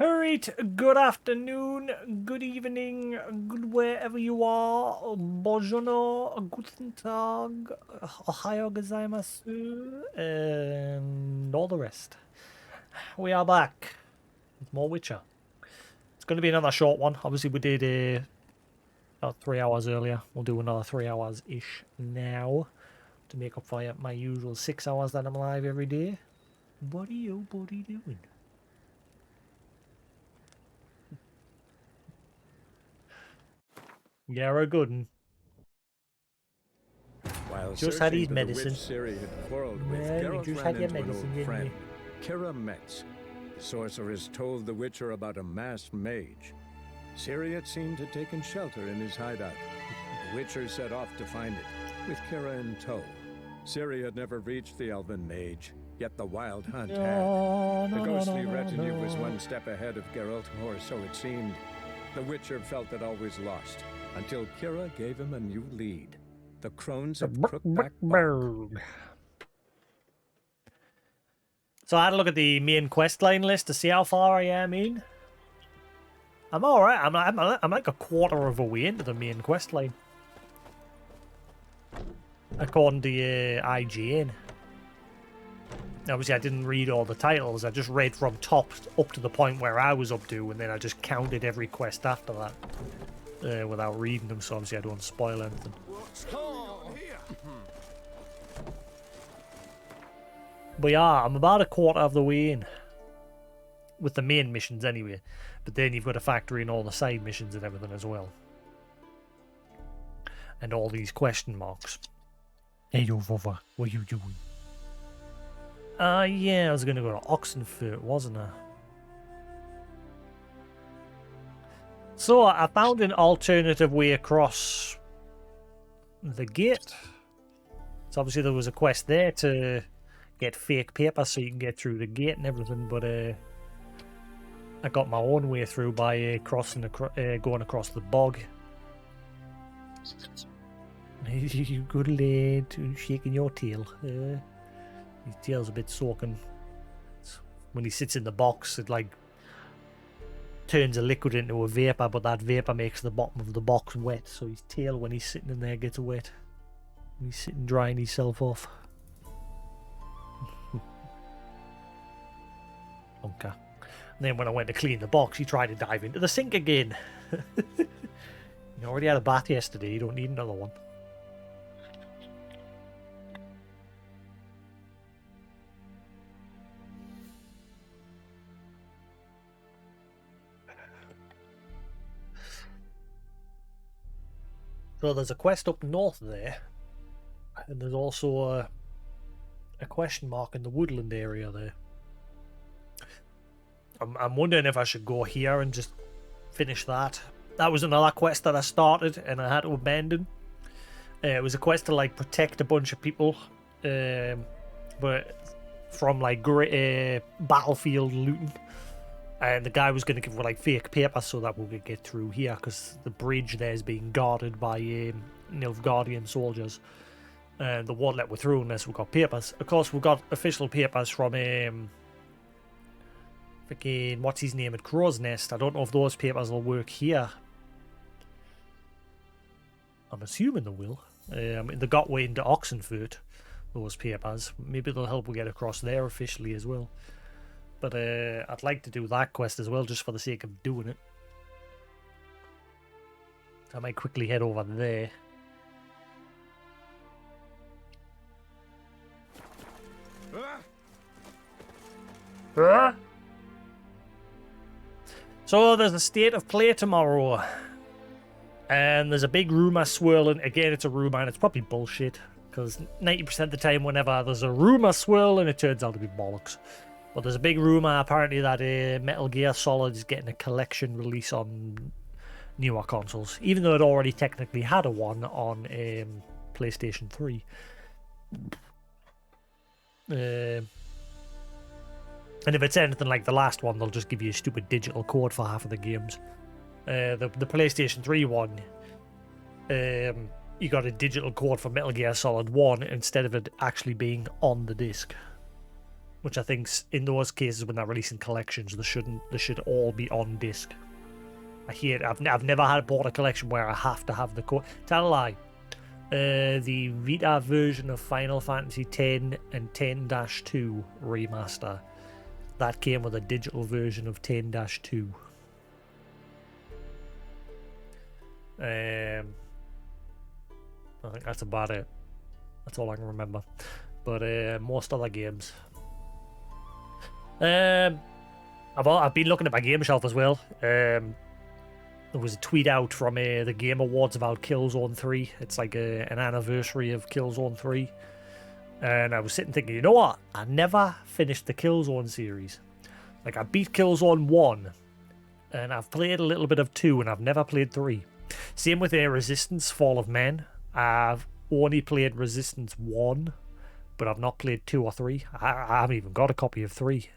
Alright, good afternoon, good evening, good wherever you are. Buongiorno, guten Tag, ohayo gozaimasu, and all the rest. We are back with more Witcher. It's going to be another short one. Obviously, we did about 3 hours earlier. We'll do another 3 hours-ish now to make up for my usual 6 hours that I'm live every day. What are you buddy doing? Yeah, we're good. While Just had his searching for medicine. the witch Ciri had quarreled with, Yeah, you Geralt just ran had your into an medicine, old didn't friend, you? Kira Metz. The sorceress told the Witcher about a masked mage. Ciri had seemed to have taken shelter in his hideout. The Witcher set off to find it, with Kira in tow. Ciri had never reached the elven mage, yet the wild hunt had. The ghostly retinue was one step ahead of Geralt, or so it seemed. The Witcher felt it always lost, until Kira gave him a new lead. The Crones of Crookback Bog. So I had a look at the main quest line list to see how far I am in. I'm alright. I'm like a quarter of a way into the main quest line, according to IGN. Obviously, I didn't read all the titles. I just read from top up to the point where I was up to, and then I just counted every quest after that without reading them. So obviously, I don't spoil anything. But yeah, I'm about a quarter of the way in. With the main missions anyway. But then you've got to factor in all the side missions and everything as well. And all these question marks. Hey yo, Vova, what are you doing? Yeah, I was going to go to Oxenfurt, wasn't I? So, I found an alternative way across the gate. So obviously there was a quest there to get fake paper so you can get through the gate and everything, but I got my own way through by going across the bog. You good lad, shaking your tail. His tail's a bit soaking. When he sits in the box, it like turns a liquid into a vapor, but that vapor makes the bottom of the box wet, so his tail, when he's sitting in there, gets wet. He's sitting drying himself off. Okay. And then when I went to clean the box, he tried to dive into the sink again. You already had a bath yesterday, you don't need another one. So there's a quest up north there, and there's also a question mark in the woodland area there. I'm wondering if I should go here and just finish that. That was another quest that I started and I had to abandon. It was a quest to like protect a bunch of people, but from like battlefield looting. And the guy was going to give like fake paper so that we could get through here, because the bridge there is being guarded by Nilfgaardian soldiers. And they won't let us through unless we've got papers. Of course, we've got official papers from freaking what's his name at Crow's Nest. I don't know if those papers will work here. I'm assuming they will. They got way into Oxenfurt, those papers. Maybe they'll help we get across there officially as well. But I'd like to do that quest as well, just for the sake of doing it. So I might quickly head over there. So there's a state of play tomorrow. And there's a big rumour swirling. Again, it's a rumour and it's probably bullshit. Because 90% of the time whenever there's a rumour swirling, it turns out to be bollocks. But there's a big rumour apparently that Metal Gear Solid is getting a collection release on newer consoles. Even though it already technically had a one on PlayStation 3. And if it's anything like the last one, they'll just give you a stupid digital code for half of the games. The PlayStation 3 one, you got a digital code for Metal Gear Solid 1 instead of it actually being on the disc. which I think's in those cases when they're releasing collections, they should all be on disc. I hear it. I've never had bought a collection where I have to have the code. Tell a lie. The Vita version of Final Fantasy X and 10-2 remaster, that came with a digital version of 10-2. I think that's about it. That's all I can remember. But most other games. I've been looking at my game shelf as well. There was a tweet out from the Game Awards about Killzone 3. It's like an anniversary of Killzone 3. And I was sitting thinking, you know what? I never finished the Killzone series. Like, I beat Killzone 1, and I've played a little bit of 2, and I've never played 3. Same with Resistance Fall of Man. I've only played Resistance 1, but I've not played 2 or 3. I haven't even got a copy of 3.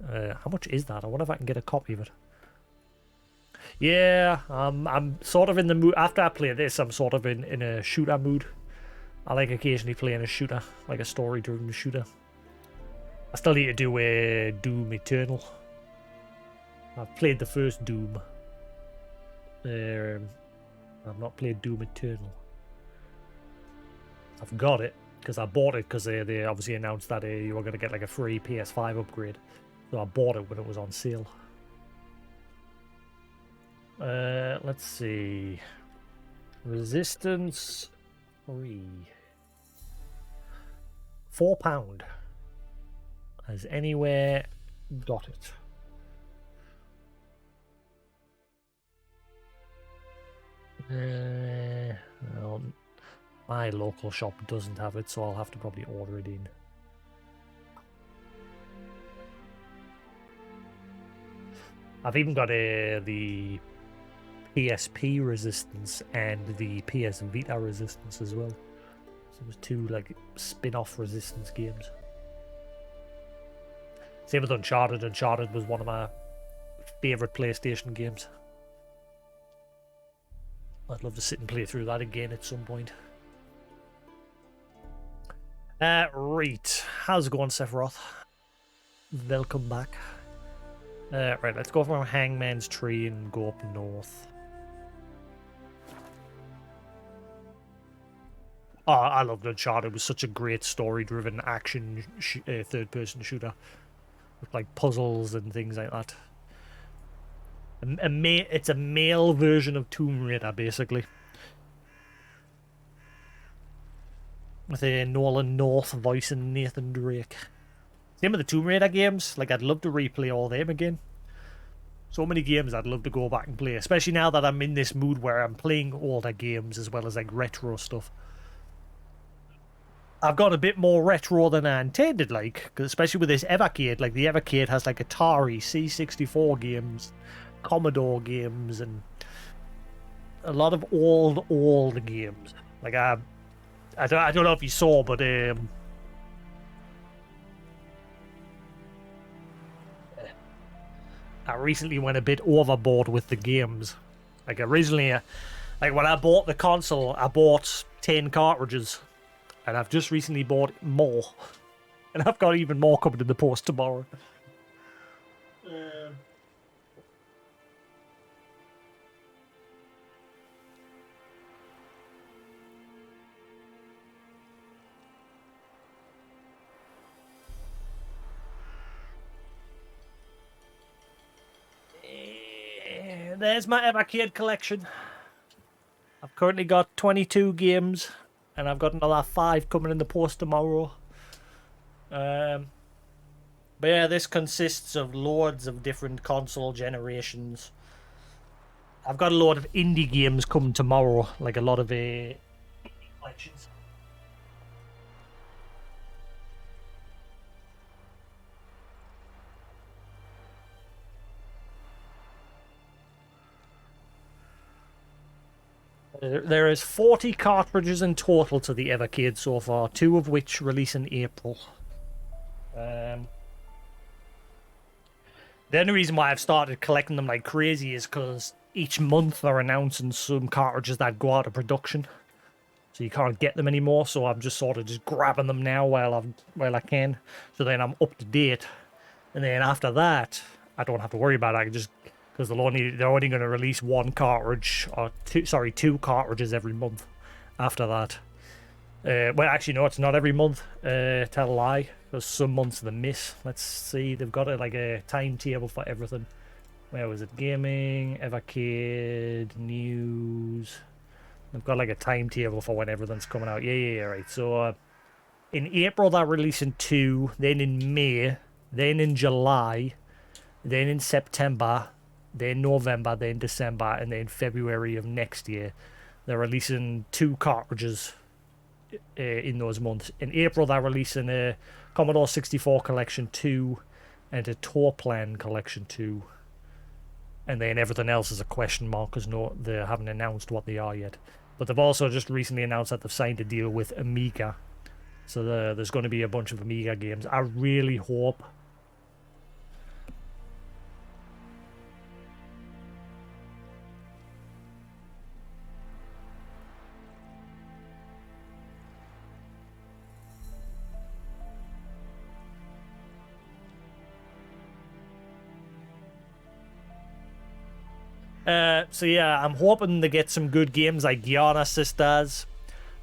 How much is that? I wonder if I can get a copy of it. Yeah, I'm sort of in the mood. After I play this, I'm sort of in a shooter mood. I like occasionally playing a shooter, like a story-driven shooter. I still need to do Doom Eternal. I've played the first Doom. I've not played Doom Eternal. I've got it because I bought it because they obviously announced that you were going to get like a free PS5 upgrade. So I bought it when it was on sale. Let's see. Resistance 3. £4. Has anywhere got it? Well, my local shop doesn't have it, so I'll have to probably order it in. I've even got the PSP Resistance and the PS Vita Resistance as well. So there's 2 like spin-off Resistance games. Same with Uncharted. Uncharted was one of my favourite PlayStation games. I'd love to sit and play through that again at some point. Right. How's it going, Sephiroth? Welcome back. Right, let's go from Hangman's Tree and go up north. Oh, I loved Uncharted. It was such a great story-driven action third-person shooter. With like puzzles and things like that. It's a male version of Tomb Raider, basically. With Nolan North voicing Nathan Drake. Same with the Tomb Raider games. Like, I'd love to replay all them again. So many games I'd love to go back and play. Especially now that I'm in this mood where I'm playing older games as well as like retro stuff. I've got a bit more retro than I intended, like, cause especially with this Evercade. Like, the Evercade has like Atari, C64 games, Commodore games, and a lot of old games. Like, I don't know if you saw, but I recently went a bit overboard with the games. Like, originally, like when I bought the console, I bought 10 cartridges. And I've just recently bought more. And I've got even more coming in the post tomorrow. There's my Evercade collection. I've currently got 22 games. And I've got another 5 coming in the post tomorrow. But yeah, this consists of loads of different console generations. I've got a load of indie games coming tomorrow, like a lot of collections. There is 40 cartridges in total to the Evercade so far, 2 of which release in April. The only reason why I've started collecting them like crazy is because each month they're announcing some cartridges that go out of production. so you can't get them anymore. So I'm just sort of just grabbing them now while I can. So then I'm up to date, and then after that, I don't have to worry about it. I can just because they're only going to release one cartridge or two cartridges every month. After that, well, actually, no, it's not every month. Tell a lie. There's some months they miss. Let's see. They've got like a timetable for everything. Where was it? Gaming, Evercade, news. They've got like a timetable for when everything's coming out. Yeah, right. So in April they're releasing 2, then in May, then in July, then in September, then November, then December, and then February of next year. They're releasing 2 cartridges in those months. In April they're releasing a Commodore 64 Collection 2 and a Tour Plan Collection 2. And then everything else is a question mark because they haven't announced what they are yet. But they've also just recently announced that they've signed a deal with Amiga. So there's going to be a bunch of Amiga games. I really hope... So yeah, I'm hoping to get some good games like Gianna Sisters.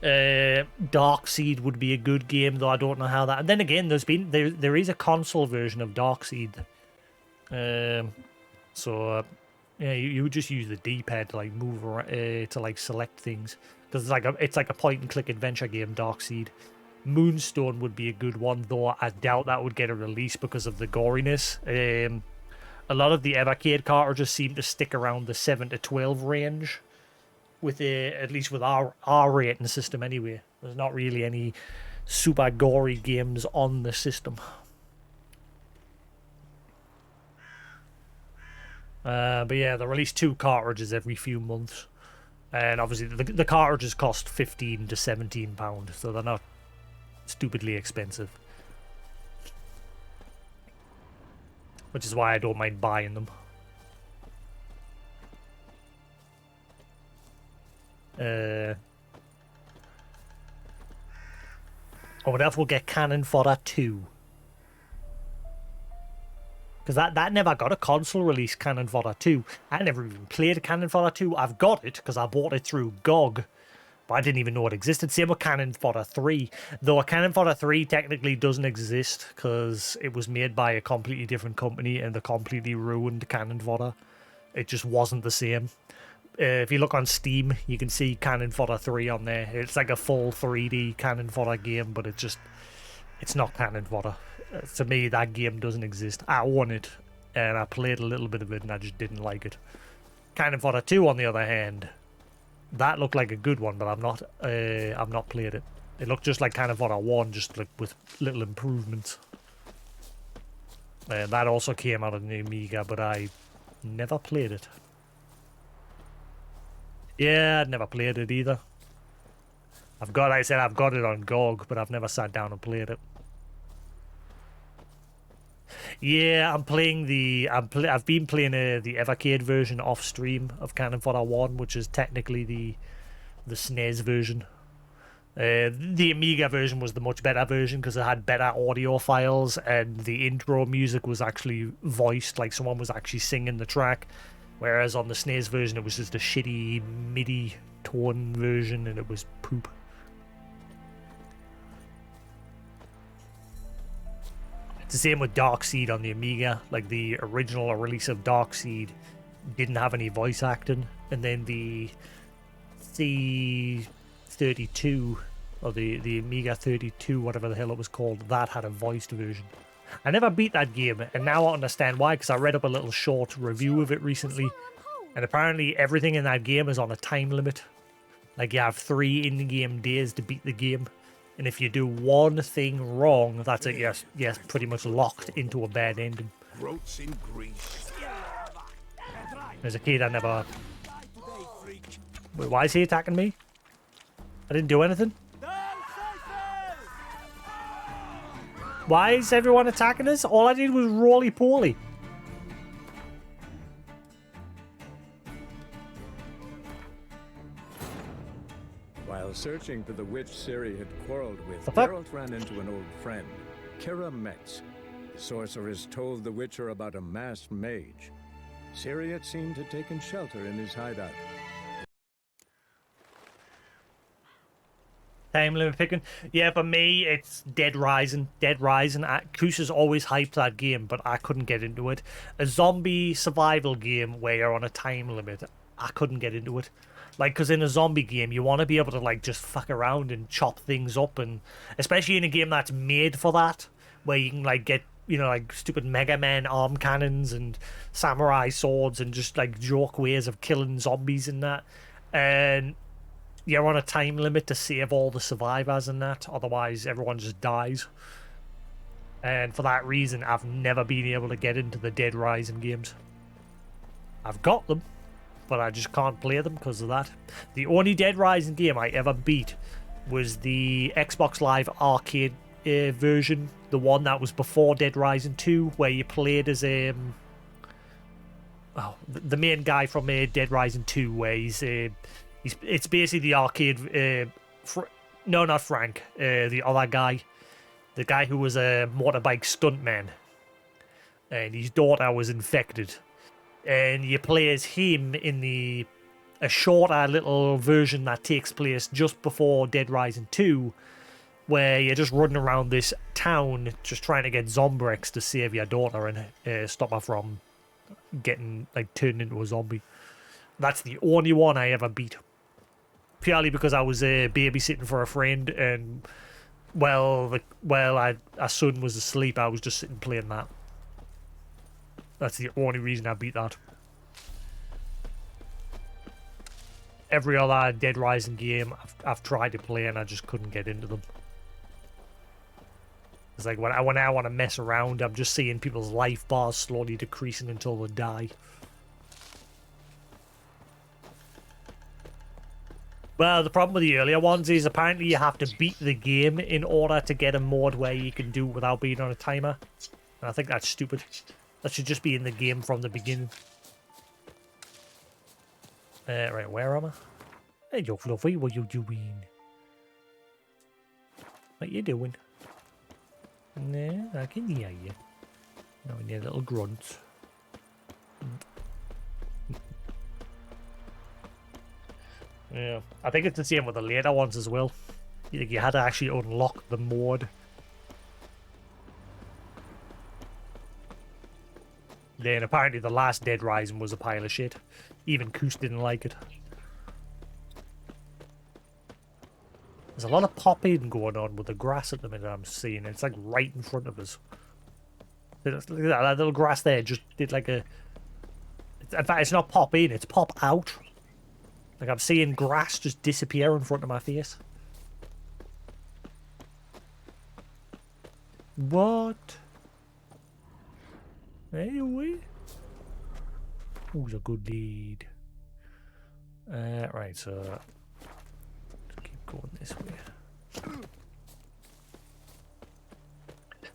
Darkseid would be a good game, though I don't know how that. And then again, there is a console version of Darkseid. So yeah, you would just use the D-pad to like move around, to like select things because it's like a point and click adventure game. Darkseid. Moonstone would be a good one, though I doubt that would get a release because of the goriness. A lot of the Evercade cartridges seem to stick around the 7 to 12 range, at least with our rating system anyway. There's not really any super gory games on the system. But yeah, they release 2 cartridges every few months, and obviously the cartridges cost £15 to £17, so they're not stupidly expensive. Which is why I don't mind buying them. I wonder if we'll get Cannon Fodder 2. Because that never got a console release, Cannon Fodder 2. I never even played Cannon Fodder 2. I've got it because I bought it through GOG. But I didn't even know it existed. Same with Cannon Fodder 3. Though Cannon Fodder 3 technically doesn't exist because it was made by a completely different company and they completely ruined Cannon Fodder. It just wasn't the same. If you look on Steam, you can see Cannon Fodder 3 on there. It's like a full 3D Cannon Fodder game, but it's not Cannon Fodder. To me, that game doesn't exist. I own it, and I played a little bit of it, and I just didn't like it. Cannon Fodder 2, on the other hand... That looked like a good one, but I've not played it. It looked just like Cannon Fodder 1, just like with little improvements. And that also came out on the Amiga, but I never played it. Yeah, I'd never played it either. I've got it on GOG, but I've never sat down and played it. Yeah, I've been playing the Evercade version off stream of Cannon Fodder 1, which is technically the SNES version. The Amiga version was the much better version because it had better audio files and the intro music was actually voiced, like someone was actually singing the track. Whereas on the SNES version, it was just a shitty MIDI tone version and it was poop. It's the same with Darkseid on the Amiga. Like the original release of Darkseid didn't have any voice acting, and then the C32 or the Amiga 32, whatever the hell it was called, that had a voiced version. I never beat that game, and now I understand why, because I read up a little short review of it recently, and apparently everything in that game is on a time limit. Like you have 3 in-game days to beat the game. And if you do one thing wrong, that's it. Yes, pretty much locked into a bad ending. As a kid, I never... Wait, why is he attacking me? I didn't do anything. Why is everyone attacking us? All I did was roly-poly. While searching for the witch Ciri had quarreled with, The fuck? Geralt ran into an old friend, Kira Metz. The sorceress told the Witcher about a masked mage. Ciri had seemed to taken shelter in his hideout. Time limit picking. Yeah, for me, it's Dead Rising. Dead Rising. Kus has always hyped that game, but I couldn't get into it. A zombie survival game where you're on a time limit, I couldn't get into it. Like, because in a zombie game, you want to be able to, like, just fuck around and chop things up, and especially in a game that's made for that, where you can, like, get, you know, like, stupid Mega Man arm cannons and samurai swords and just, like, joke ways of killing zombies and that. And you're on a time limit to save all the survivors and that, otherwise everyone just dies. And for that reason, I've never been able to get into the Dead Rising games. I've got them, but I just can't play them because of that. The only Dead Rising game I ever beat was the Xbox Live Arcade version, the one that was before Dead Rising 2, where you played as the main guy from Dead Rising 2, where it's basically the arcade. No, not Frank. The other guy, the guy who was a motorbike stuntman, and his daughter was infected, and you play as him in a shorter little version that takes place just before Dead Rising 2, where you're just running around this town just trying to get Zombrex to save your daughter and stop her from getting, like, turned into a zombie. That's the only one I ever beat. Purely because I was babysitting for a friend, and our son was asleep, I was just sitting playing that. That's the only reason I beat that. Every other Dead Rising game I've tried to play and I just couldn't get into them. It's like when I want to mess around, I'm just seeing people's life bars slowly decreasing until they die. Well, the problem with the earlier ones is apparently you have to beat the game in order to get a mode where you can do it without being on a timer. And I think that's stupid. That should just be in the game from the beginning. Right, where am I? Hey, yo, Fluffy, what you doing? What you doing? Nah, I can hear you. No, we need a little grunt. Yeah, I think it's the same with the later ones as well. You had to actually unlock the mode. Then apparently the last Dead Rising was a pile of shit. Even Koos didn't like it. There's a lot of popping going on with the grass at the minute I'm seeing. It's like right in front of us. Look at that little grass there just did like a... In fact, it's not pop in, it's pop out. Like I'm seeing grass just disappear in front of my face. What? Anyway. Who's a good lead? Right, so keep going this way.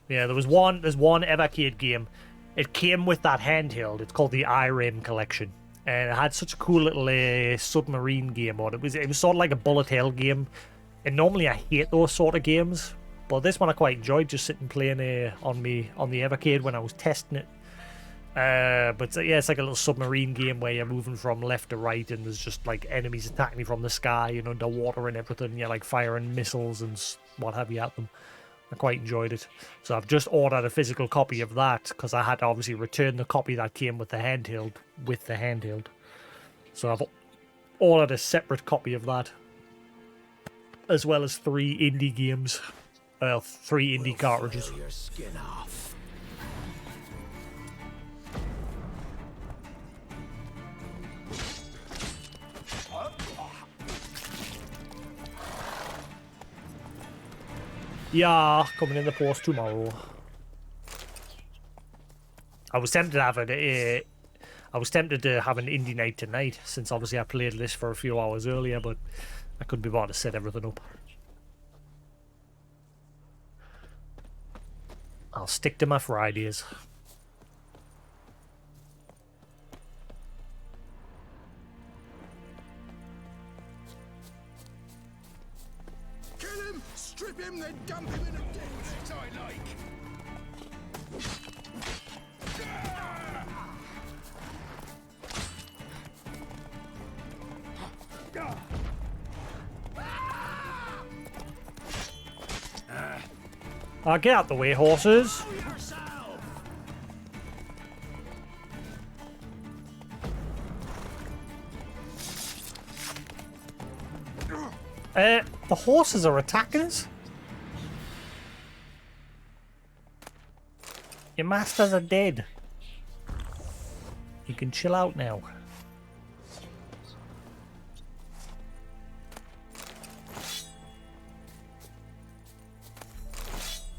Yeah, there's one Evercade game. It came with that handheld. It's called the IRAM collection. And it had such a cool little submarine game on it. It was sort of like a bullet hell game. And normally I hate those sort of games, but this one I quite enjoyed, just sitting playing on the Evercade when I was testing it. But yeah, it's like a little submarine game where you're moving from left to right, and there's just like enemies attacking you from the sky and underwater and everything. And you're like firing missiles and what have you at them. I quite enjoyed it. So I've just ordered a physical copy of that because I had to obviously return the copy that came with the handheld. So I've ordered a separate copy of that, as well as 3 indie games. 3 indie cartridges. Your skin off. Yeah, coming in the post tomorrow. I was tempted to have an indie night tonight, since obviously I played this for a few hours earlier, but I couldn't be bothered to set everything up. I'll stick to my Fridays. Strip him, then dump him in a ditch. As I like. Get out the way, horses. The horses are attacking us? Your masters are dead. You can chill out now.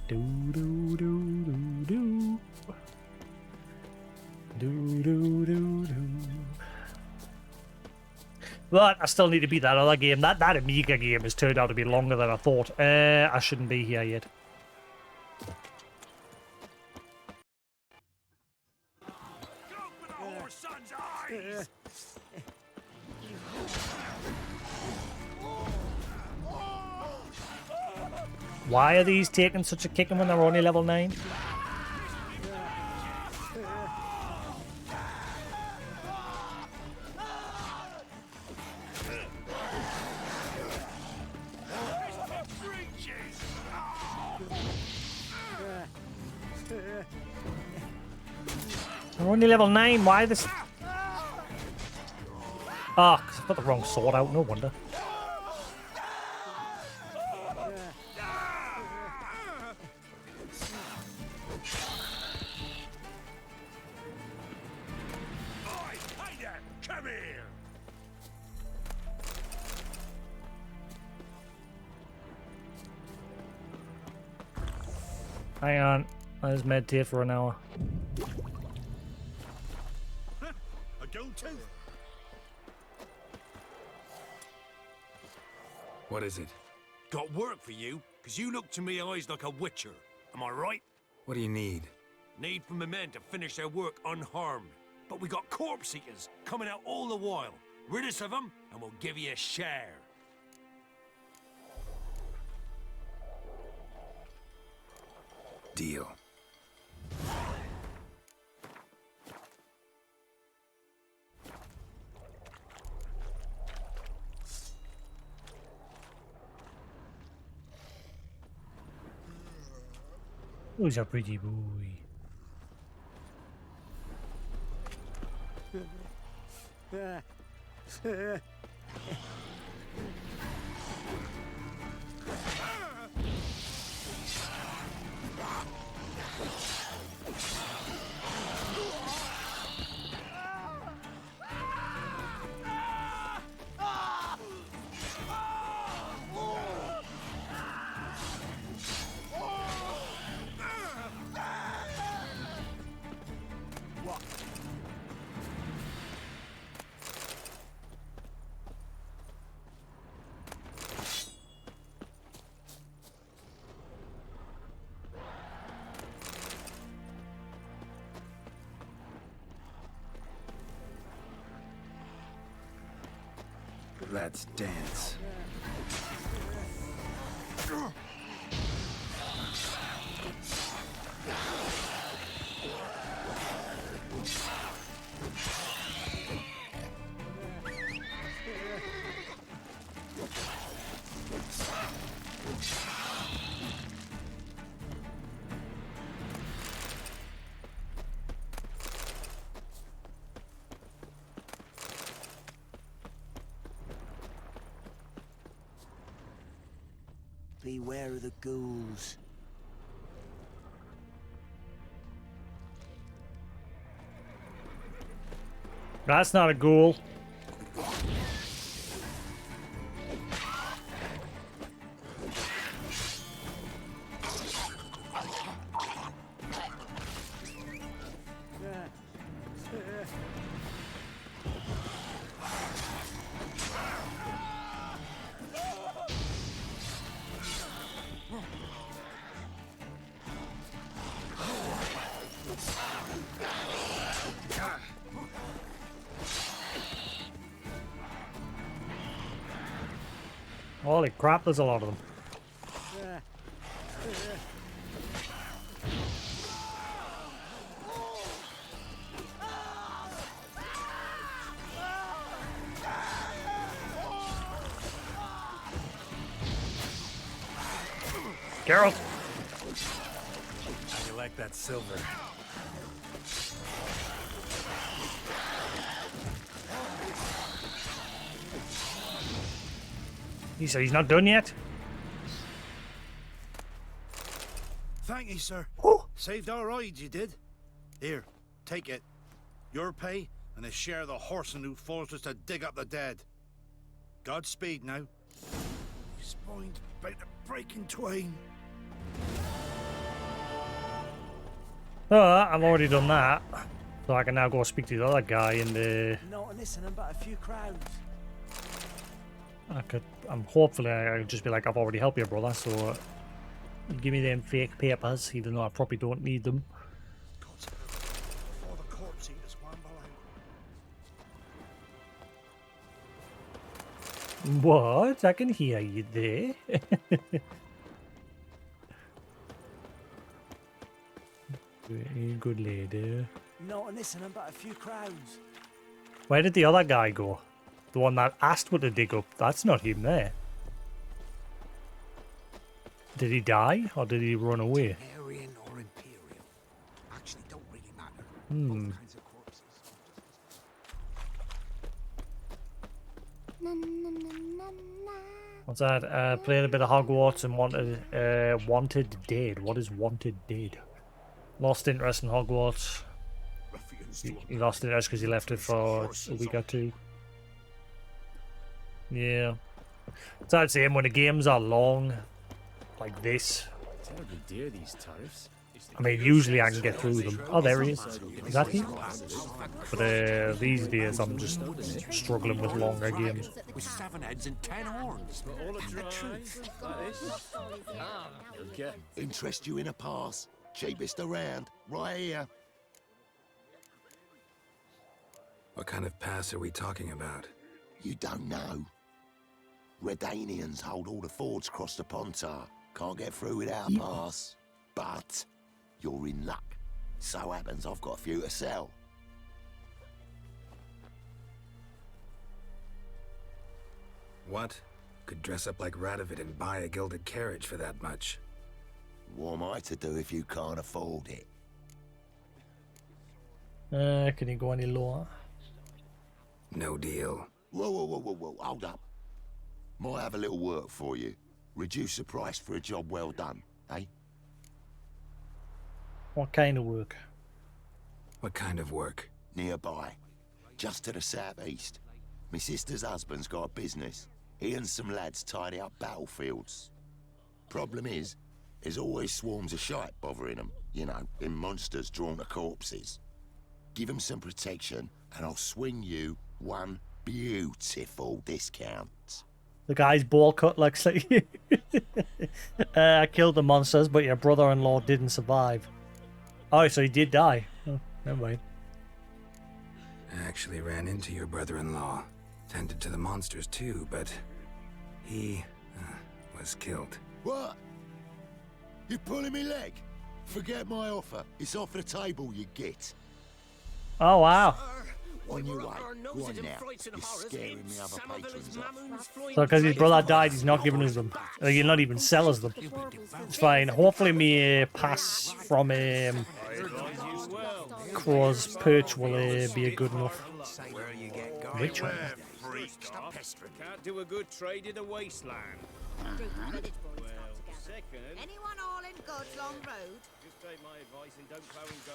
Do do do do do. Do do do do. But I still need to beat that other game. That Amiga game has turned out to be longer than I thought. I shouldn't be here yet. Why are these taking such a kicking when they're only level 9? They're only level 9, why this? Ah, 'cause I've got the wrong sword out, no wonder. Come here. Hang on, let's meditate for an hour. A gold tooth. What is it? Got work for you, because you look to me eyes like a witcher. Am I right? What do you need? Need from the men to finish their work unharmed. But we got corpse eaters coming out all the while. Rid us of them, and we'll give you a share. Deal. Who's a pretty boy? Let's dance. Beware of the ghouls. That's not a ghoul. Holy crap, there's a lot of them. Geralt! How you like that silver? He said he's not done yet. Thank you, sir. Oh. Saved our rides, you did. Here, take it. Your pay and a share of the horseman who forced us to dig up the dead. Godspeed now. Your spine's about to break in twain. Oh, I've already done that. So I can now go speak to the other guy and Not listening but a few crowns. hopefully I'll just be like, I've already helped you, brother, so give me them fake papers, even though I probably don't need them. God's before the corpse eaters wamble out. What? I can hear you there. Good lady. Not listening but a few crowns. Where did the other guy go? The one that asked what to dig up? That's not him there. Did he die or did he run away? Aryan or Imperial. Actually don't really matter. Hmm. Both kinds of corpses. What's that? Played a bit of Hogwarts and wanted dead. What is wanted dead? Lost interest in Hogwarts. He lost interest because he left it for a week or two. Yeah. It's hard to say when the games are long, like this. Terribly dear, these tariffs. I mean, usually I can get through them. Oh, there he is. Is that him? But these days I'm just struggling with longer games. With 7 heads and 10 horns. All a truth. Okay. Interest you in a pass? Cheapest around, right here. What kind of pass are we talking about? You don't know. Redanians hold all the fords across the Pontar. Can't get through without a pass. But you're in luck. So happens I've got a few to sell. What? Could dress up like Radovid and buy a gilded carriage for that much. What am I to do if you can't afford it? Can you go any lower? No deal. Whoa, hold up. Might have a little work for you. Reduce the price for a job well done, eh? What kind of work? What kind of work? Nearby. Just to the southeast. My sister's husband's got a business. He and some lads tidy up battlefields. Problem is, there's always swarms of shite bothering them. You know, them monsters drawn to corpses. Give them some protection, and I'll swing you one beautiful discount. The guy's ball cut looks like I killed the monsters, but your brother-in-law didn't survive. Oh, so he did die. Oh, never mind. I actually ran into your brother-in-law. Tended to the monsters too, but he was killed. What? You pulling me leg? Forget my offer. It's off the table, you git. Oh, wow. On your way. Go on now. You're scaring me other patrons off. So because his brother died, he's not giving us them. Like, he'll not even sell us them. It's fine. Hopefully me pass from Crow's Perch will be a good enough. Which one? Can't do a good trade in the wasteland. Second, Anyone all in God's Long Road? just take my advice and don't go and go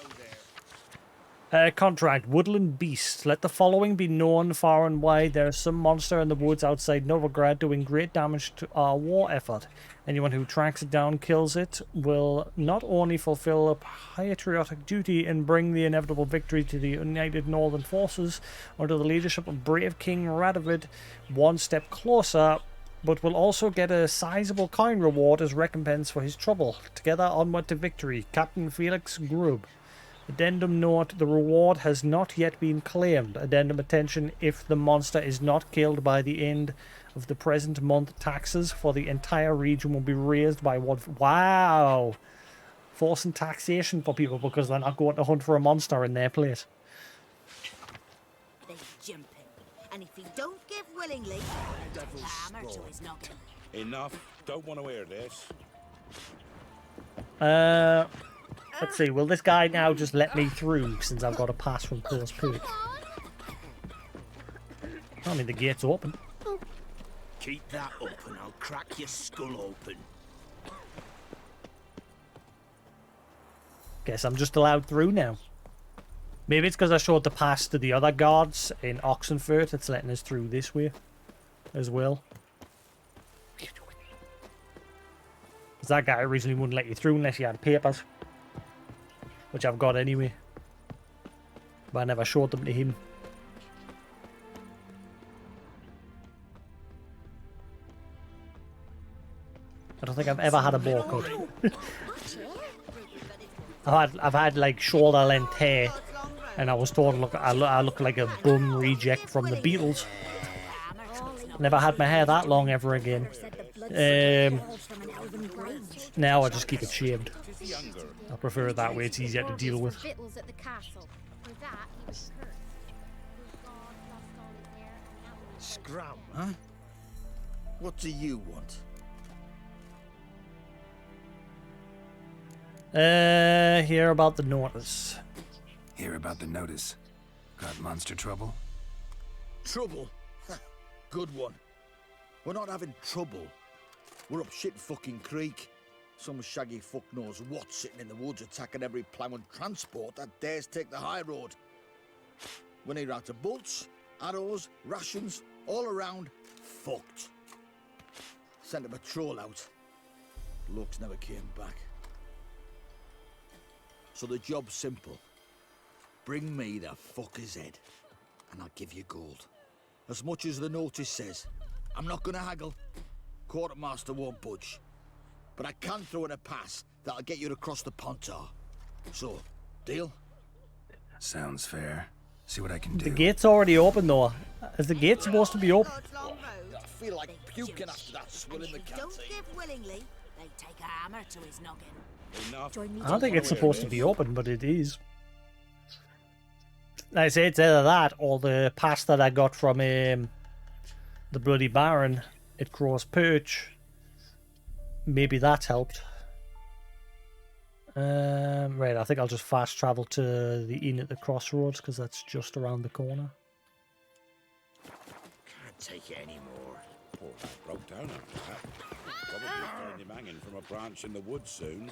there. Contract. Woodland Beast. Let the following be known far and wide. There is some monster in the woods outside Novigrad doing great damage to our war effort. Anyone who tracks it down, kills it, will not only fulfill a patriotic duty and bring the inevitable victory to the united northern forces under the leadership of brave King Radovid one step closer, but will also get a sizable coin reward as recompense for his trouble. Together onward to victory. Captain Felix Grub. Addendum note, the reward has not yet been claimed. Addendum attention, if the monster is not killed by the end of the present month, taxes for the entire region will be raised by one... Wow! Forcing taxation for people because they're not going to hunt for a monster in their place. They jump him. And if he don't give willingly, hammer to his noggin. Enough. Don't want to hear this. Let's see. Will this guy now just let me through since I've got a pass from Close Perch? I mean, the gate's open. Keep that up and I'll crack your skull open. Guess I'm just allowed through now. Maybe it's because I showed the pass to the other guards in Oxenfurt. It's letting us through this way as well. Because that guy originally wouldn't let you through unless you had papers. Which I've got anyway. But I never showed them to him. I don't think I've ever had a ball cut. I've had like shoulder length hair, and I was told look I look like a bum reject from the Beatles. Never had my hair that long ever again. Now I just keep it shaved. I prefer it that way. It's easier to deal with. Scram, huh? What do you want? Hear about the notice. Hear about the notice. Got monster trouble? Trouble? Good one. We're not having trouble. We're up shit fucking creek. Some shaggy fuck knows what sitting in the woods attacking every plough and transport that dares take the high road. When they're out of bolts, arrows, rations, all around, fucked. Sent a patrol out. Looks never came back. So the job's simple. Bring me the fucker's head, and I'll give you gold. As much as the notice says. I'm not gonna haggle. Quartermaster won't budge. But I can throw in a pass that'll get you across the Pontar. So, deal? Sounds fair. See what I can do. The gate's already open though. Is the gate supposed to be open? I feel like puking after that swill in the canteen. Don't give willingly, they take a hammer to his noggin. Enough. I don't think it's supposed to be open, but it is. Like I say, it's either that or the pass that I got from the Bloody Baron at Crow's Perch. Maybe that's helped. Right, I think I'll just fast travel to the inn at the crossroads because that's just around the corner. Can't take it anymore. Poor lad broke down after that. Probably find him hanging from a branch in the woods soon.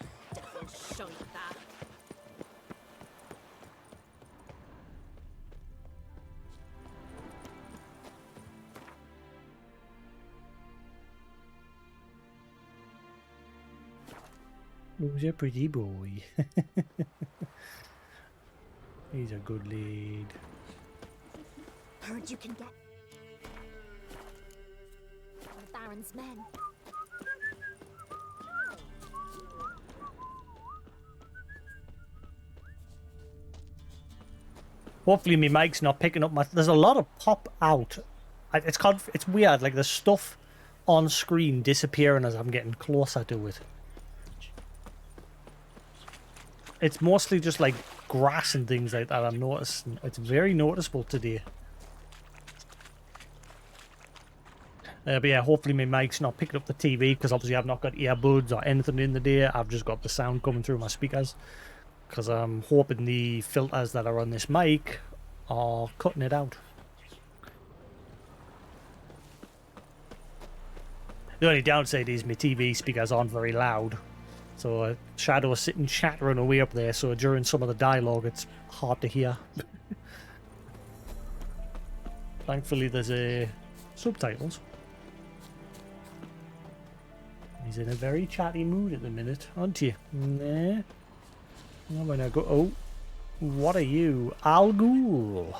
Show you that. Who's a pretty boy? He's a good lead. Heard you can get the Baron's men. Hopefully my mic's not picking up my... There's a lot of pop out. It's weird, like the stuff on screen disappearing as I'm getting closer to it. It's mostly just like grass and things like that I'm noticing. It's very noticeable today. But yeah, hopefully my mic's not picking up the TV because obviously I've not got earbuds or anything in the day. I've just got the sound coming through my speakers. Because I'm hoping the filters that are on this mic are cutting it out. The only downside is my TV speakers aren't very loud. So Shadow's sitting chattering away up there, so during some of the dialogue it's hard to hear. Thankfully there's subtitles. He's in a very chatty mood at the minute, aren't you? Nah. When I go, oh, what are you? Al Ghul.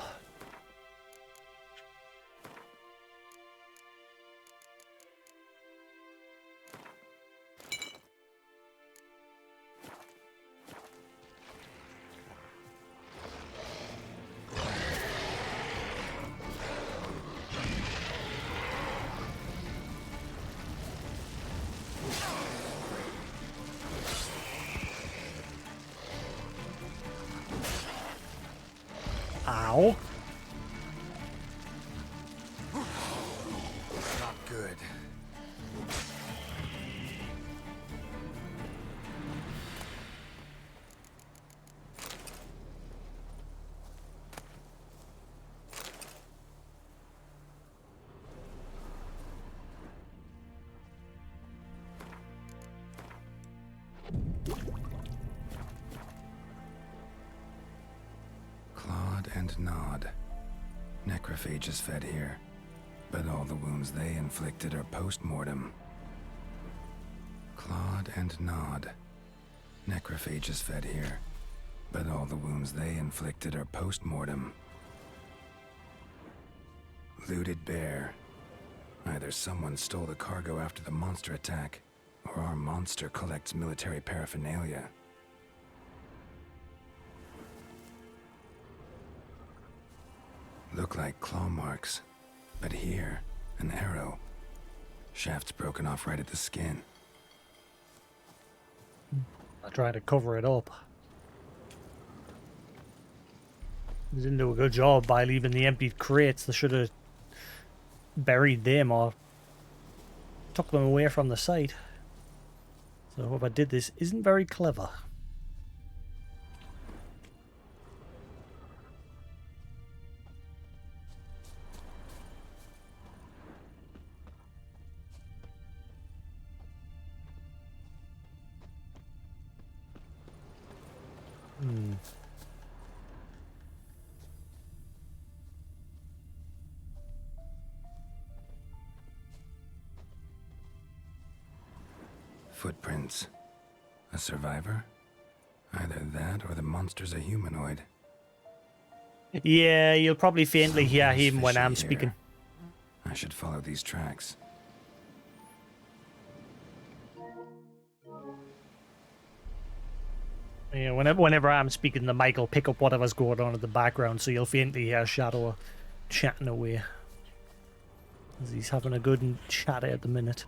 Ow. Not good. and Nod. Necrophages fed here, but all the wounds they inflicted are post-mortem. Claude and Nod. Necrophages fed here, but all the wounds they inflicted are post-mortem. Looted bear. Either someone stole the cargo after the monster attack, or our monster collects military paraphernalia. Look like claw marks, but here, an arrow. Shaft's broken off right at the skin. I tried to cover it up. They didn't do a good job by leaving the emptied crates. They should have buried them or took them away from the site. So whoever did this isn't very clever. Footprints. A survivor? Either that or the monster's a humanoid. Yeah, you'll probably faintly hear him when Fishy I'm here. speaking. I should follow these tracks. Yeah, whenever I'm speaking, the mic will pick up whatever's going on in the background, so you'll faintly hear Shadow chatting away. As he's having a good chat at the minute.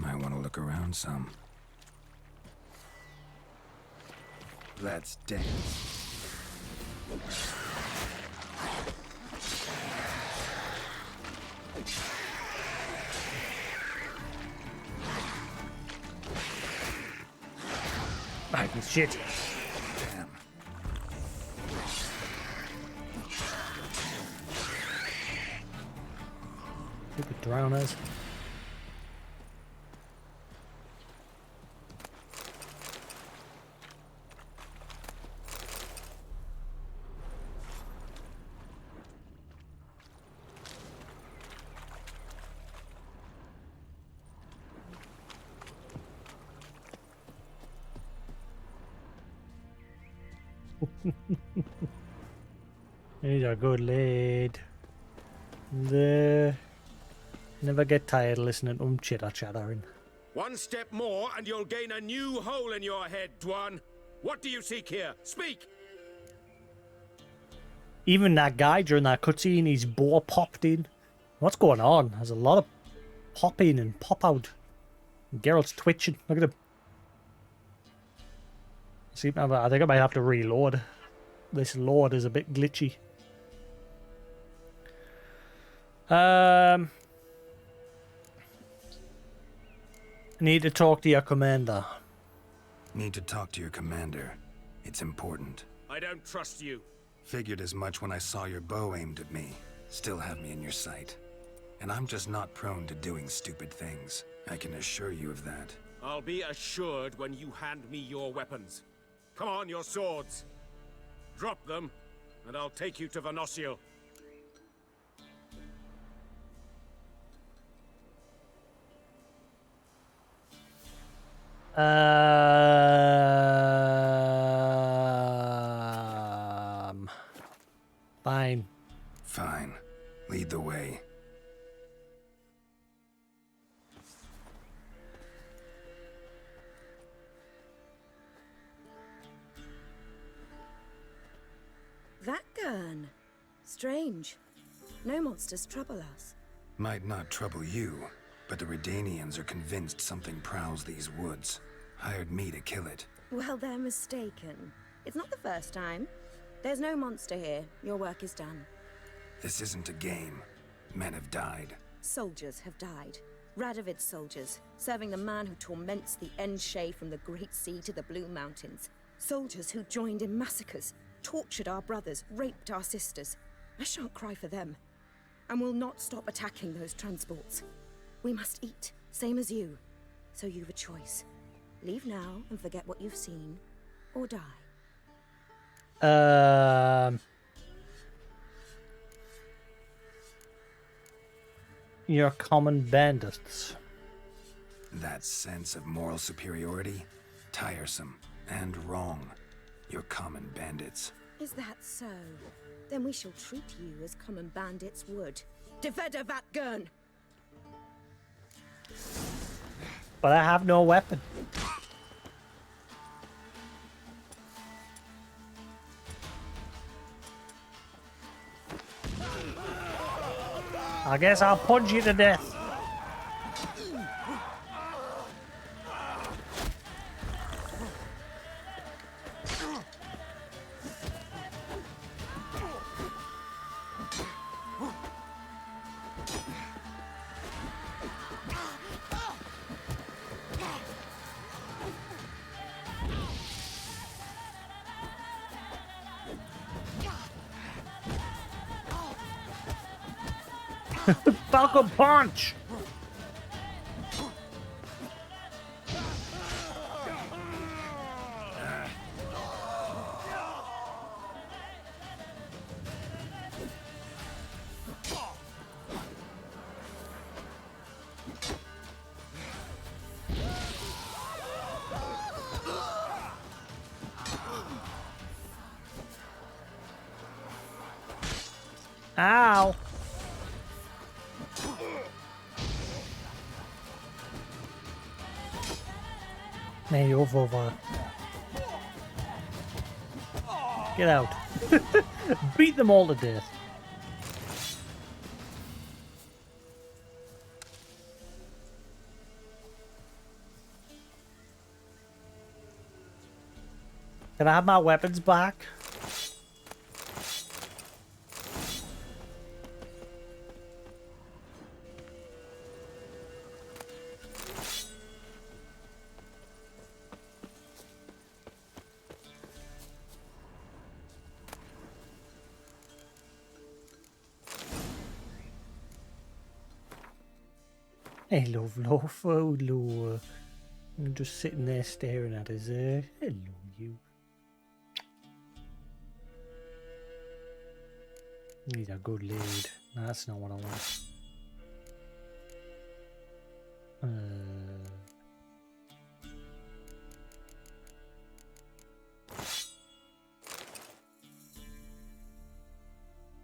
Might want to look around some. Let's dance. Fucking shit. Damn. Stupid drowners. He's a good lad. Never get tired listening to him chitter-chattering. One step more and you'll gain a new hole in your head, Dwan. What do you seek here? Speak! Even that guy during that cutscene, his bow popped in. What's going on? There's a lot of pop in and pop out. Geralt's twitching. Look at him. See, I think I might have to reload. This load is a bit glitchy. Need to talk to your commander. Need to talk to your commander. It's important. I don't trust you. Figured as much when I saw your bow aimed at me. Still have me in your sight. And I'm just not prone to doing stupid things. I can assure you of that. I'll be assured when you hand me your weapons. Come on, your swords. Drop them, and I'll take you to Venosio. Fine. Fine. Lead the way. That gun. Strange. No monsters trouble us. Might not trouble you, but the Redanians are convinced something prowls these woods. Hired me to kill it. Well, they're mistaken. It's not the first time. There's no monster here. Your work is done. This isn't a game. Men have died. Soldiers have died. Radovid's soldiers, serving the man who torments the Enshe from the Great Sea to the Blue Mountains. Soldiers who joined in massacres, tortured our brothers, raped our sisters. I shan't cry for them, and will not stop attacking those transports. We must eat, same as you. So you've a choice. Leave now and forget what you've seen, or die. You're common bandits. That sense of moral superiority? Tiresome and wrong. You're common bandits. Is that so? Then we shall treat you as common bandits would. Defender Vatgern! But I have no weapon. I guess I'll punch you to death. Falcon punch! Ow! Nee, over. Get out. Beat them all to death. Can I have my weapons back? Hello, Lord. I'm just sitting there staring at us. Hello, you. He's a good lead. No, that's not what I want.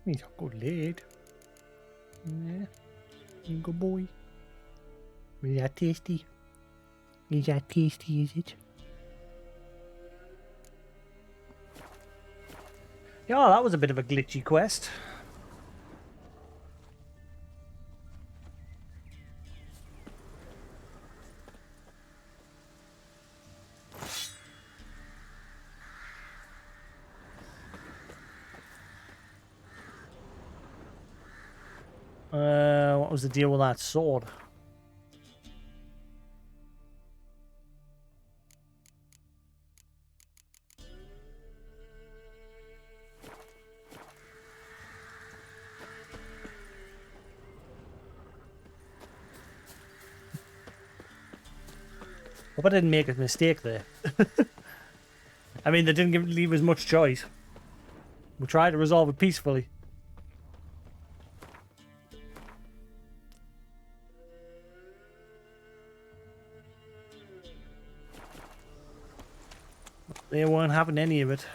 He's a good lead. Yeah. Good boy. Is that tasty? Is that tasty, is it? Yeah, that was a bit of a glitchy quest. What was the deal with that sword? Hope I didn't make a mistake there. I mean, they didn't leave us much choice. We tried to resolve it peacefully. They weren't having any of it.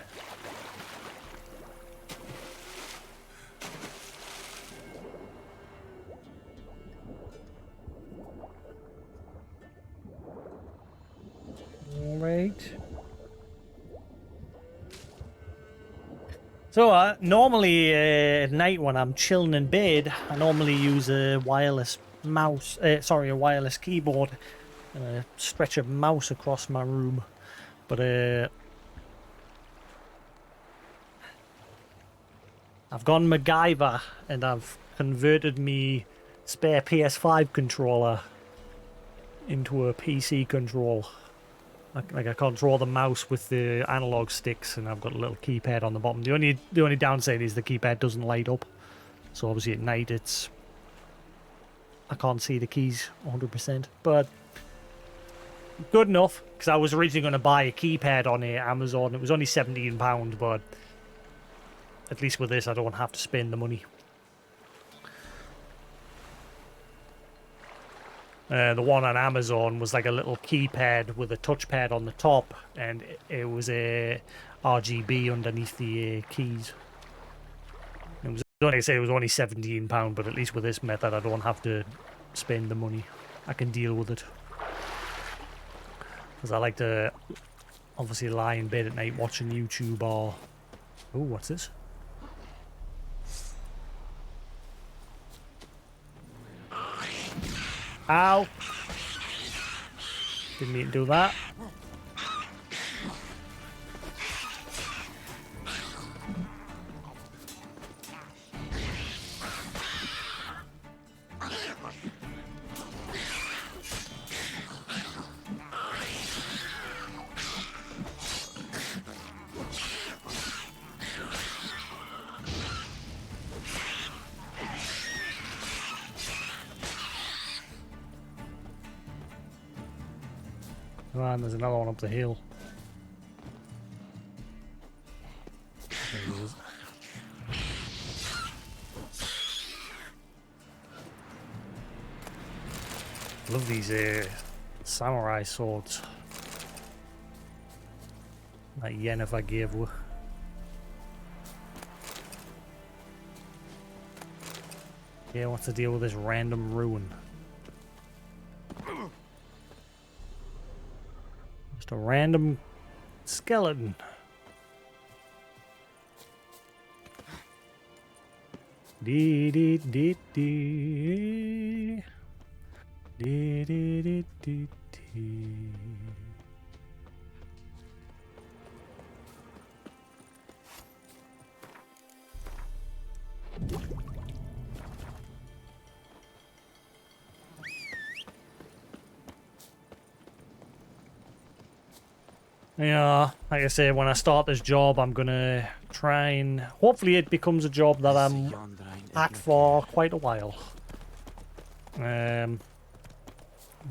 Alright. So, normally at night when I'm chilling in bed, I normally use a wireless mouse, a wireless keyboard, and stretch a mouse across my room. But I've gone MacGyver and I've converted me spare PS5 controller into a PC control. Like I control the mouse with the analog sticks, and I've got a little keypad on the bottom. The only downside is the keypad doesn't light up. So obviously at night I can't see the keys 100%, but good enough, because I was originally going to buy a keypad on Amazon. It was only £17, but at least with this I don't have to spend the money. The one on Amazon was like a little keypad with a touchpad on the top, and it was a RGB underneath the keys. It was, like I say, it was only £17, but at least with this method I don't have to spend the money. I can deal with it. Because I like to obviously lie in bed at night watching YouTube or... Oh, what's this? Ow! Didn't mean to do that. Come on, there's another one up the hill. There he is. Love these samurai swords. That yen if I gave you. Yeah, what's the deal with this random ruin? Just a random skeleton. Dee dee dee dee. Dee dee dee dee dee. Yeah, like I say, when I start this job, I'm gonna try and hopefully it becomes a job that I'm at for quite a while.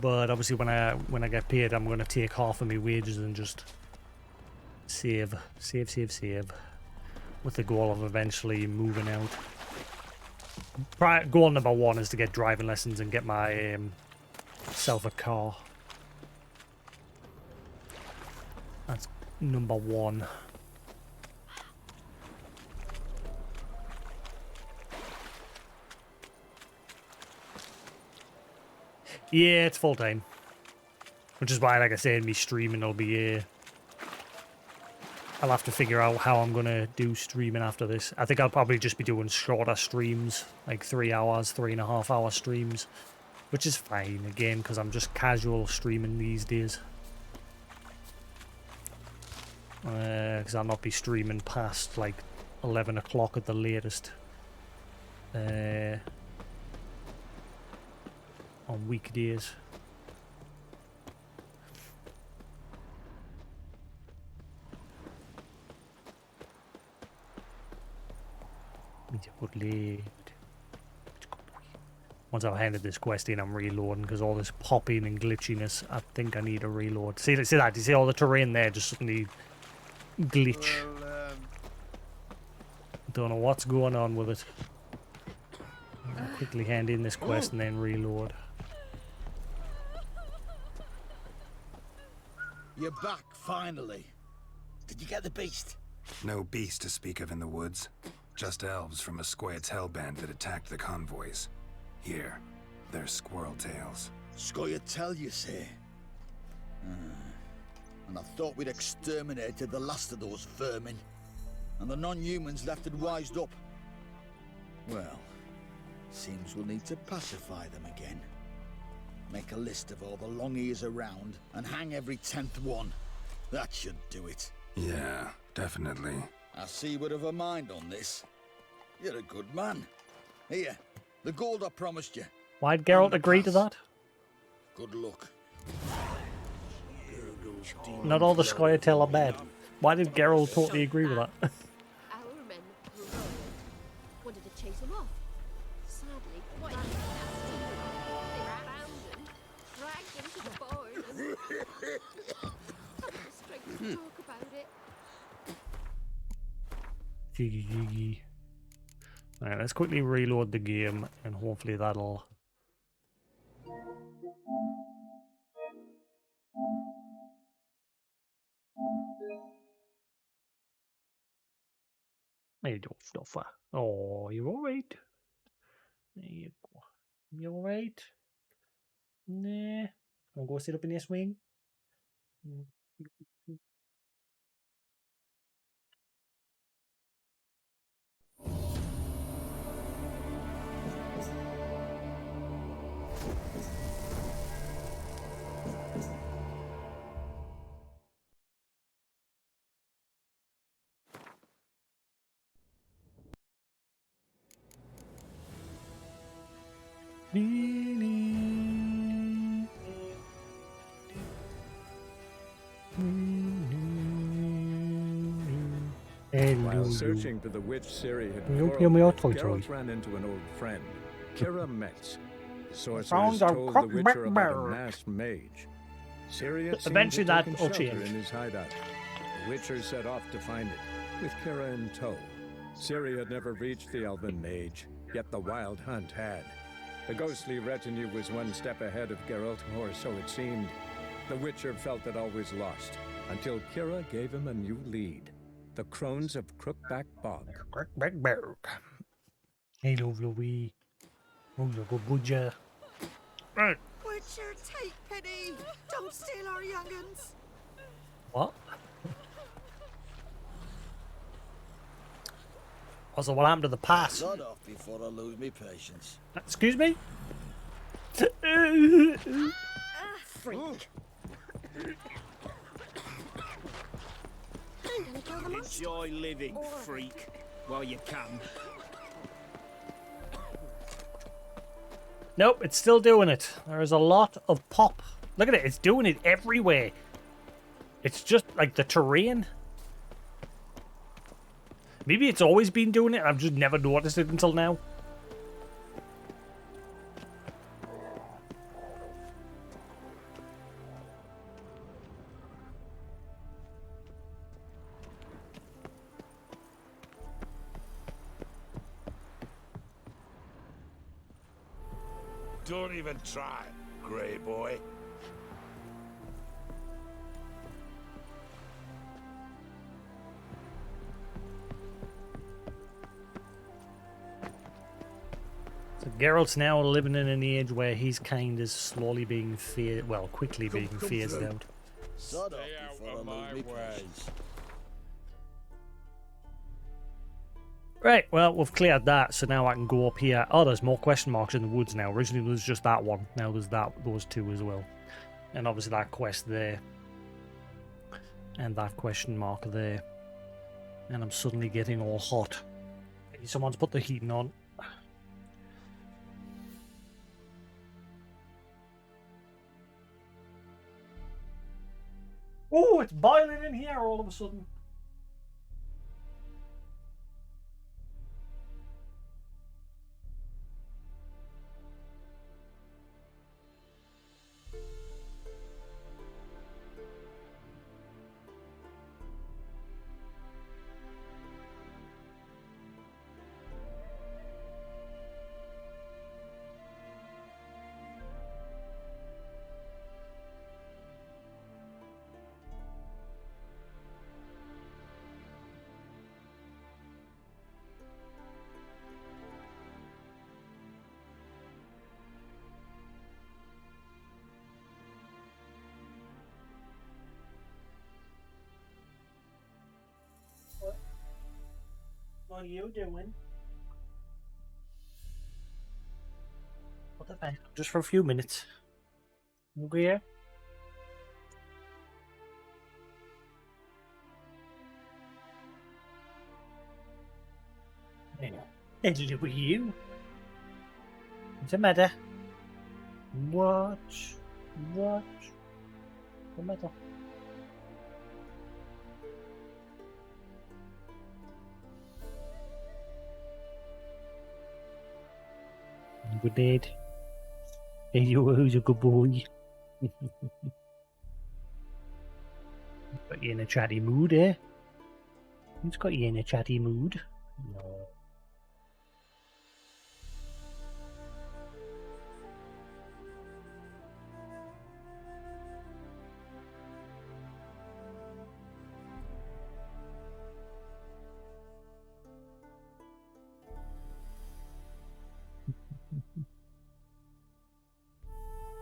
But obviously, when I get paid, I'm gonna take half of my wages and just save, with the goal of eventually moving out. Goal number one is to get driving lessons and get my self a car. That's number one. Yeah, it's full time. Which is why, like I said, me streaming will be... I'll have to figure out how I'm going to do streaming after this. I think I'll probably just be doing shorter streams, like 3 hours, 3.5 hour streams. Which is fine, again, because I'm just casual streaming these days. Because I'll not be streaming past like 11 o'clock at the latest on weekdays. Once I've handed this quest in, I'm reloading because all this popping and glitchiness, I think I need a reload. See that? You see all the terrain there just suddenly glitch. Well, Don't know what's going on with it. I'll quickly hand in this quest and then reload. You're back, finally. Did you get the beast? No beast to speak of in the woods. Just elves from a Squared's hellband that attacked the convoys. Here, they're squirrel tails. Scoia tell you say. And I thought we'd exterminated the last of those vermin. And the non-humans left and wised up. Well, seems we'll need to pacify them again. Make a list of all the long ears around and hang every 10th one. That should do it. Yeah, definitely. I see you would have a mind on this. You're a good man. Here, the gold I promised you. Why'd Geralt agree to that? Good luck. Not all the Scoia'tael are bad. Why did Geralt totally agree with that? Our men were royal. Wanted to chase him off. Sadly, what they found him, dragged him to the barn, and haven't the strength to talk about it. Jiggy jiggy. Alright, let's quickly reload the game and hopefully that'll... There you go, Stuffer. Oh, you alright? There you go. You alright? Nah. Wanna go sit up in your swing? While searching for the witch Ciri had You'll quarreled give me a with, toy. Geralt ran into an old friend, Kira Metz. Sorcerers Found a told the Witcher about a crookback masked mage. Ciri had Eventually seemed to have that taken will shelter change. in his hideout. The Witcher set off to find it, with Kira in tow. Ciri had never reached the elven mage, yet the wild hunt had. The ghostly retinue was one step ahead of Geralt, or so it seemed. The Witcher felt it always lost, until Kira gave him a new lead. The Crones of Crookback Bog. Crookback Berg. Hello, Louis. Oh, you go good, Right. Witcher, take pity! Don't steal our young'uns! What? Also, what happened to the pass? Shut off before I lose me patience. Excuse me? Freak. I'm gonna kill the monster. Enjoy living, freak, while you can. Nope, it's still doing it. There is a lot of pop. Look at it, it's doing it everywhere. It's just like the terrain. Maybe it's always been doing it, I've just never noticed it until now. Don't even try, Grey Boy. So Geralt's now living in an age where he's kind of slowly being quickly being phased out. Shut off before I lose me patience. Right, well, we've cleared that, so now I can go up here. Oh, there's more question marks in the woods now. Originally, there was just that one. Now there's those two as well. And obviously that quest there. And that question mark there. And I'm suddenly getting all hot. Maybe someone's put the heating on. Oh, it's boiling in here all of a sudden. What are you doing? What the heck? Just for a few minutes. Okay. Hello, you. What's the matter? What? What? No matter. Good dad. Hey, who's a good boy? Got you in a chatty mood, eh? Who's got you in a chatty mood? No.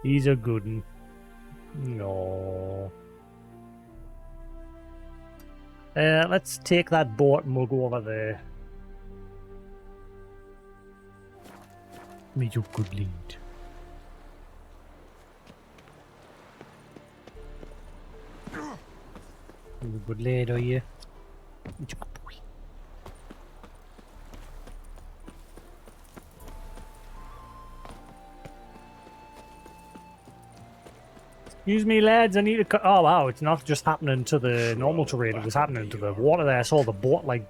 He's a good one. No. Let's take that boat and we'll go over there. Meet your good lead. You're a good lad, are you? Meet your good boy. Excuse me, lads, I need to cut. Oh, wow, it's not just happening to the normal terrain, it was happening to the water there. I saw the boat, like,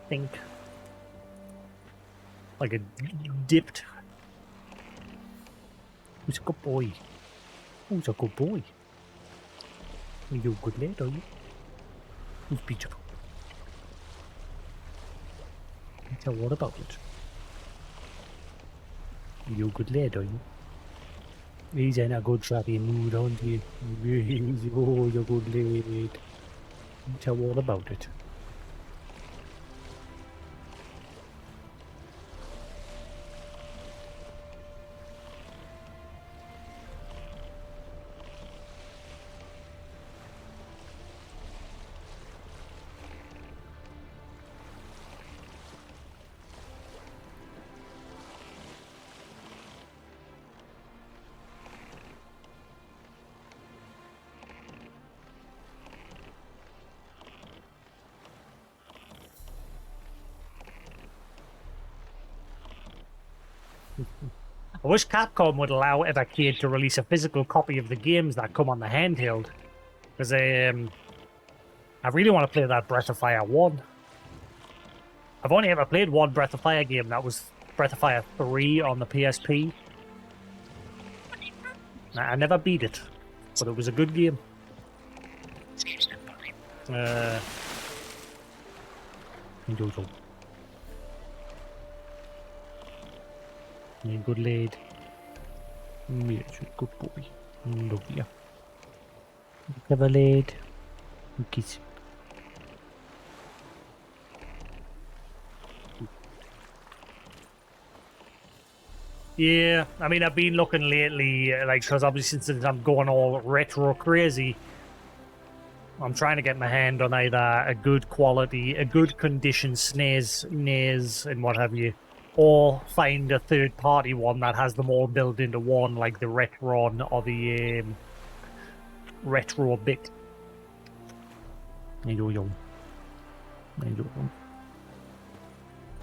think. Like it dipped. Who's a good boy? Who's a good boy? Are you a good lad, are you? Who's beautiful? So what about it? Are you a good lad, are you? He's in a good trappy mood, aren't he? Oh, you're a good lad. Tell all about it. I wish Capcom would allow every kid to release a physical copy of the games that come on the handheld. Because I really want to play that Breath of Fire 1. I've only ever played one Breath of Fire game, that was Breath of Fire 3 on the PSP. I never beat it, but it was a good game. Jojo. You're a good lad. Yes, you're a good boy. Love you. Clever lad. You kiss. Yeah, I mean, I've been looking lately, like, because obviously since I'm going all retro crazy, I'm trying to get my hand on either a good quality, a good condition SNES, and what have you, or find a third-party one that has them all built into one, like the Retron or the Retro Bit.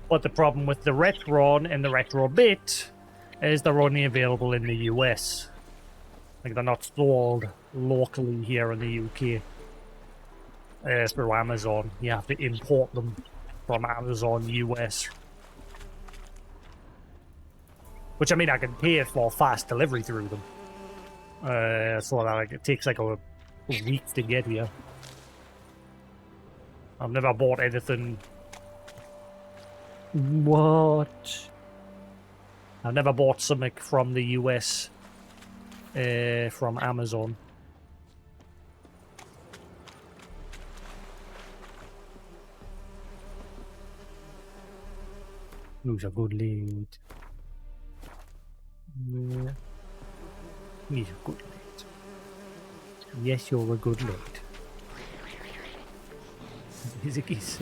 But the problem with the Retron and the Retro Bit is they're only available in the US. Like, they're not sold locally here in the UK. Through Amazon. You have to import them from Amazon US. Which, I mean, I can pay for fast delivery through them. So that, like, it takes like a week to get here. I've never bought anything. What? I've never bought something from the US from Amazon. Who's a good lad? Yeah. He's a good lad. Yes, you're a good lad. He's a kiss.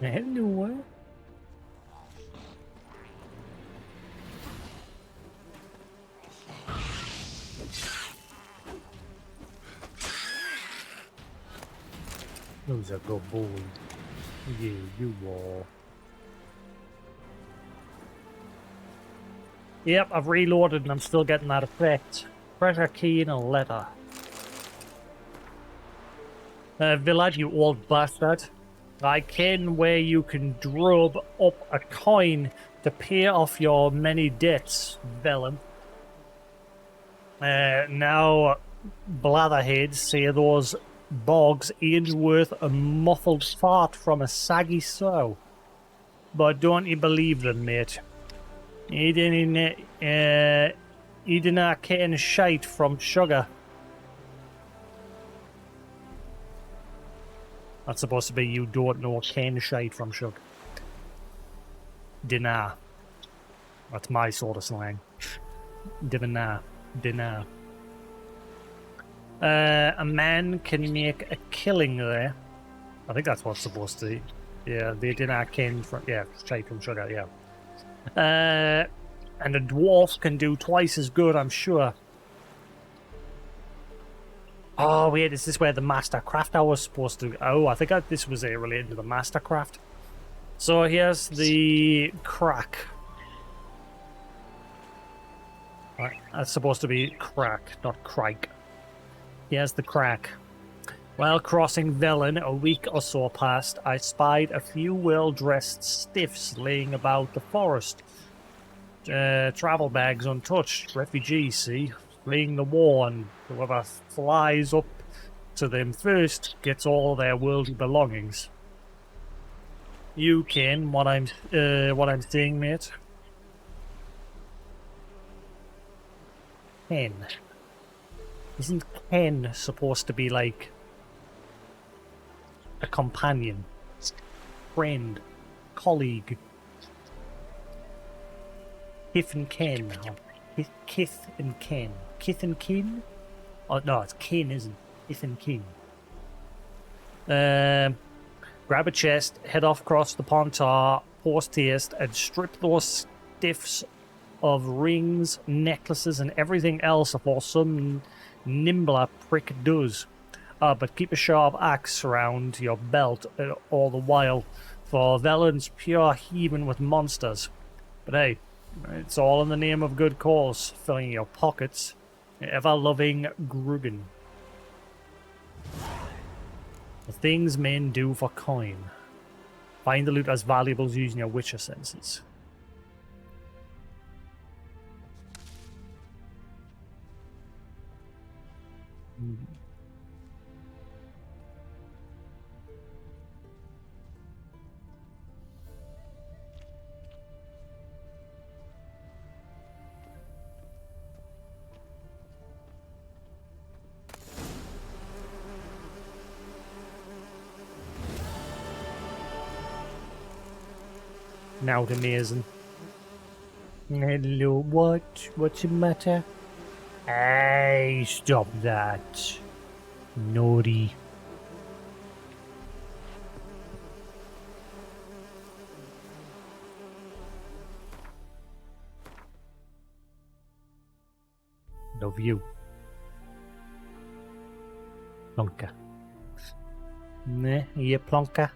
Hello. Who's a good boy? Yeah, you are. Yep, I've reloaded and I'm still getting that effect. Pressure key and a letter. Village, you old bastard. I ken where you can drub up a coin to pay off your many debts, villain. Now, blatherheads say those bogs ain't worth a muffled fart from a saggy sow. But don't you believe them, mate? He didn't ken shite from sugar. That's supposed to be you don't know ken shite from sugar. Dinner. That's my sort of slang. Dinner. A man can make a killing there. I think that's what's supposed to be. Yeah, they dinner ken from shite from sugar, yeah. And a dwarf can do twice as good, I'm sure. Oh, wait, is this where the Mastercraft I was supposed to... Oh, I think this was related to the Mastercraft. So here's the crack. Right, that's supposed to be crack, not crike. Here's the crack. While crossing Velen a week or so past, I spied a few well-dressed stiffs laying about the forest. Travel bags untouched, refugees, see? Fleeing the war, and whoever flies up to them first gets all their worldly belongings. You ken what I'm saying, mate? Ken. Isn't Ken supposed to be like a companion, friend, colleague? Kith and Ken. Kith and Ken. Kith and Kin? Oh, no, it's Kin, isn't it? Kith and Kin. Grab a chest, head off across the Pontar, post-haste, and strip those stiffs of rings, necklaces, and everything else before some nimbler prick does. But keep a sharp axe around your belt all the while, for Velen's pure heaving with monsters. But hey, it's all in the name of good cause, filling your pockets. Ever-loving Gruggen. The things men do for coin. Find the loot as valuables using your Witcher senses. Now amazing. Hello, what's the matter? Hey, stop that. Naughty. Love you. Plonka. Ne, je Plonka?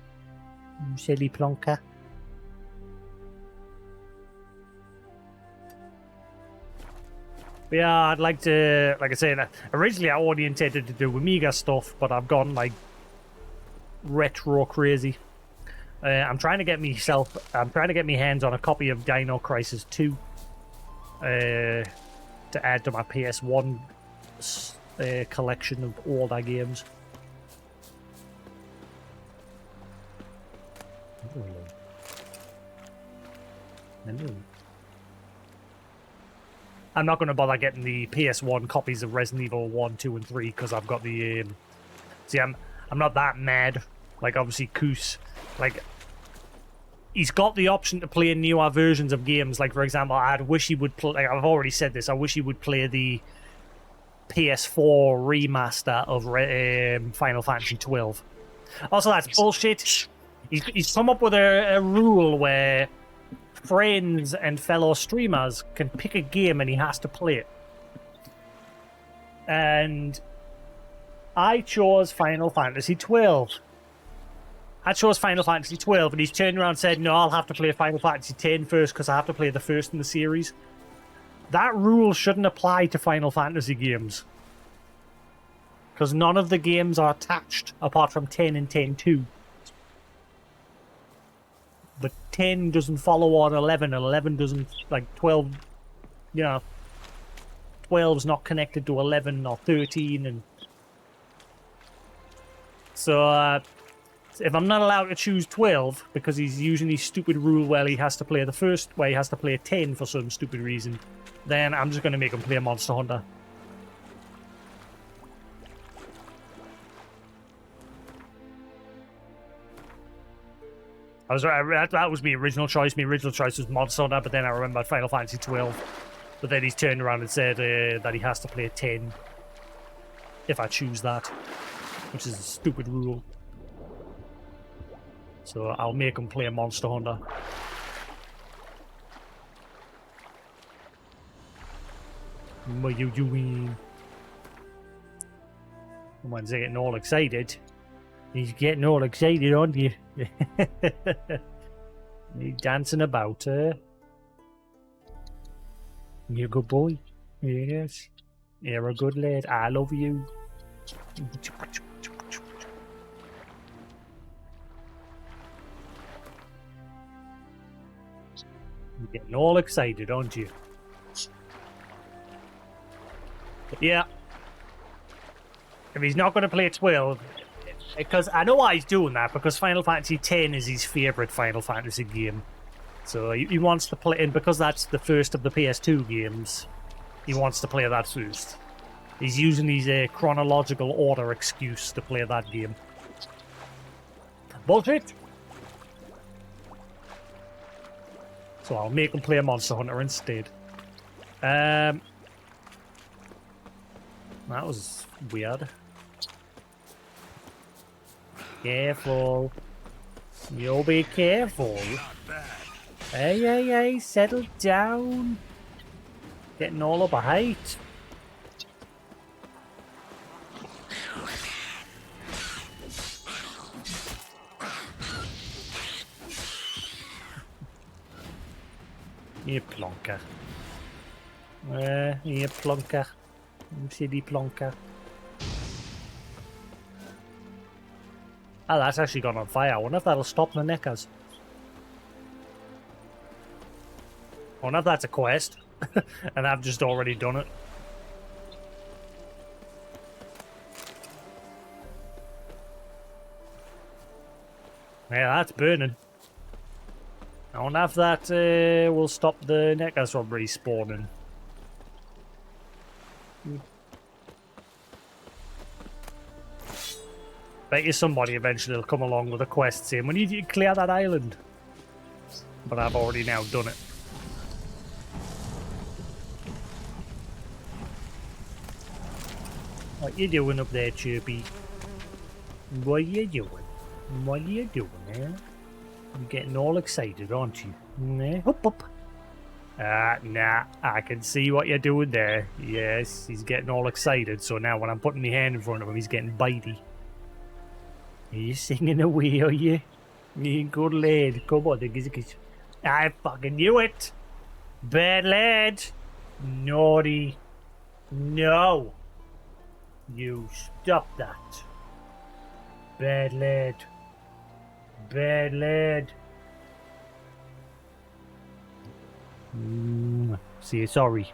Silly Plonka. Yeah, I'd like to, like I said, originally I only intended to do Amiga stuff, but I've gone like retro crazy. I'm trying to get my hands on a copy of Dino Crisis 2 to add to my PS1 collection of older games. Hello. I'm not going to bother getting the PS1 copies of Resident Evil 1, 2, and 3 because I've got the... See, I'm not that mad. Like, obviously, Koos, like, he's got the option to play newer versions of games. Like, for example, I'd wish he would play... Like, I've already said this. I wish he would play the PS4 remaster of Final Fantasy 12. Also, that's bullshit. He's come up with a rule where friends and fellow streamers can pick a game and he has to play it. And I chose Final Fantasy 12. I chose Final Fantasy 12, and he's turned around and said, no, I'll have to play Final Fantasy 10 first because I have to play the first in the series. That rule shouldn't apply to Final Fantasy games. Because none of the games are attached apart from 10 and 10-2. But 10 doesn't follow on 11, and 11 doesn't, like 12, you know, 12's not connected to 11 or 13, and so if I'm not allowed to choose 12 because he's using his stupid rule where he has to play the first, where he has to play 10 for some stupid reason, then I'm just going to make him play Monster Hunter. That was my original choice. My original choice was Monster Hunter, but then I remembered Final Fantasy 12. But then he's turned around and said that he has to play 10 if I choose that, which is a stupid rule. So I'll make him play Monster Hunter. What are you doing? Someone's getting all excited. He's getting all excited, aren't you? He's dancing about, You're a good boy. Yes. You're a good lad. I love you. You're getting all excited, aren't you? But yeah. If he's not going to play 12, because I know why he's doing that, because Final Fantasy X is his favourite Final Fantasy game. So he wants to play, and because that's the first of the PS2 games, he wants to play that first. He's using his chronological order excuse to play that game. Bullshit! So I'll make him play Monster Hunter instead. That was weird. Careful. You'll be careful. Hey, hey, hey, settle down. Getting all up a height. You plonker. You plonker. You silly plonker. Oh, that's actually gone on fire. I wonder if that'll stop the neckers. I wonder if that's a quest. And I've just already done it. Yeah, that's burning. I wonder if that will stop the neckers from respawning. Bet you somebody eventually will come along with a quest saying, we need you to clear that island. But I've already now done it. What you doing up there, Chirpy? What you doing? What are you doing, eh? You're getting all excited, aren't you? Eh? Up, up. Nah, I can see what you're doing there. Yes, he's getting all excited, so now when I'm putting my hand in front of him, he's getting bitey. Are you singing away, are you? You good lad. Come on, I fucking knew it. Bad lad. Naughty. No. You stop that. Bad lad. Bad lad. See, sorry.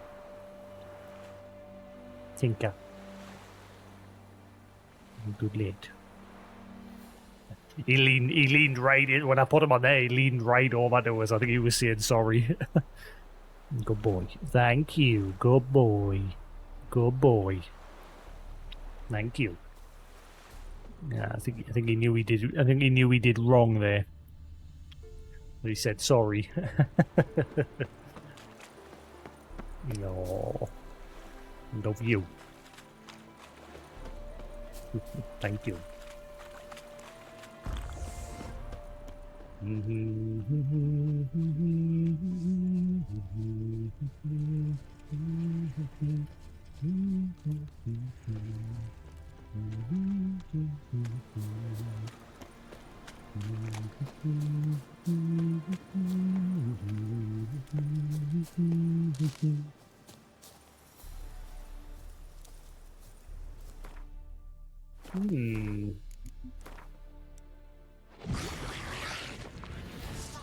Tinker. Good lad. He leaned right in. When I put him on there, he leaned right over to us. I think he was saying sorry. Good boy. Thank you. Good boy. Good boy. Thank you. Yeah, I think he knew he did. I think he knew he did wrong there. But he said sorry. No. Love you. Thank you.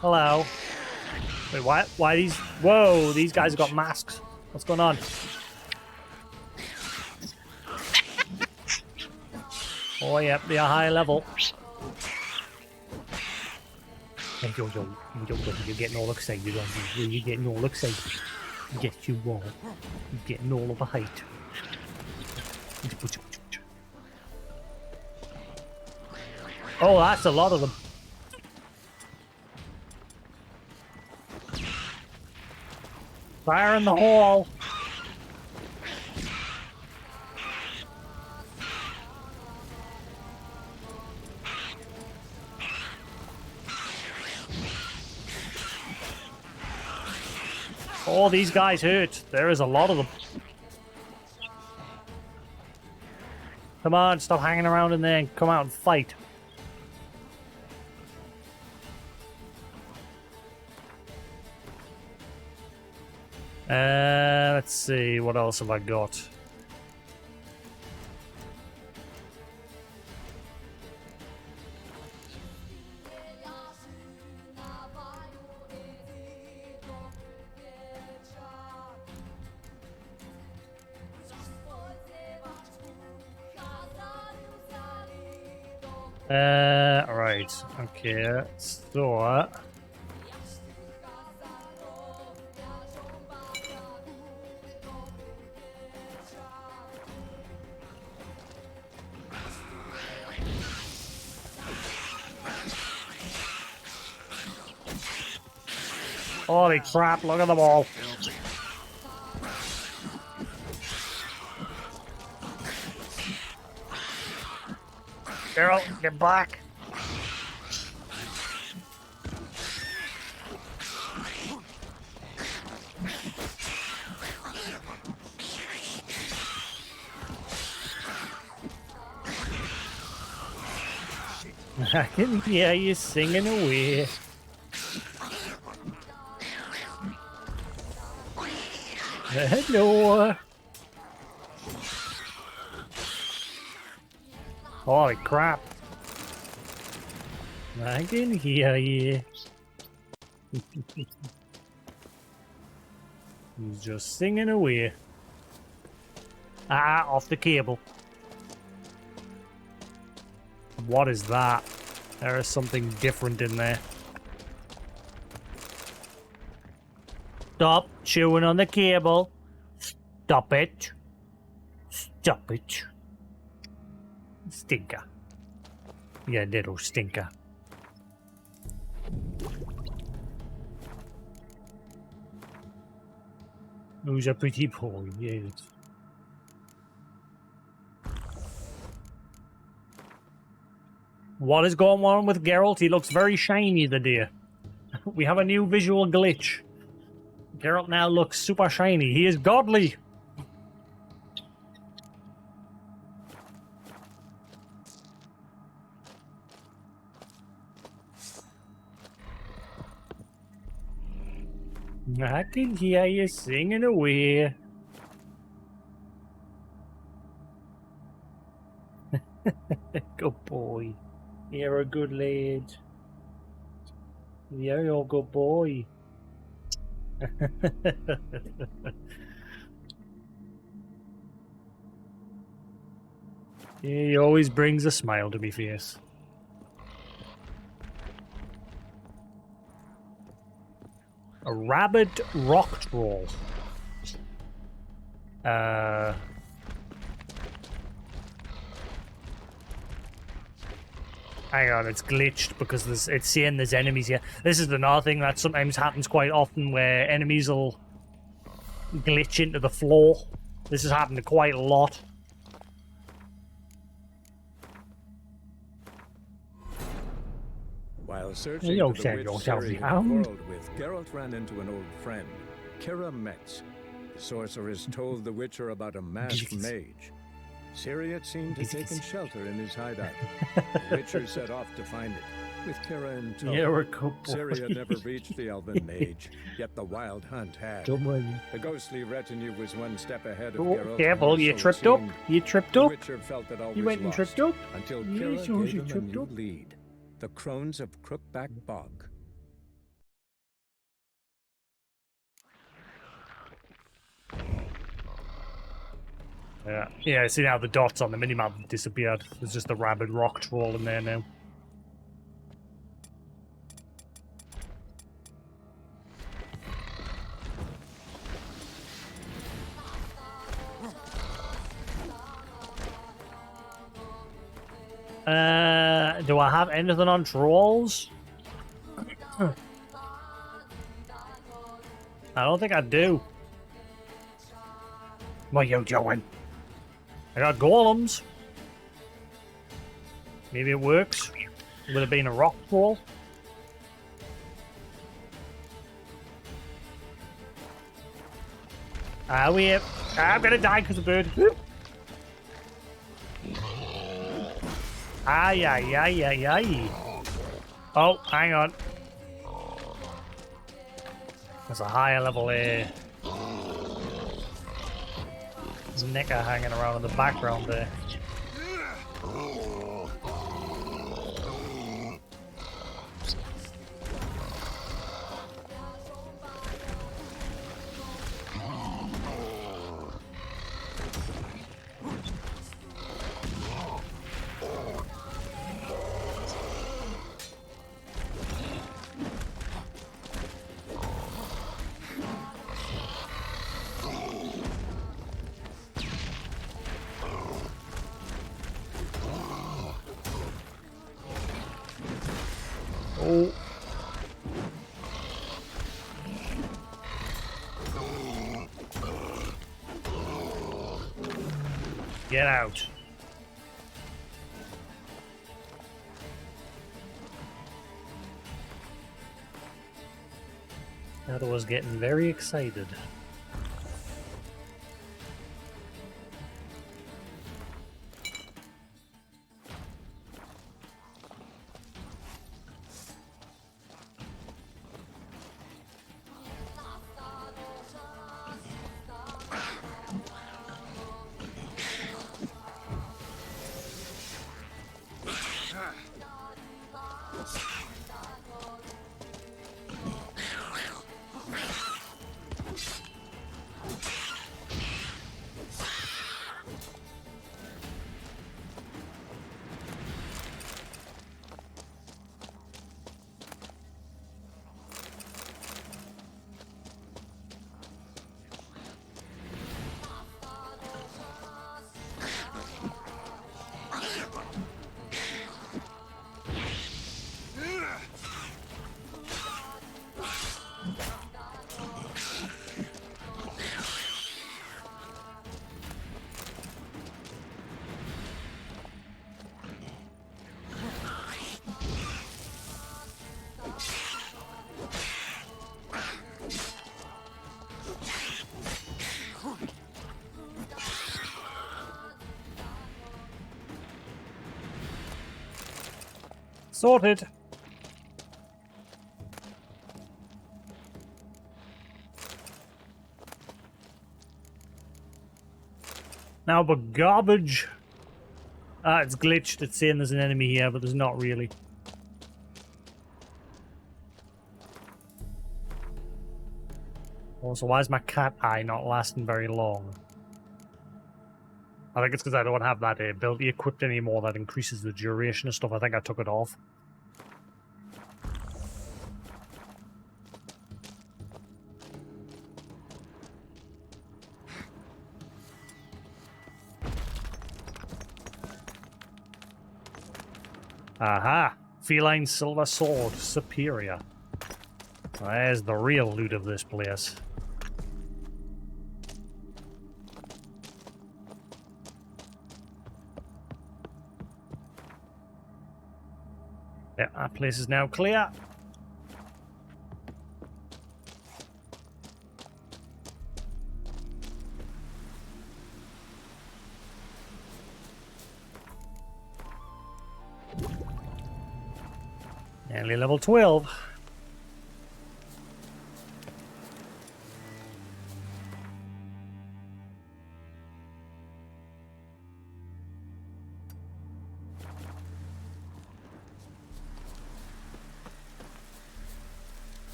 Hello. Wait, what? Why these? Whoa, these guys have got masks. What's going on? Oh, yep, they are high level. Hey, yo, you're getting all excited, aren't you? You're getting all excited. Yes, you are. You're getting all of a height. Oh, that's a lot of them. Fire in the hole. Oh, these guys hurt. There is a lot of them. Come on, stop hanging around in there and come out and fight. Let's see, what else have I got? Right, okay, so... Holy crap, look at them all. Girl, get back. I can hear you singing away. Hello. Holy crap. I can hear you. He's just singing away. Ah, off the cable. What is that? There is something different in there. Stop chewing on the cable. Stop it. Stop it. Stinker. You little stinker. Who's a pretty boy, yes. What is going on with Geralt? He looks very shiny, the deer. We have a new visual glitch. Geralt now looks super shiny. He is godly. I can hear you singing away. Good boy. You're a good lad. You're a good boy. He always brings a smile to my face. A rabid rock troll. Hang on, it's glitched because it's saying there's enemies here. This is another thing that sometimes happens quite often where enemies will glitch into the floor. This has happened quite a lot. While searching for the witch Ciri had quarreled with, Geralt ran into an old friend, Kira Metz. The sorceress told the Witcher about a masked mage. Ciri had seemed to have taken shelter in his hideout. The Witcher set off to find it. with Kira in tow. You're a good boy. Syria never reached the elven mage, yet the wild hunt had. Don't worry. The ghostly retinue was one step ahead of Oh, Geralt. careful, you tripped up. You tripped The up. Witcher felt it always You went and lost, tripped up. until Yes, Kira yes, gave you him a tripped new up. lead. The crones of Crookback Bog. Yeah, see now the dots on the minimap have disappeared. There's just a rabid rock troll in there now. Do I have anything on trolls? I don't think I do. What are you doing? I got golems. Maybe it works. Would have been a rock troll. I'm gonna die because of bird. Ay, ay, ay, ay, ay. Oh, hang on. There's a higher level here. There's Nicker hanging around in the background there. Oh. Get out. That was getting very excited. Sorted. Now, but garbage. Ah, it's glitched. It's saying there's an enemy here, but there's not really. Also, why is my cat eye not lasting very long? I think it's because I don't have that ability equipped anymore that increases the duration of stuff. I think I took it off. Aha! Feline silver sword, superior. There's the real loot of this place. Yeah, that place is now clear. Nearly level 12.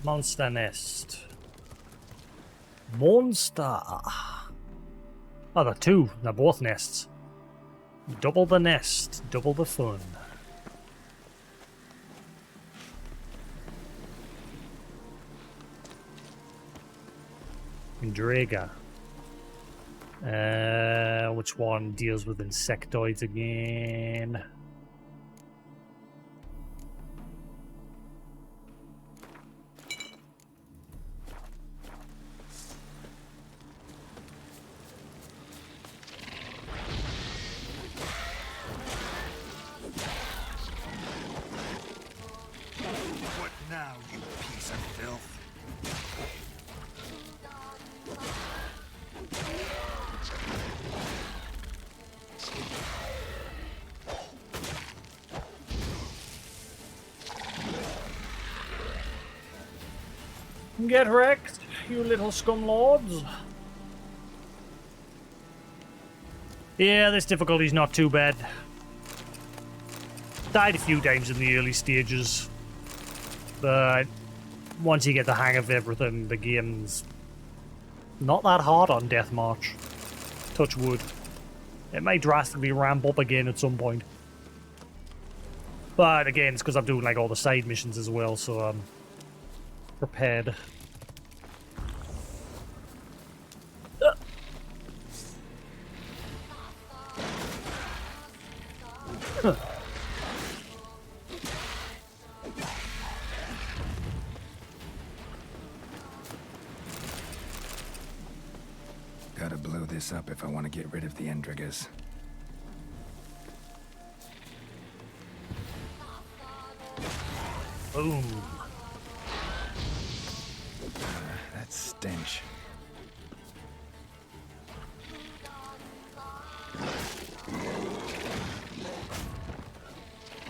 Monster nest. Monster. Oh, they're two. They're both nests. Double the nest, double the fun. Draga. Which one deals with insectoids again? What now, you piece of filth? Get wrecked, you little scumlords. Yeah, this difficulty's not too bad. Died a few times in the early stages, but once you get the hang of everything, the game's not that hard on Death March. Touch wood. It may drastically ramp up again at some point. But again, it's because I'm doing like all the side missions as well, so I'm prepared. Huh. Gotta blow this up if I want to get rid of the Endriggers. Boom. That stench.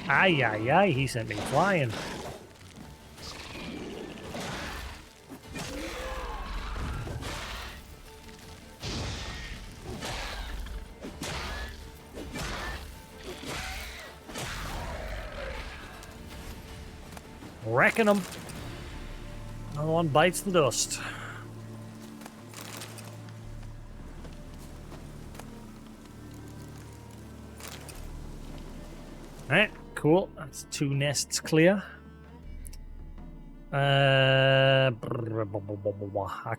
Aye, aye, aye, he sent me flying. Wrecking them. Another one bites the dust. Alright, cool. That's 2 nests clear. I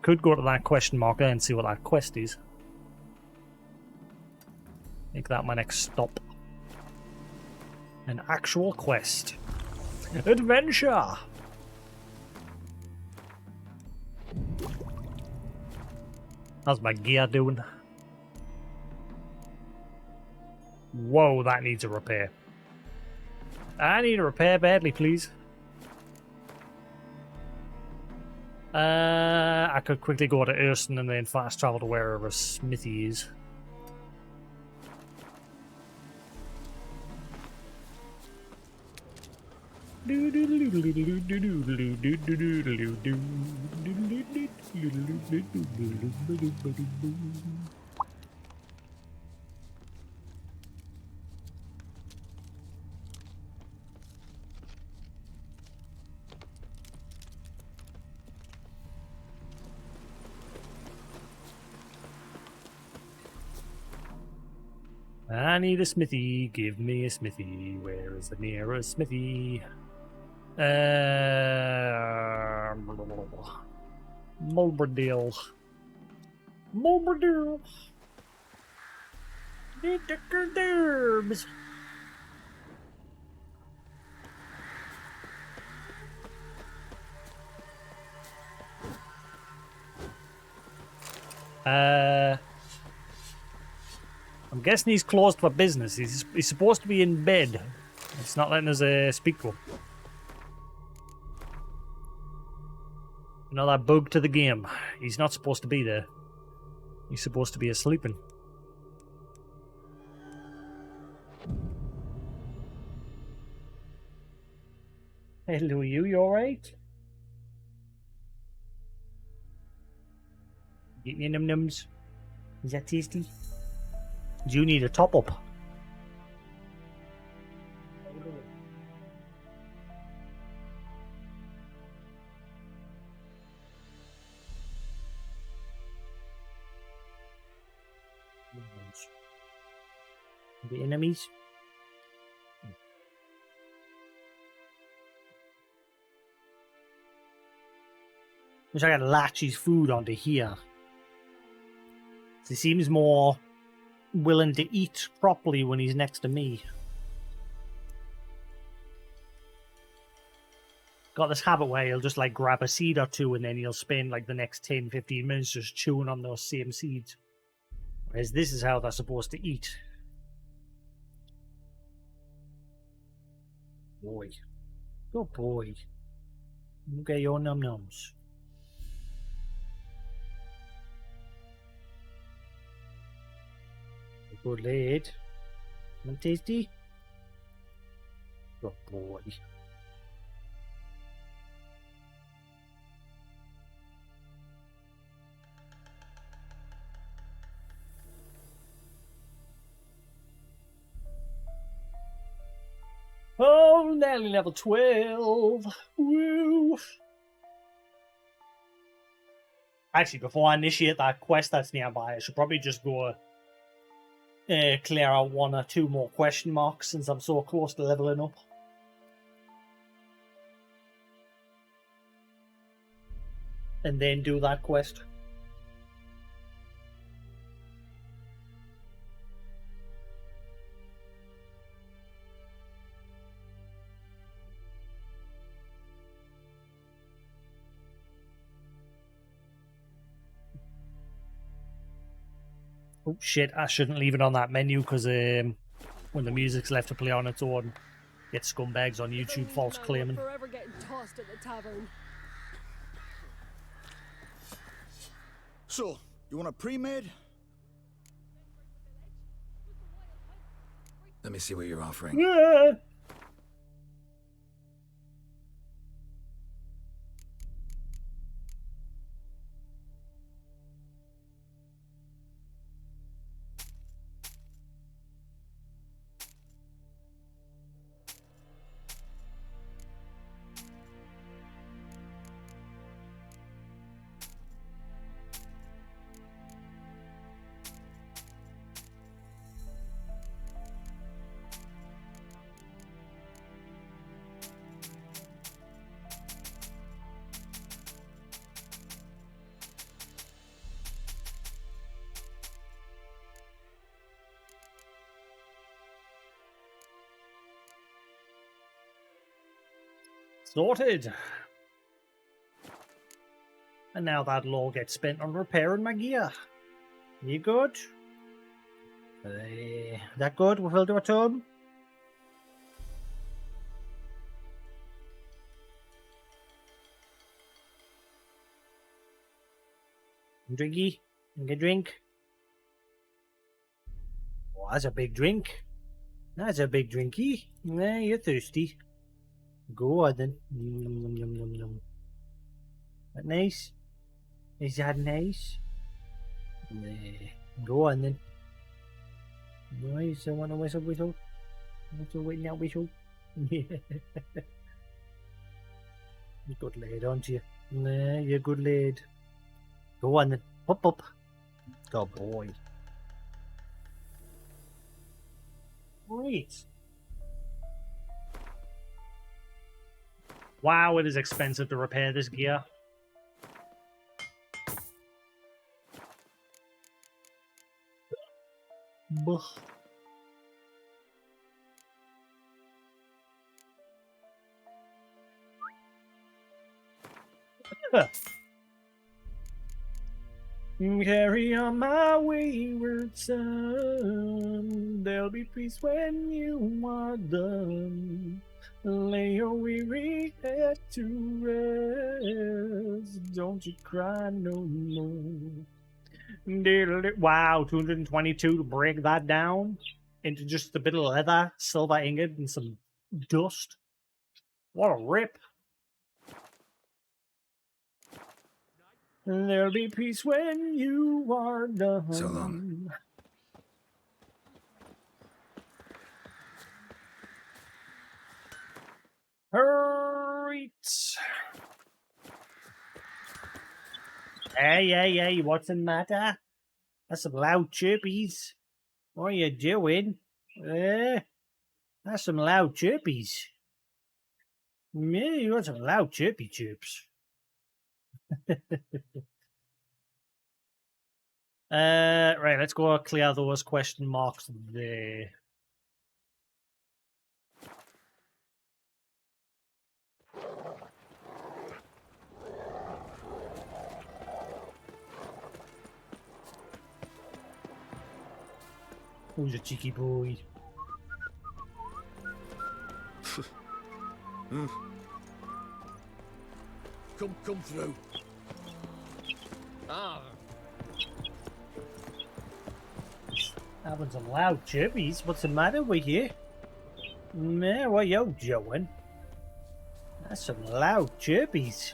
could go to that question marker and see what that quest is. Make that my next stop. An actual quest. Adventure! How's my gear doing? Whoa, that needs a repair. I need a repair badly, please. I could quickly go to Erson and then fast travel to wherever Smithy is. I need a smithy. Give me a smithy. Where is the nearest smithy? Mulberdale. Mulberdale. Derbs. I'm guessing he's closed for business. He's supposed to be in bed. It's not letting us speak to him. Another bug to the game. He's not supposed to be there. He's supposed to be asleeping. Hello, you alright? Getting your num-nums? Is that tasty? Do you need a top-up? The enemies? Wish I could latch his food onto here. He seems more willing to eat properly when he's next to me. Got this habit where he'll just like grab a seed or two and then he'll spend like the next 10-15 minutes just chewing on those same seeds. Whereas this is how they're supposed to eat. Boy. Good boy. Look at your num-nums. Good lad. Not tasty? Good boy. Oh, nearly level 12. Woo! Actually, before I initiate that quest that's nearby, I should probably just go clear out 1 or 2 more question marks since I'm so close to leveling up. And then do that quest. Oh shit, I shouldn't leave it on that menu because when the music's left to play on its own, get scumbags on YouTube false claiming. Forever getting tossed at the tavern. So, you want a pre-made? Let me see what you're offering. Yeah. Sorted. And now that'll all get spent on repairing my gear. You good? That good? We filled to a tub? Drinky? Drink a drink? Oh, that's a big drink. That's a big drinky. Nah, you're thirsty. Go on then. Yum, yum, yum, yum. That nice? Is that nice? Go on then. Nice, I want to whistle. Want to wait that whistle? You're a good lad, aren't you? Nah, you're a good lad. Go on then. Up. Good boy. Great. Wow, it is expensive to repair this gear. Buh. Carry on my wayward son. There'll be peace when you are done. Lay your weary head to rest. Don't you cry no more. Wow, 222 to break that down into just a bit of leather, silver ingot, and some dust. What a rip. There'll be peace when you are done. So long. Hurry. Hey, what's the matter? That's some loud chirpies. What are you doing? That's some loud chirpies. Yeah, you got some loud chirpy chirps. Right, let's go clear those question marks there. Who's a cheeky boy? Come through. Having some loud chirpies. What's the matter with you? Man, what you doing? That's some loud chirpies.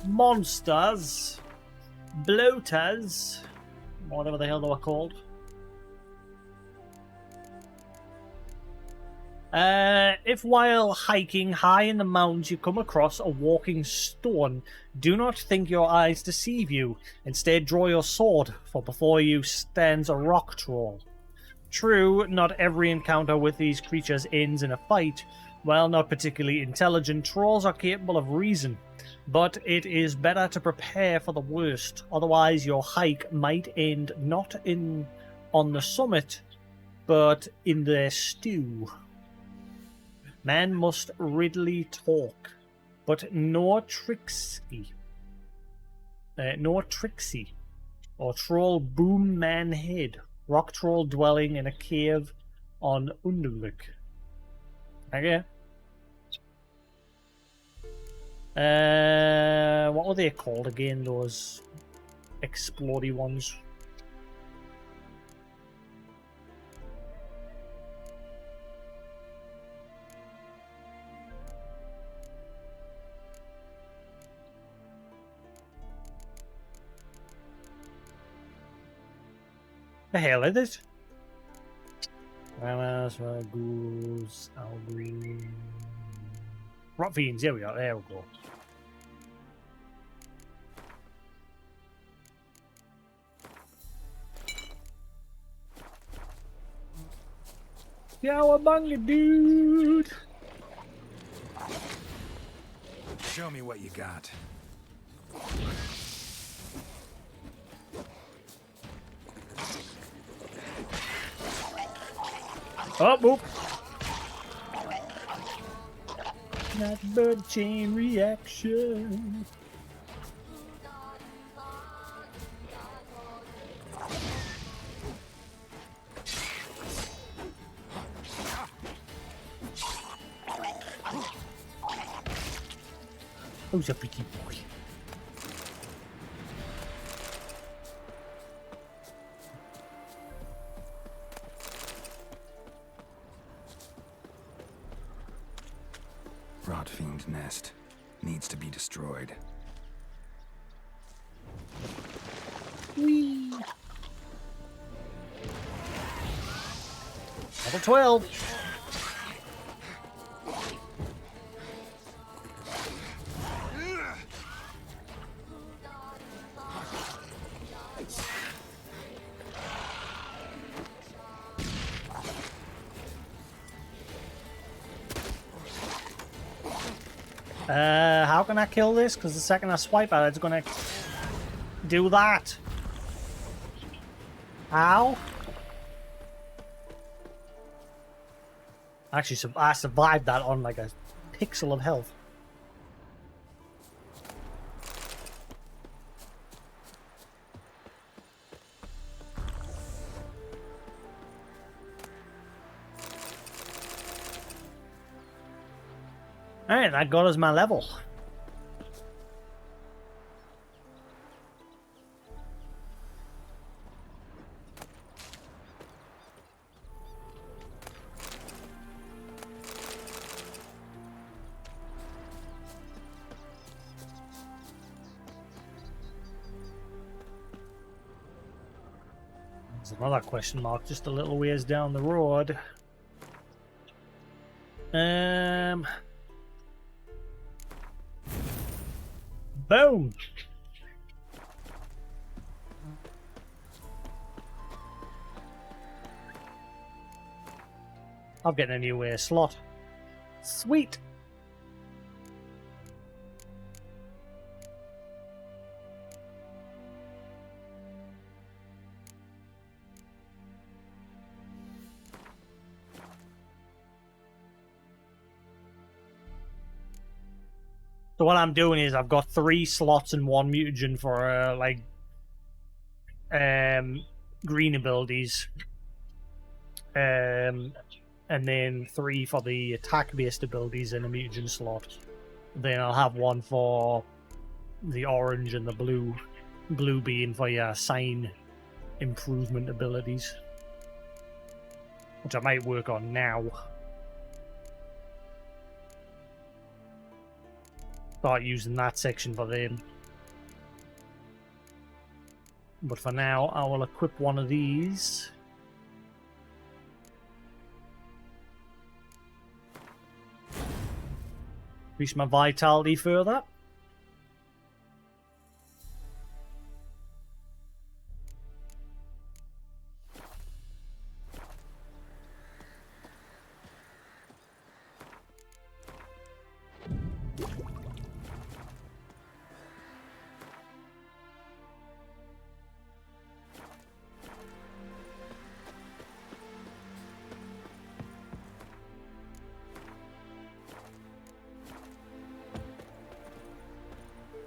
Monsters, bloaters, whatever the hell they were called. If while hiking high in the mountains you come across a walking stone, do not think your eyes deceive you. Instead, draw your sword, for before you stands a rock troll. True, not every encounter with these creatures ends in a fight. While not particularly intelligent, trolls are capable of reason. But it is better to prepare for the worst, otherwise your hike might end not on the summit, but in their stew. Man must readily talk, but no tricksy, or troll boom man head, rock troll dwelling in a cave on Unduluk. Okay. What were they called again, those explodey ones? The hell is it? Goose, Albion. Rot fiends, here we are, there we go. Cowabunga, dude! Show me what you got. Oh, whoop! Not bird chain reaction. Who's a picky boy? Rot fiend nest needs to be destroyed. Whee! Level 12. How can I kill this? Because the second I swipe at it, it's going to do that. How? Actually, I survived that on like a pixel of health. Alright, that got us my level. There's another question mark just a little ways down the road. Boom! I'm getting a new slot. Sweet! So what I'm doing is I've got 3 slots and 1 mutagen for green abilities, and then 3 for the attack-based abilities in a mutagen slot. Then I'll have 1 for the orange and the blue. Blue being for your sign improvement abilities, which I might work on now. Start using that section for them. But for now, I will equip one of these. Increase my vitality further.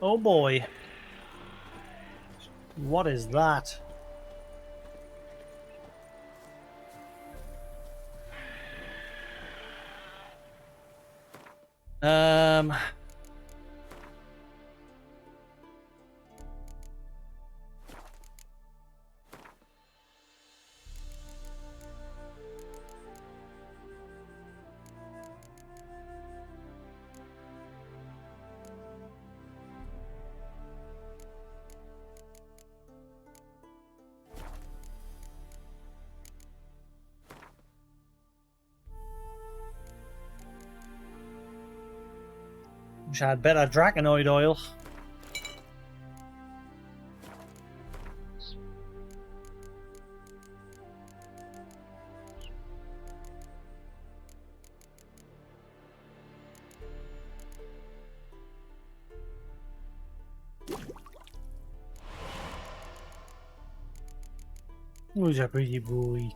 Oh boy. What is that? Wish I had better Draconoid oil. Who's a pretty boy?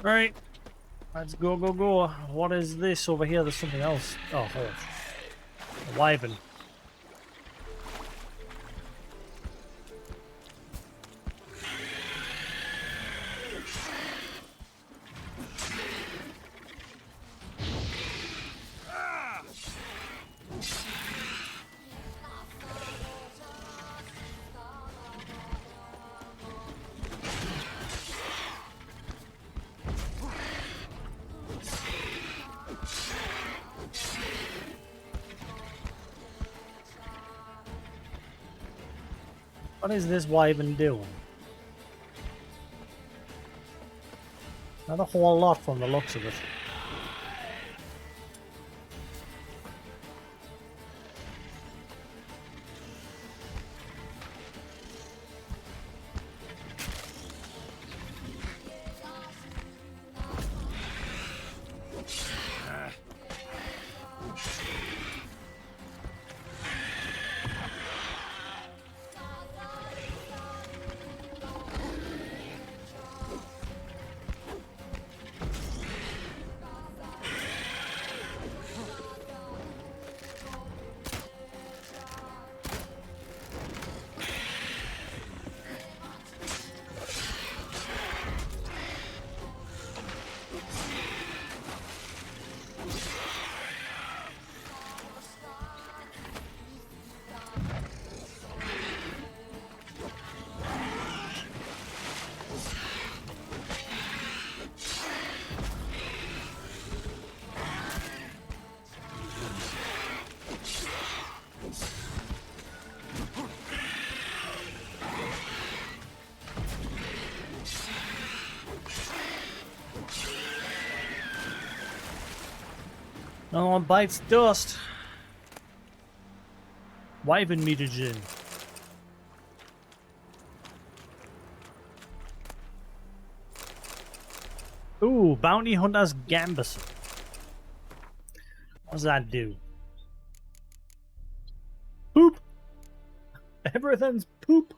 Right, let's go, go, go. What is this over here? There's something else. Oh, horse. A wyvern. What is this wyvern doing? Not a whole lot from the looks of it. No one bites dust. Wyvern mutagen. Ooh, Bounty Hunter's Gambus. What does that do? Poop! Everything's poop!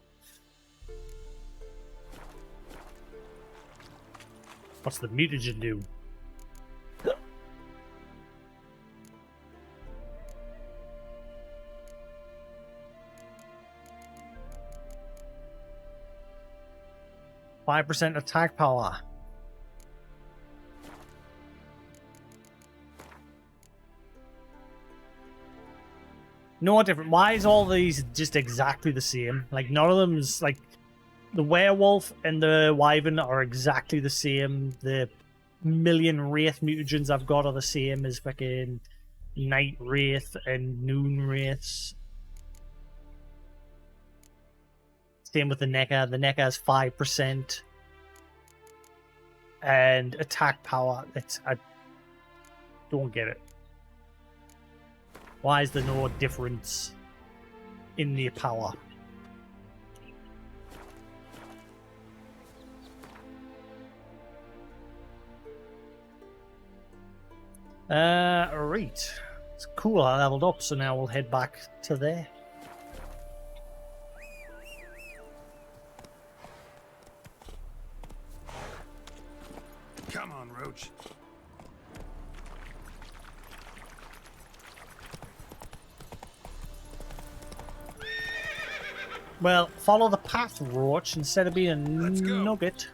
What's the mutagen do? 5% attack power. No different. Why is all these just exactly the same? Like, none of them's like the werewolf and the wyvern are exactly the same. The million wraith mutagens I've got are the same as fucking night wraith and noon wraiths. Same with the NECA. The NECA has 5% and attack power. I don't get it. Why is there no difference in the power? Right. It's cool, I leveled up, so now we'll head back to there. Come on, Roach. Well, follow the path, Roach, instead of being a nugget.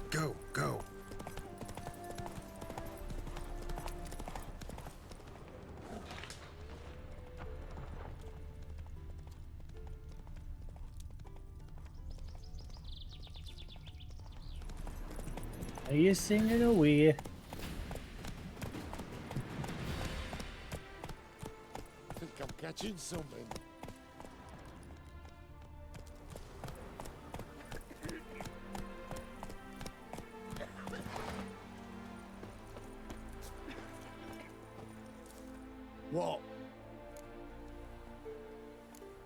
Go, go. Are you singing away? I think I'm catching something. What?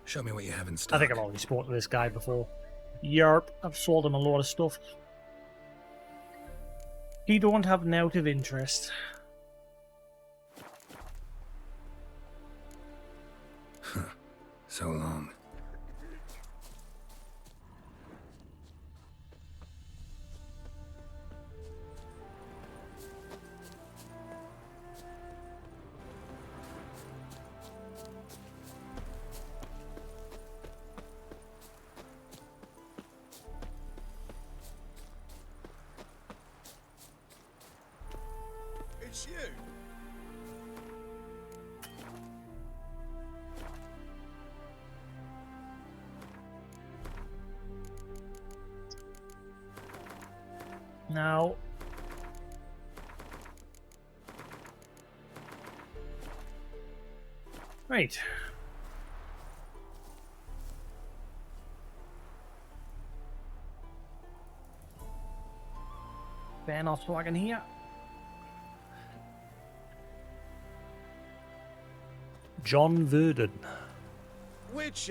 Show me what you have in stock. I think I've already spoken to this guy before. Yerp, I've sold him a lot of stuff. He don't have an out of interest. So long. It's you. Now, right. Fan off so I can hear. John Verdon. Which,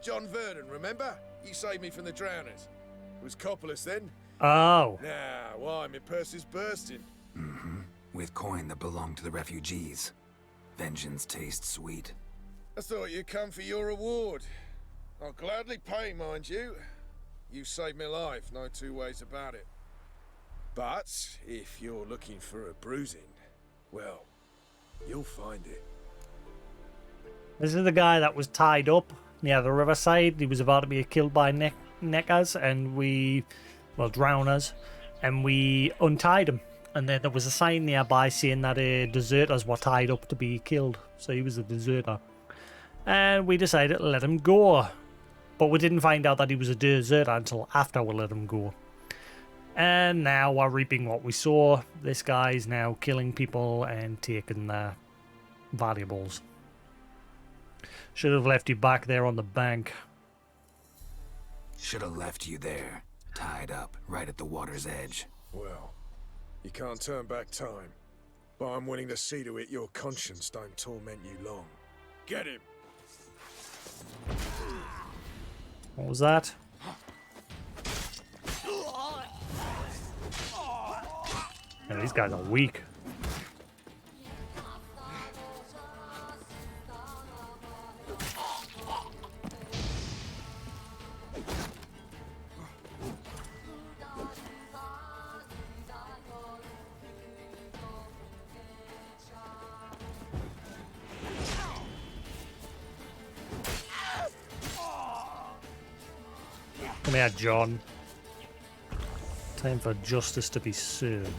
John Verdon, remember? You saved me from the drowners. It was Coppolis then. Oh. Nah, why? My purse is bursting. Mm-hmm. With coin that belonged to the refugees. Vengeance tastes sweet. I thought you'd come for your reward. I'll gladly pay, mind you. You saved my life, no two ways about it. But if you're looking for a bruising, well, you'll find it. This is the guy that was tied up near the riverside. He was about to be killed by neckers, and drowners, and we untied him. And then there was a sign nearby saying that deserters were tied up to be killed. So he was a deserter. And we decided to let him go. But we didn't find out that he was a deserter until after we let him go. And now we're reaping what we saw. This guy's now killing people and taking their valuables. Should have left you back there on the bank. Should have left you there, tied up, right at the water's edge. Well, you can't turn back time, but I'm willing to see to it your conscience don't torment you long. Get him! What was that? Yeah, these guys are weak. Come here, John. Time for justice to be served.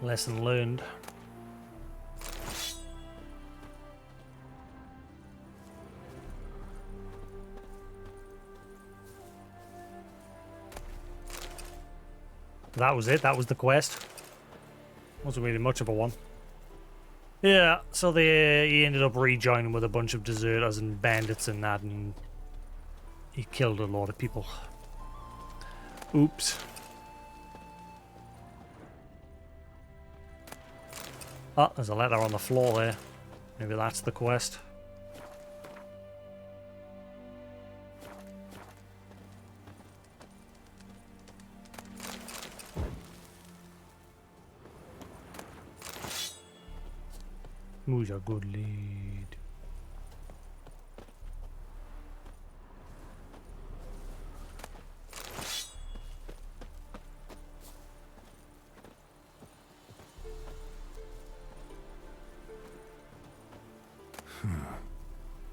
Lesson learned. That was it. That was the quest. Wasn't really much of a one. Yeah, so he ended up rejoining with a bunch of deserters and bandits and that, and he killed a lot of people. Oops. Oh, there's a letter on the floor there. Maybe that's the quest. Who's a good lead?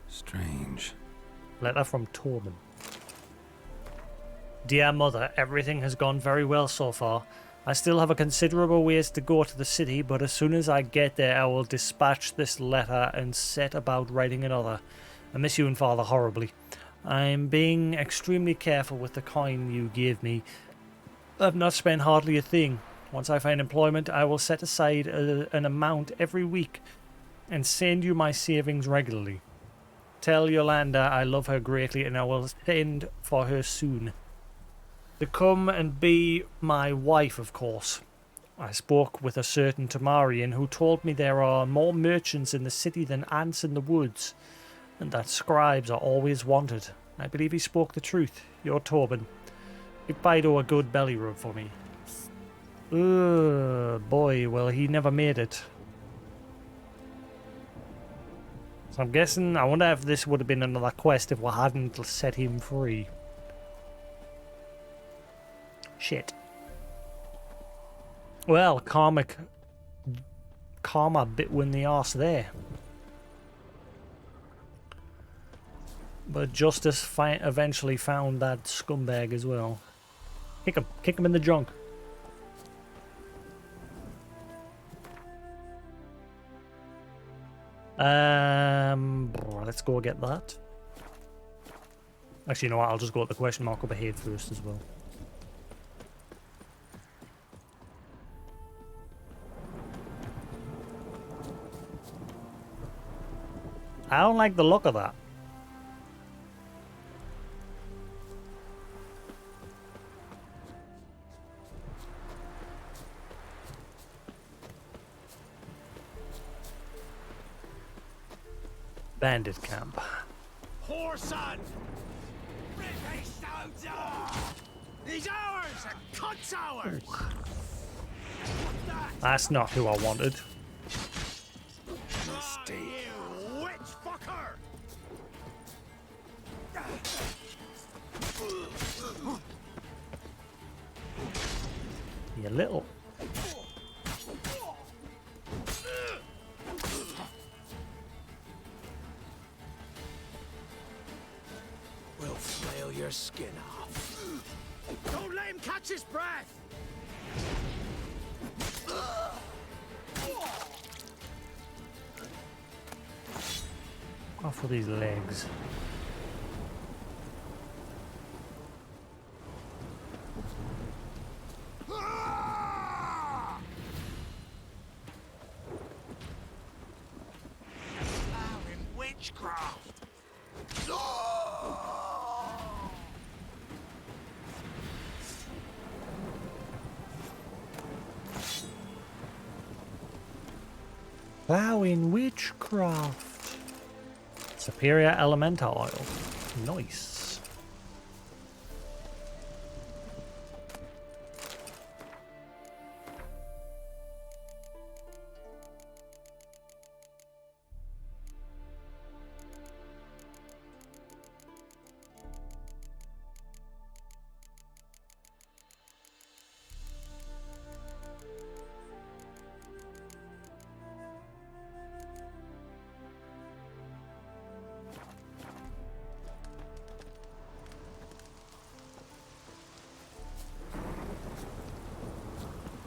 Strange. Letter from Torben. Dear Mother, everything has gone very well so far. I still have a considerable ways to go to the city, but as soon as I get there I will dispatch this letter and set about writing another. I miss you and Father horribly. I'm being extremely careful with the coin you gave me. I've not spent hardly a thing. Once I find employment, I will set aside an amount every week and send you my savings regularly. Tell Yolanda I love her greatly and I will send for her soon. To come and be my wife, of course. I spoke with a certain Tamarian who told me there are more merchants in the city than ants in the woods, and that scribes are always wanted. I believe he spoke the truth. You're Torben. Give Bido a good belly rub for me. Boy, well, he never made it. So I'm guessing, I wonder if this would have been another quest if we hadn't set him free. Shit. Well, karma bit in the arse there. But justice eventually found that scumbag as well. Kick him in the junk. Let's go get that. Actually, you know what? I'll just go at the question mark up ahead first as well. I don't like the look of that. Bandit camp. Whoreson! British soldier! He's ours! A cunt's ours! That's not who I wanted. You witch fucker! You little. We'll flail your skin off. Don't let him catch his breath! Off with these legs. Witchcraft! Plowing witchcraft. Superior elemental oil. Nice.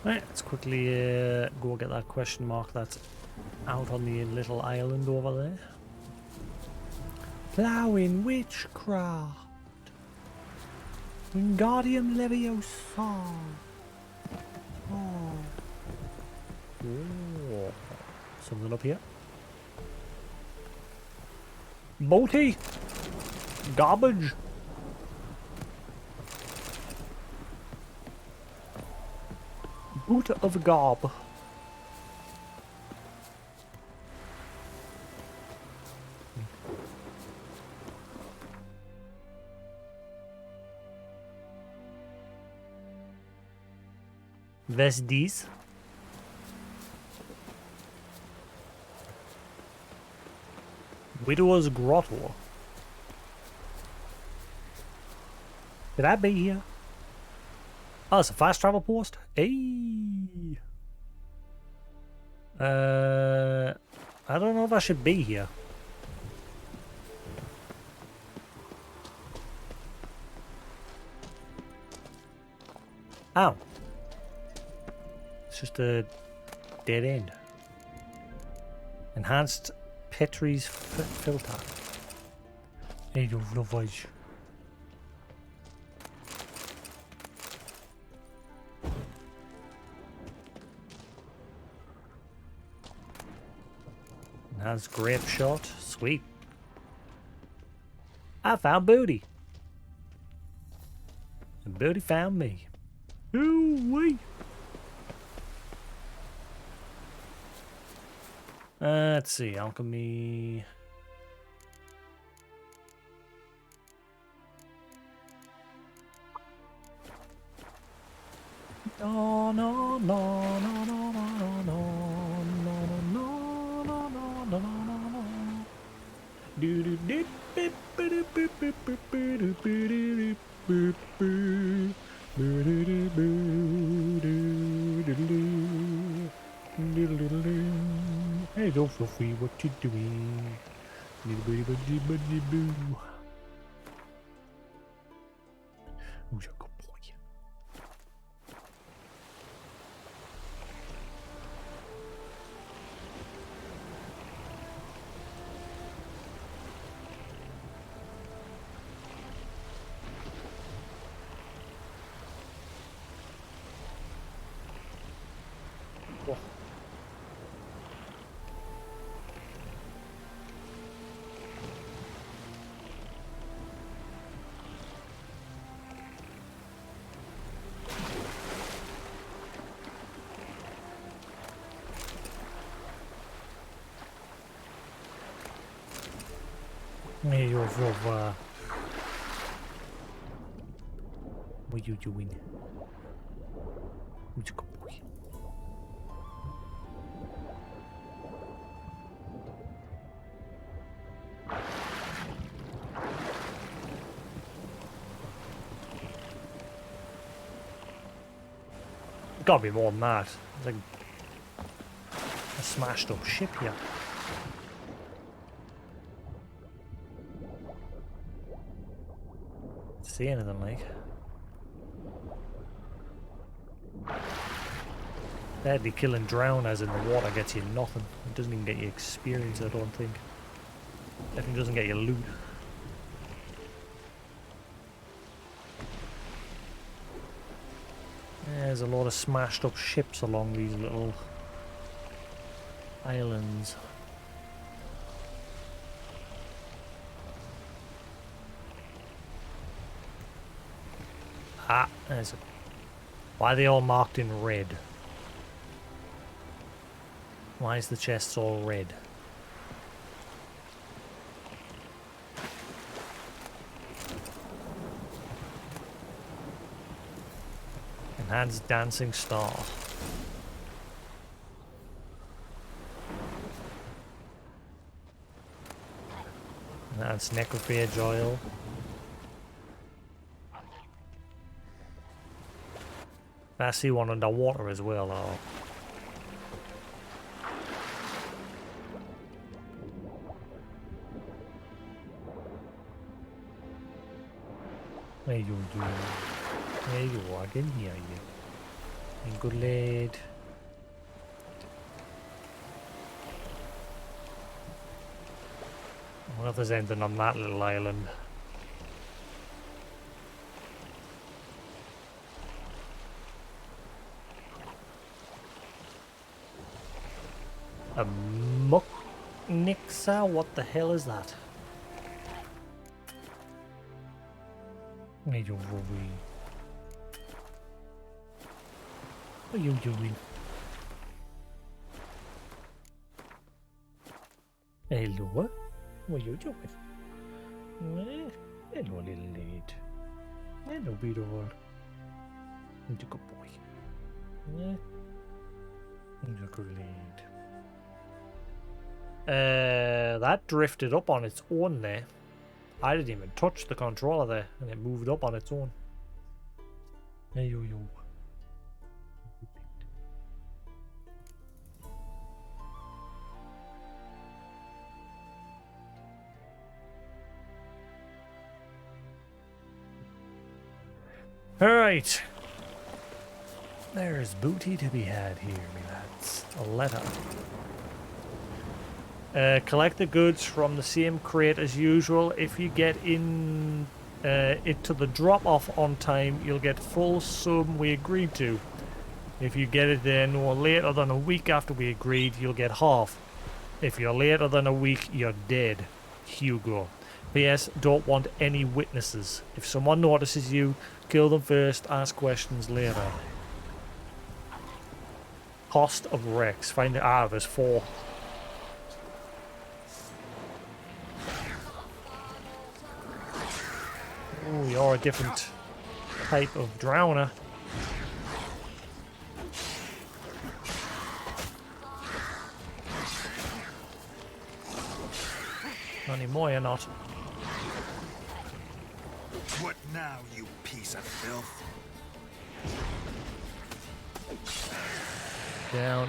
Right, let's quickly go get that question mark that's out on the little island over there. Plowing witchcraft. Wingardium Leviosa. Oh. Oh. Something up here. Boaty. Garbage. Boot of garb. Vesties. Widower's Grotto. Did I be here? Oh, it's a fast travel post. Hey. I don't know if I should be here. Ow. It's just a dead end. Enhanced Petrie's filter. Hey, no voice. Enhanced grape shot. Sweet. I found booty. And booty found me. Ooh-wee. Let's see, alchemy. No, no, no, no, no, no, no, no, no, no, no, no, no. Do do do do do do do do do do do. Hey, go Fluffy, what you doing? Who's a good boy? Oh. Hey, you're over. What are you doing? Who's a good boy? gotta be more than that. There's like a smashed up ship here. See anything like? Badly killing drowners in the water gets you nothing. It doesn't even get you experience, I don't think. Definitely doesn't get you loot. There's a lot of smashed up ships along these little islands. Ah, there's a... Why are they all marked in red? Why is the chest all red? Enhanced dancing star. Enhanced necrophage oil. I see one underwater as well. Oh. There you do. There you are. I can hear you. And good lad. I wonder if there's anything on that little island. A Muknixa? What the hell is that? What are you doing? What are you doing? Hello? What are you doing? Hello, little lad. Hello, beautiful. He's a good boy. Yeah. He's a good lad. That drifted up on its own there. I didn't even touch the controller there, and it moved up on its own. Hey, yo. Alright. There's booty to be had here, me lads. A letter. Collect the goods from the same crate as usual. If you get in it to the drop-off on time, you'll get full sum we agreed to. If you get it there no later than a week after we agreed, you'll get half. If you're later than a week, you're dead. Hugo. P.S. Don't want any witnesses. If someone notices you, kill them first, ask questions later. Cost of Rex. Find it. Ah, there's 4. Oh, you're a different type of drowner. Not anymore, you're not. What now, you piece of filth? Down.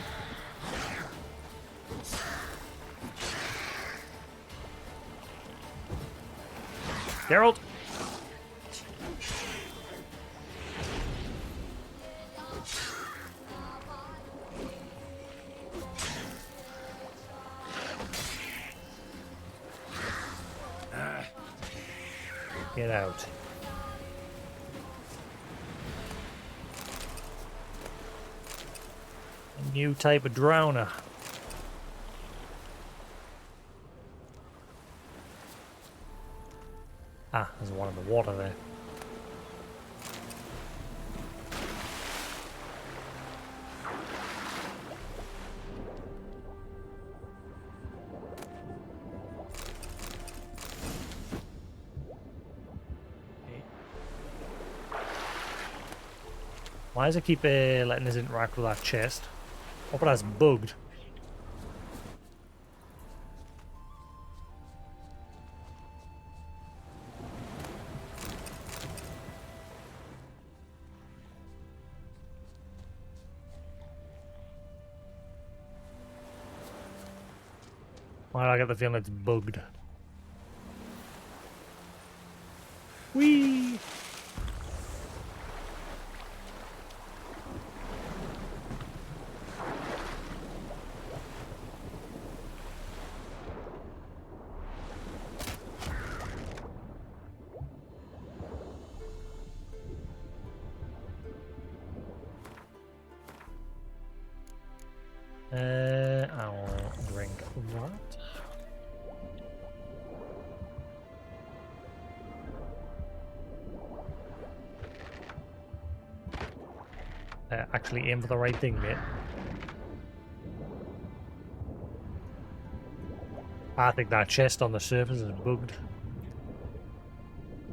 Geralt! Get out. A new type of drowner. Ah, there's one in the water there. Why does it keep letting us interact with that chest? Hope it has bugged. Why do I get the feeling it's bugged? Whee! I'll drink that. Actually aim for the right thing, mate. I think that chest on the surface is bugged.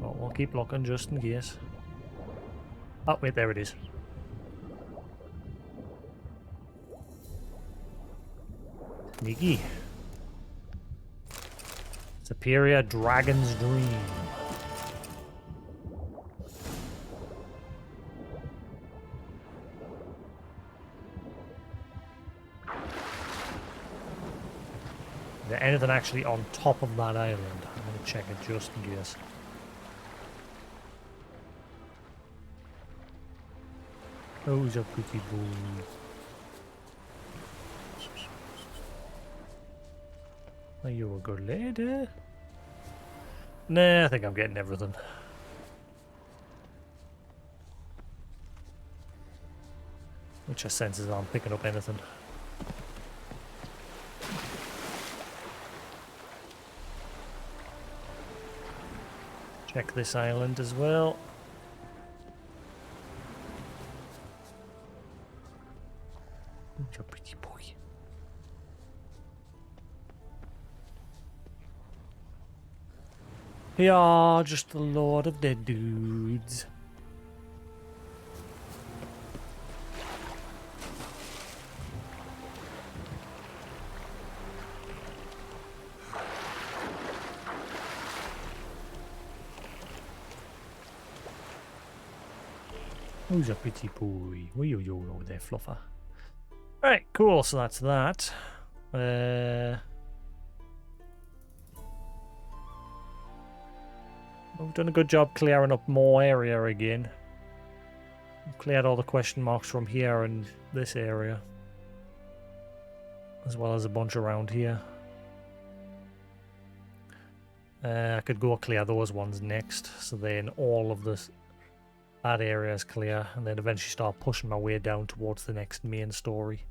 But we'll keep looking just in case. Oh, wait, there it is. Sneaky. Superior Dragon's Dream. Is there anything actually on top of that island? I'm going to check it just in case. Who's a pretty boy? Are you a good lady? Nah, I think I'm getting everything. Which I sense is I'm picking up anything. Check this island as well. You're a pretty boy. Yeah, just a lot of dead dudes. Who's a pretty boy? Where you over there, Fluffer? Right, cool, so that's that. We've done a good job clearing up more area again. We've cleared all the question marks from here and this area. As well as a bunch around here. I could go clear those ones next, so then all of that area is clear, and then eventually start pushing my way down towards the next main story.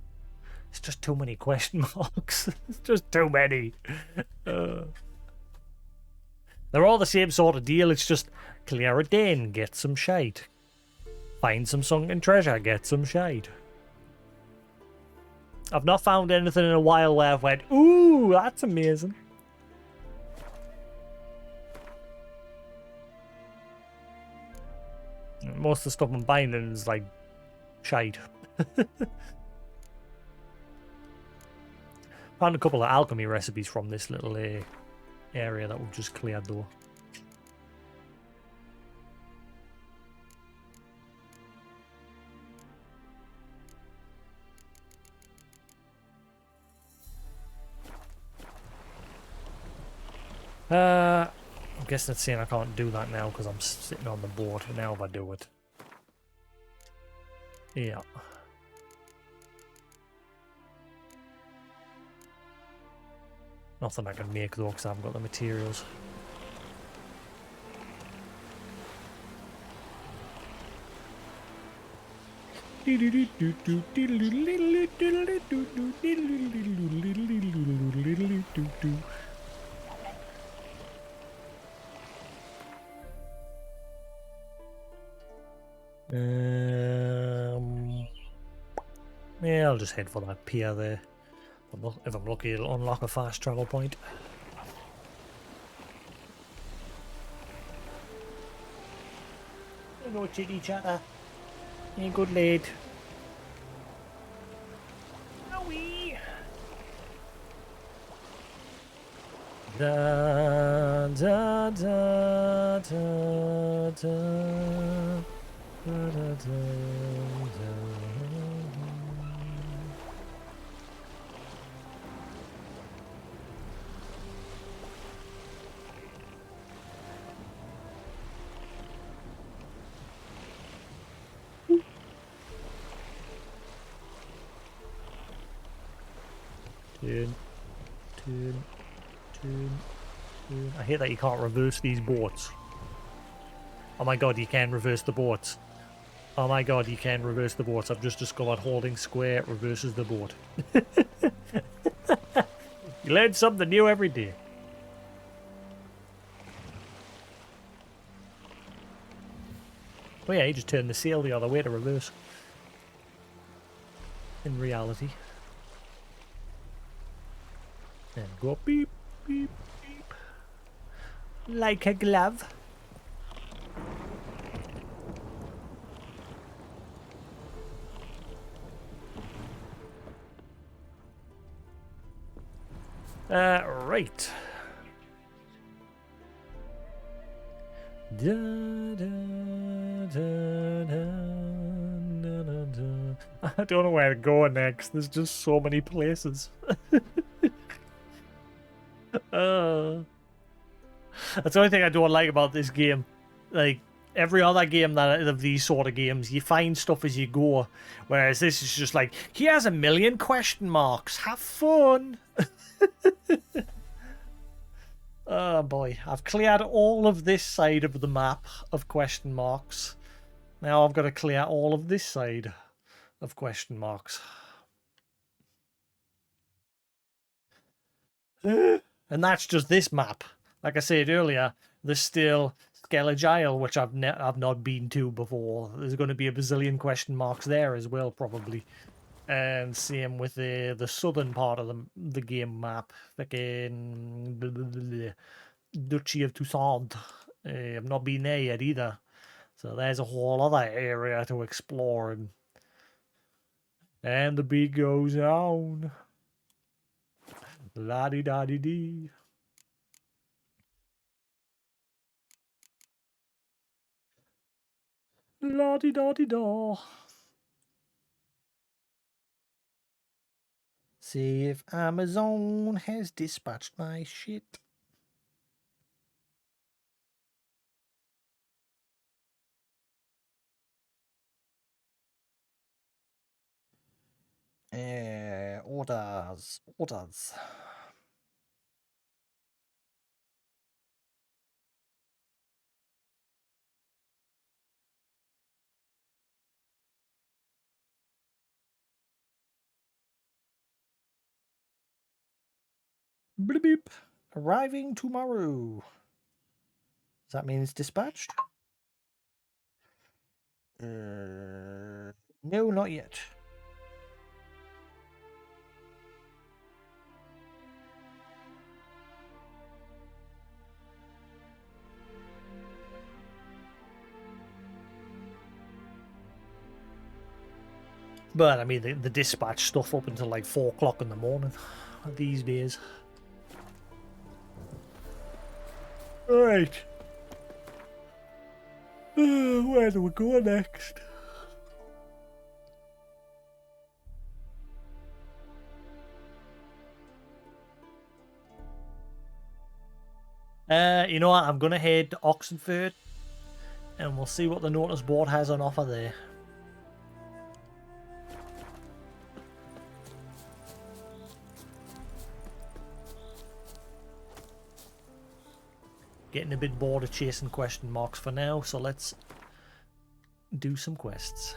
It's just too many question marks. It's just too many. They're all the same sort of deal. It's just clear a den, get some shite. Find some sunken treasure, get some shite. I've not found anything in a while where I've went, ooh, that's amazing. Most of the stuff I'm finding is like shite. Found a couple of alchemy recipes from this little area that we've just cleared though. I guess that's saying I can't do that now because I'm sitting on the board. Now if I do it. Yeah. Nothing I can make though because I haven't got the materials. Yeah, I'll just head for that pier there. If I'm lucky, it'll unlock a fast travel point. Hello, chitty chatter. You good lad. Owie. Da da da da da da da da. Turn, turn, turn, turn. I hate that you can't reverse these boats. Oh my god, you can reverse the boats. Oh my god, you can reverse the boats. I've just discovered holding square reverses the boat. You learn something new every day. Oh yeah, you just turn the sail the other way to reverse. In reality. And go beep, beep, beep. Like a glove. Right. Da, da, da, da, da, da, da. I don't know where to go next. There's just so many places. That's the only thing I don't like about this game. Like, every other game that of these sort of games, you find stuff as you go. Whereas this is just like, here's a million question marks. Have fun. Oh boy, I've cleared all of this side of the map of question marks. Now I've got to clear all of this side of question marks. And that's just this map. Like I said earlier, there's still Skellige Isle, which I've not been to before. There's going to be a bazillion question marks there as well, probably. And same with the southern part of the game map. Fucking Duchy of Toussaint. I've not been there yet either. So there's a whole other area to explore. And the beat goes on. La-di-da-di-dee. La-di-da-di-da. See if Amazon has dispatched my shit. Orders. Orders. Bleep beep. Arriving tomorrow. Does that mean it's dispatched? No, not yet. But I mean, the dispatch stuff up until like 4 o'clock in the morning these days. Right. Where do we go next? You know what? I'm gonna head to Oxenford, and we'll see what the notice board has on offer there. Getting a bit bored of chasing question marks for now, so let's do some quests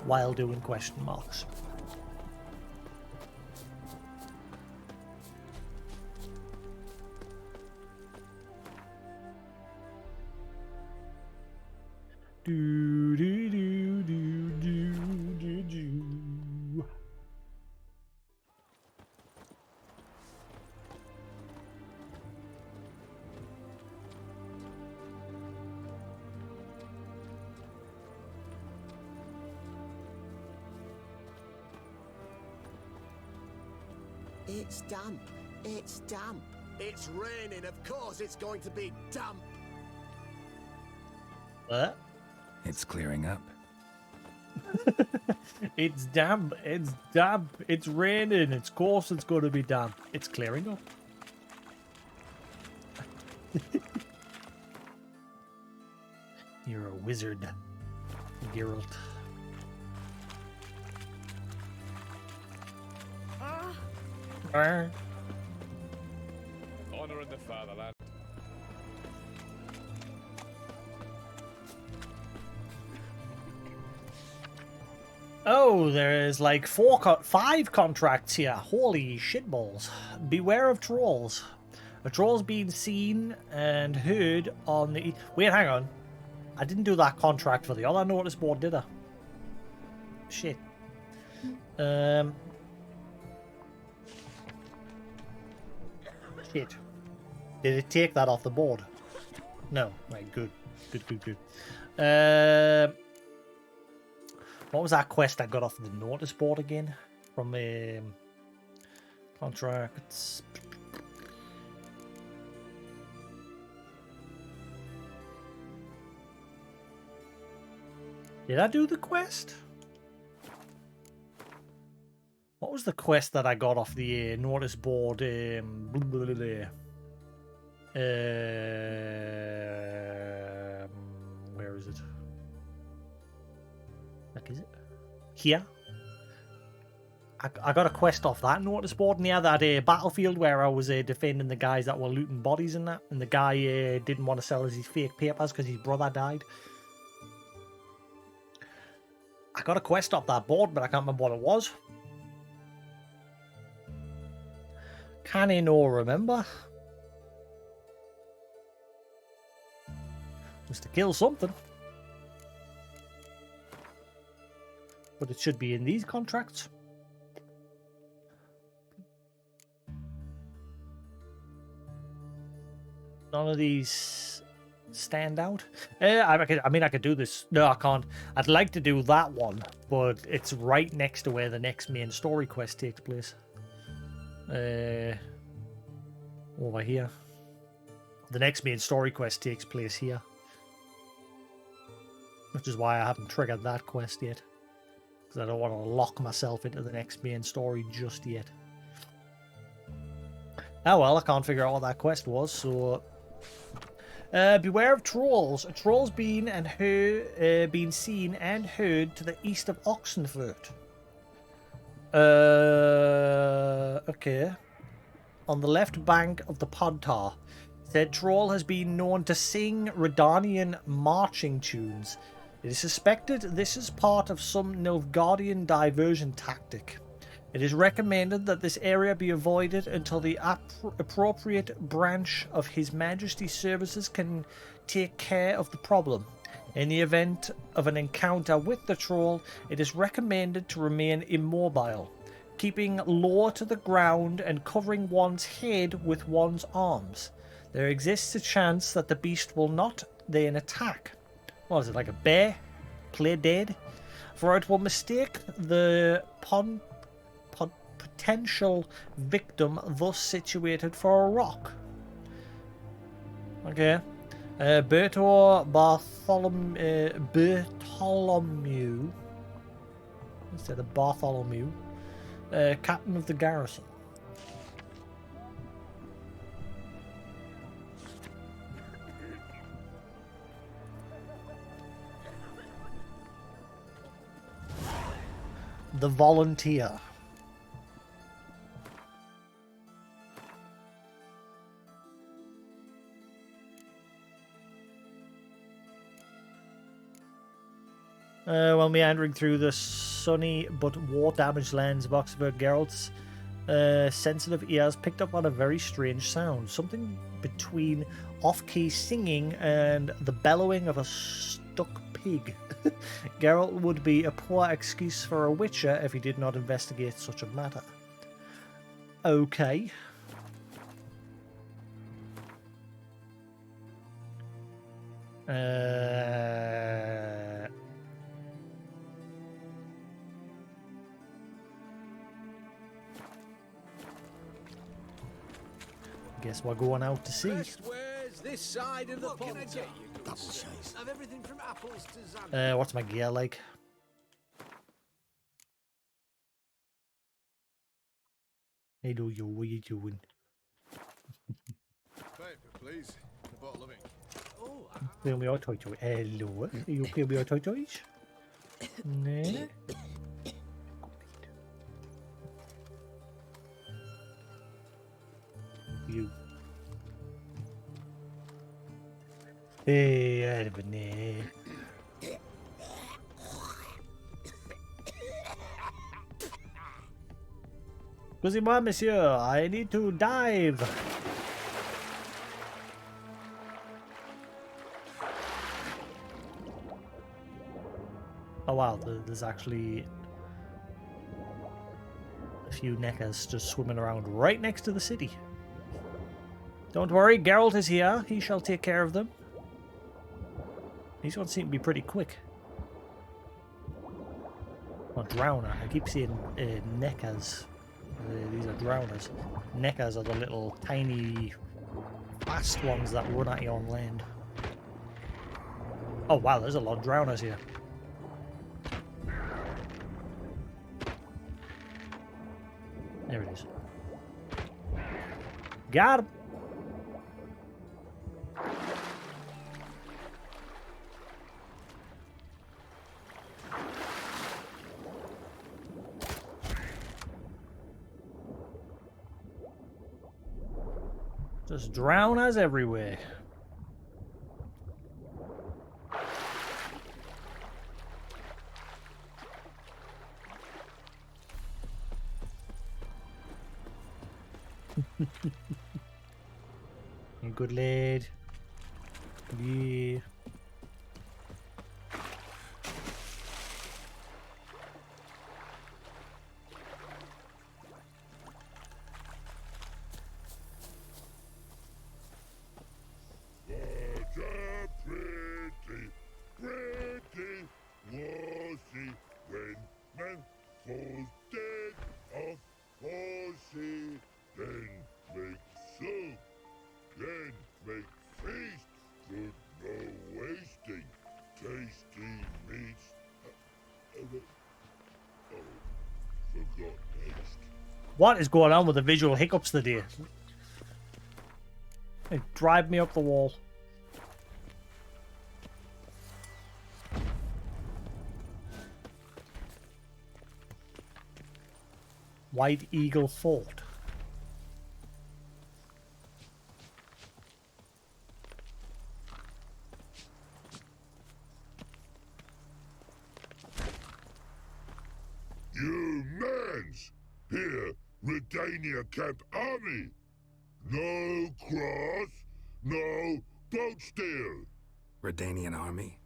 while doing question marks. Do do do do do do do. It's damp. It's damp. It's raining. Of course it's going to be damp. What? It's clearing up. It's damp. It's damp. It's raining. Of course it's going to be damp. It's clearing up. You're a wizard, Geralt. Honor in the fatherland. Oh, there's like 5 contracts here. Holy shitballs. Beware of trolls. A troll's been seen and heard on the... Wait, hang on. I didn't do that contract for the other notice board, did I? Shit. Shit. Did it take that off the board? No. Right, good. Good. What was that quest I got off the notice board again? From contracts. Did I do the quest? What was the quest that I got off the notice board? Where is it? Like, is it here? I got a quest off that notice board near that battlefield where I was defending the guys that were looting bodies and that, and the guy didn't want to sell us his fake papers because his brother died. I got a quest off that board, but I can't remember what it was. Can I no remember? Was to kill something. But it should be in these contracts. None of these stand out. I mean, I could do this. No, I can't. I'd like to do that one, but it's right next to where the next main story quest takes place. Over here. The next main story quest takes place here. Which is why I haven't triggered that quest yet. Because I don't want to lock myself into the next main story just yet. Oh well, I can't figure out what that quest was, so... beware of trolls. A troll's been seen and heard to the east of Oxenfurt. Okay. On the left bank of the Podtar. Said troll has been known to sing Redanian marching tunes. It is suspected this is part of some Nilfgaardian diversion tactic. It is recommended that this area be avoided until the appropriate branch of His Majesty's services can take care of the problem. In the event of an encounter with the troll, it is recommended to remain immobile, keeping low to the ground and covering one's head with one's arms. There exists a chance that the beast will not then attack. What is it, like a bear? Play dead? For it will mistake the potential victim thus situated for a rock. Okay. Bartholomew. Instead of Bartholomew. Captain of the garrison. The volunteer. While meandering through the sunny but war-damaged lands of Oxford, Geralt's sensitive ears picked up on a very strange sound. Something between off-key singing and the bellowing of a stuck pig. Geralt would be a poor excuse for a witcher if he did not investigate such a matter. Okay. Guess we're going out to sea. Where's this side of the pond? Of everything from apples to zam. What's my gear like? Hello, yo, what are you doing? Paper, please. A bottle of ink. Oh, Play with your toy toy. Hello, are you play with your toy toys? No. Hey, Albany. Excusez-moi, monsieur. I need to dive. Oh wow, there's actually a few neckers just swimming around right next to the city. Don't worry, Geralt is here. He shall take care of them. These ones seem to be pretty quick. Oh, drowner. I keep seeing neckers. These are drowners. Neckers are the little tiny fast ones that run at you on land. Oh wow, there's a lot of drowners here. There it is. Got him! Just drowners everywhere. Good lad. Yeah. What is going on with the visual hiccups today? They drive me up the wall. White Eagle Fort. You mans! Here, Redania Camp Army! No cross, no boat steer! Redanian army?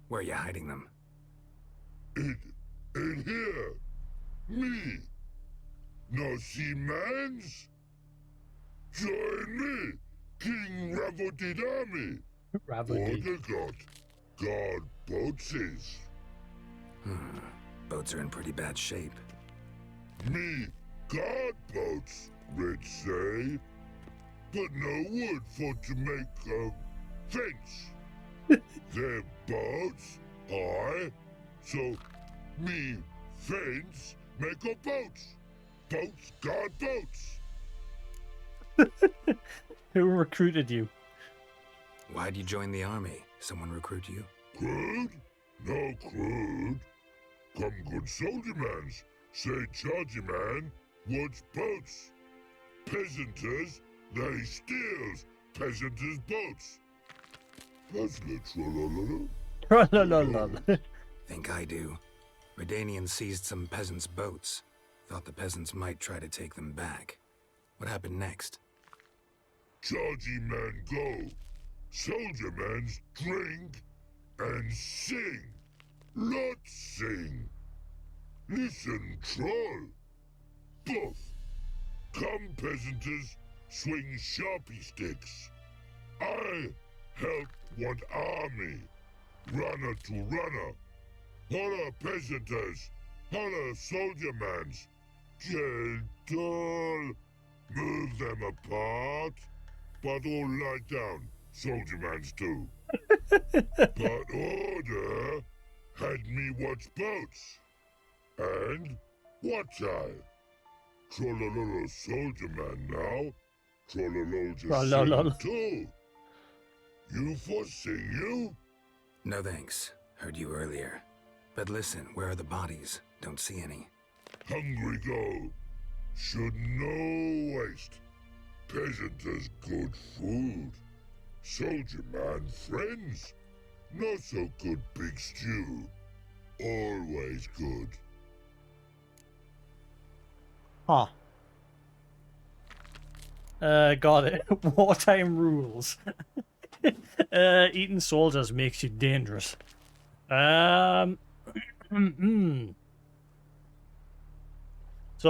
Where are you hiding them? In here! Me! No see mans? Join me, King Ravodid Army! Ravodid. God boatses. Boats are in pretty bad shape. Me God boats, Red say. But no wood for to make a fence. Their boats, aye. So me fence make a boats. Boats God boats. Who recruited you? Why'd you join the army? Someone recruit you? Crude? No crude. Come good soldier mans. Say chargy man, what's boats? Peasanters, they steals peasanters' boats. That's literal. Think I do. Redanians seized some peasants' boats. Thought the peasants might try to take them back. What happened next? Chargy man go. Soldier mans drink and sing. Lot sing. Listen, troll. Buff. Come, peasanters, swing sharpie sticks. I help one army. Runner to runner. Holla, peasanters. Holla, soldier mans. Gentle. Move them apart. But all lie down. Soldier mans too. But order had me watch boats. And what I? Trollololo soldier man now. Trollololo just sing too. You foresee you? No thanks. Heard you earlier. But listen, where are the bodies? Don't see any. Hungry go. Should no waste. Peasanters good food. Soldier man friends. Not so good big stew. Always good. Huh. Got it. Wartime rules. Eating soldiers makes you dangerous. So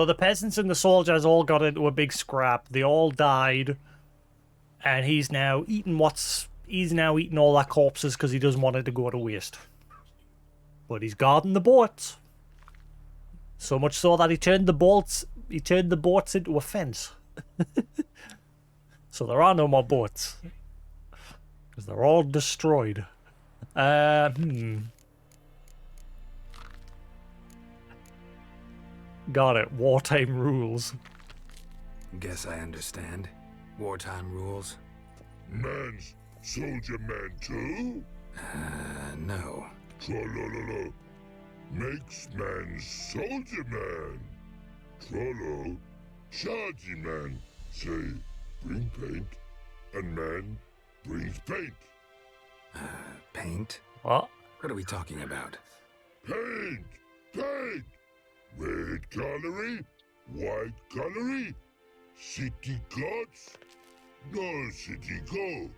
the peasants and the soldiers all got into a big scrap. They all died. And he's now eating all their corpses because he doesn't want it to go to waste. But he's guarding the boats. So much so that he turned the boats into a fence. So there are no more boats. Because they're all destroyed. Got it. Wartime rules. Guess I understand. Wartime rules? Man's soldier man too? No. Tra-la-la-la. Makes man soldier man. Trollo. Chargy man. Say, bring paint. And man brings paint. Paint? What? What are we talking about? Paint! Paint! Red colory, white colory, city cuts, no city go.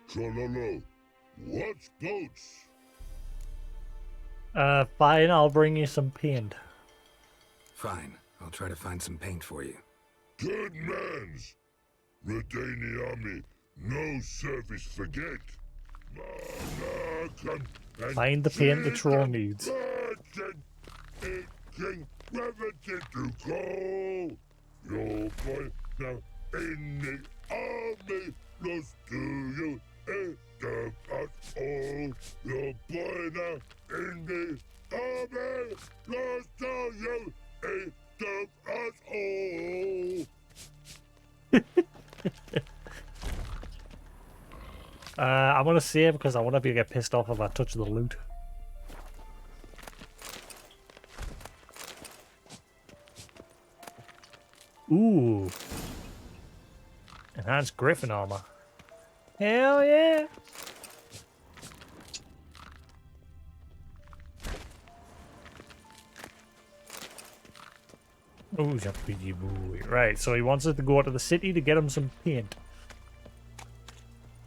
Trololo, what's boats? Fine, I'll bring you some paint. Fine, I'll try to find some paint for you. Good mans. Redani army, no service forget. Find the paint the troll needs. King gravity to go. Your boy now in the army, lost to you, and of us all. Your boy now in the army, lost to you, and of us all. I want to save because I want to get pissed off if I touch the loot. Ooh. Enhanced Griffin armor. Hell yeah. Oh, Japiji boy. Right, so he wants us to go out to the city to get him some paint.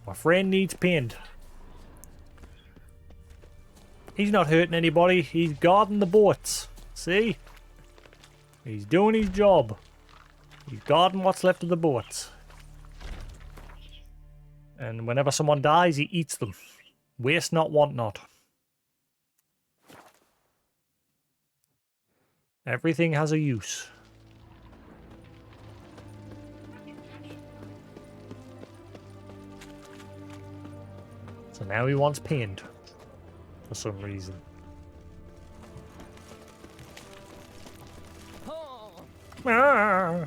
My friend needs paint. He's not hurting anybody. He's guarding the boats. See? He's doing his job. He's guarding what's left of the boats. And whenever someone dies, he eats them. Waste not, want not. Everything has a use. So now he wants paint. For some reason. Ah.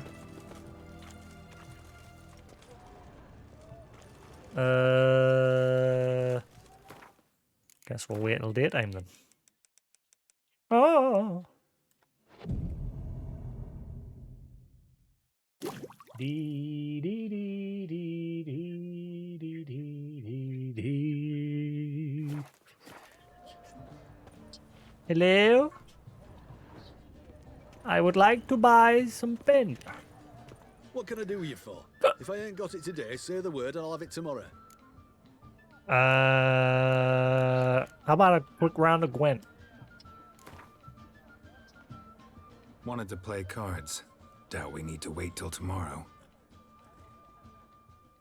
Guess we'll wait till daytime then. Oh. Dee dee dee dee dee dee dee dee. Hello? I would like to buy some paint. What can I do with you for? If I ain't got it today, say the word and I'll have it tomorrow. How about a quick round of Gwent? Wanted to play cards. Doubt we need to wait till tomorrow.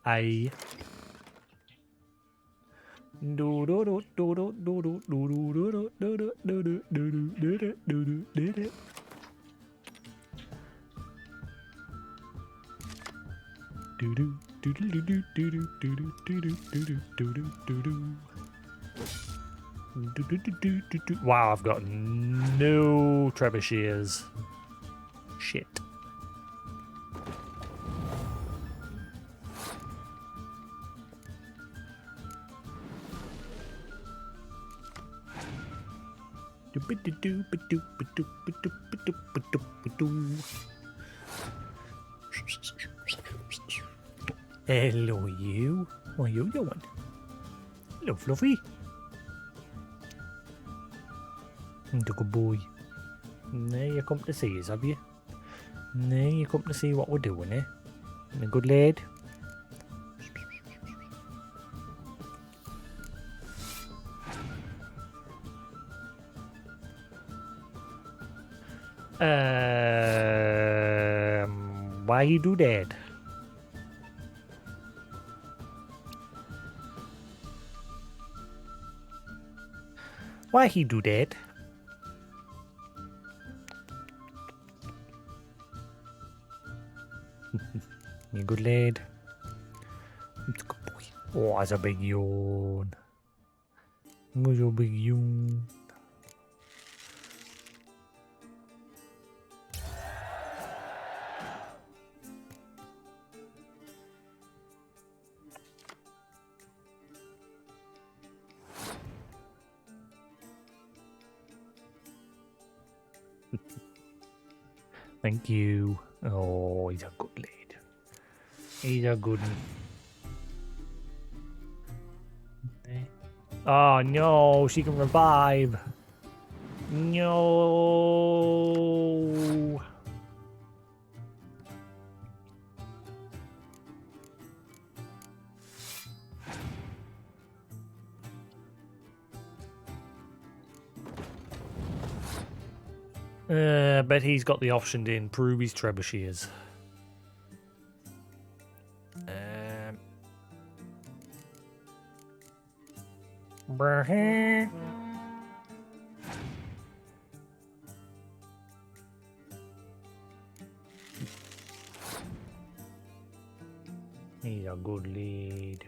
Aye. Wow, I've got no trebuchets. Shit. Hello, you. What are you doing? Hello, Fluffy. Good boy. Now you come to see us, have you? Now you come to see what we're doing, eh? A good lad. Why you do that? Why he do that? You good lad. Good boy. Oh, that's a big yawn. What's a big yawn? Thank you. Oh, he's a good lad. He's a good one. Oh no, she can revive. No. Bet he's got the option to improve his trebuchets. Brrrr. He's a good lead.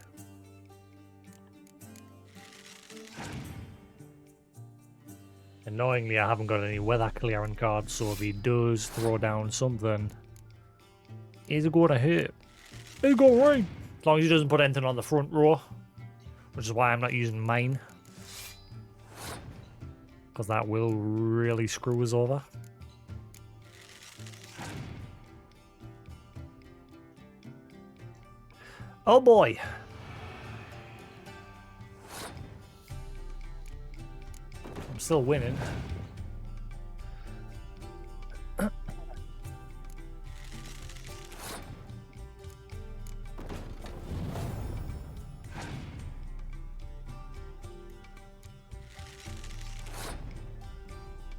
Annoyingly, I haven't got any weather clearing cards, so if he does throw down something, he's going to hit. He's going to rain. As long as he doesn't put anything on the front row, which is why I'm not using mine. Because that will really screw us over. Oh boy. I'm still winning.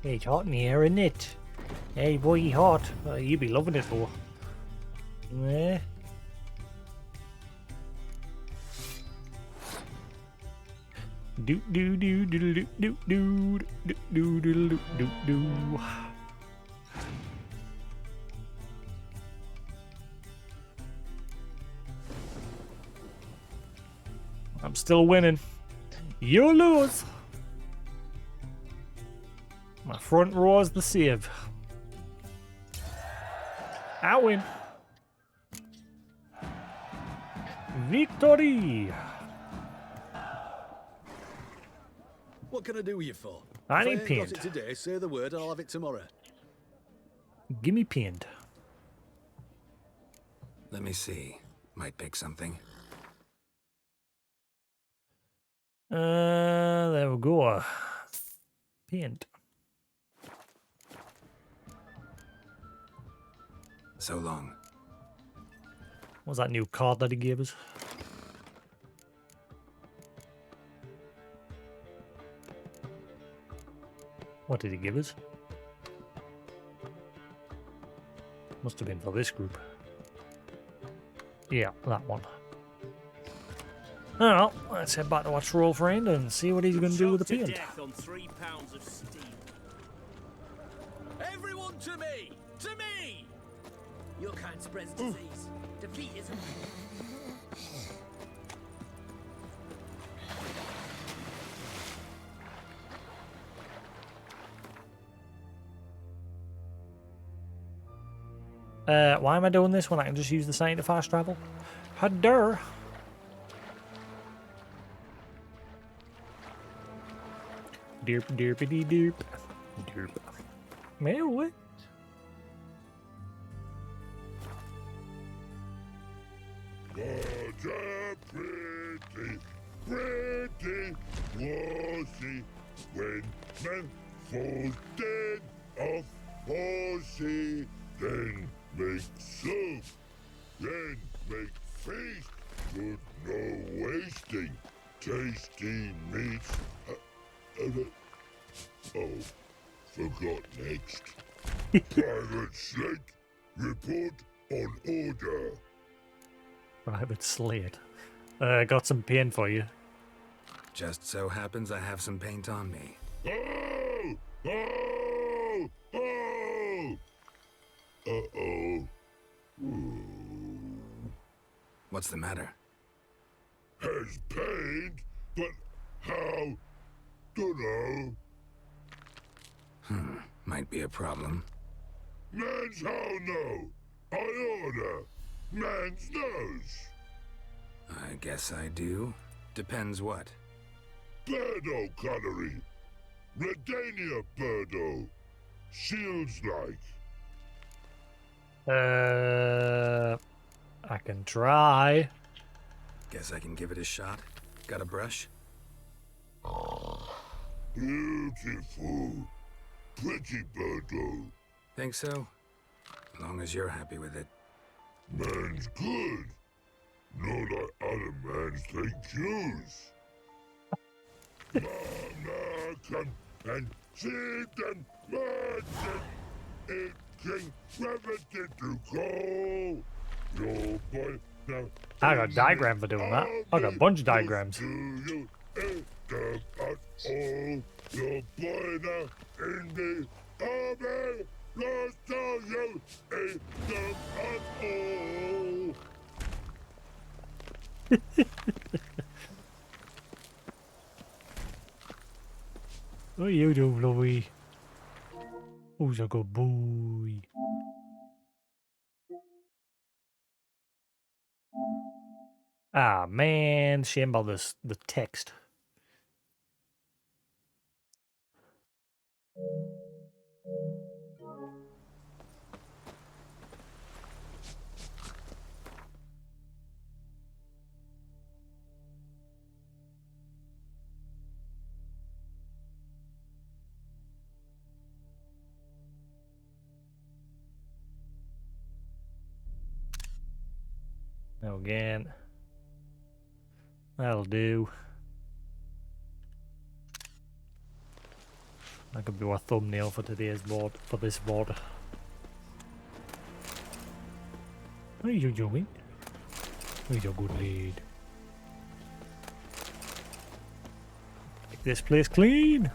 It's hot in here, isn't it? Hey boy, hot. You be loving it, boy. Yeah. Do do do do do do do do do do do do. I'm still winning. You lose. My front row is the save. I win. Victory. What can I do you for? I If need I ain't pinned. got it today, say the word and I'll have it tomorrow. Give me pinned. Let me see. Might pick something. There we go. Pinned. So long. What's that new card that he gave us? What did he give us? Must have been for this group. Yeah, that one. Well, let's head back to our troll friend and see what he's going to do with the pinned. Death on 3 pounds of steel. Everyone to me! To me! Your kind spreads disease. Defeat is... Why am I doing this when I can just use the sign to fast travel? Hadder. Derp derpity derp. Derp. Meow. The Jeffrey horsey. When man falls dead off horsey, then make soup, then make feast. Good, no wasting. Tasty meats. Oh, forgot next. Private Slate, report on order. Private Slate. Got some paint for you. Just so happens I have some paint on me. Oh! Oh! Oh! Uh-oh. What's the matter? Has paint, but how? Dunno. Might be a problem. Man's how no. I order. Man's knows. I guess I do. Depends what. Birdo colory. Redania birdo. Shields like. I can try. Guess I can give it a shot. Got a brush? Beautiful. Pretty birdo. Think so? As long as you're happy with it. Man's good. Not like other mans take Jews. Mama come and see them merchant. It King Gravity to call. Your boy now. I got a diagram for doing that. I got a bunch of diagrams. You the all your boy now in the army. Lost all you in the all. What are you doing, Louie? Who's a good boy? Ah, man. Shame about this, the text. Again. That'll do. That could be our thumbnail for today's board, for this board. What are you doing? Who's a good lead? Make this place clean.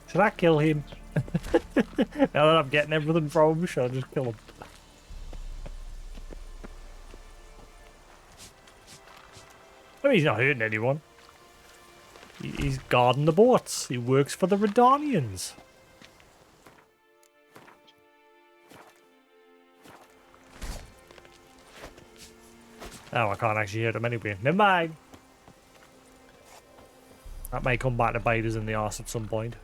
Should I kill him? Now that I'm getting everything from him, should I just kill him? I mean, he's not hurting anyone. He's guarding the boats. He works for the Redanians. Oh, I can't actually hurt him anyway. Never mind. That may come back to bite us in the arse at some point.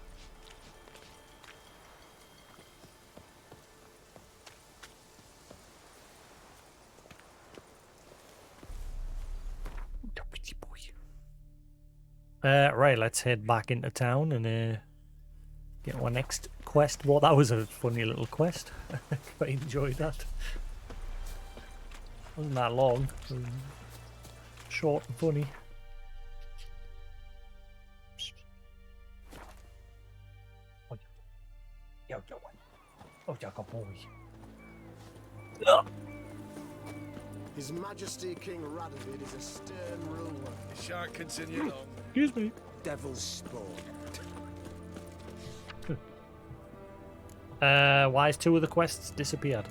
Right, let's head back into town and get our next quest. Well, that was a funny little quest. I enjoyed that. Wasn't that long. It was short and funny. Oh, Jacob boy. His Majesty King Radovid is a stern ruler. You shan't continue long. Excuse me. Devil's spawn. Why has 2 of the quests disappeared?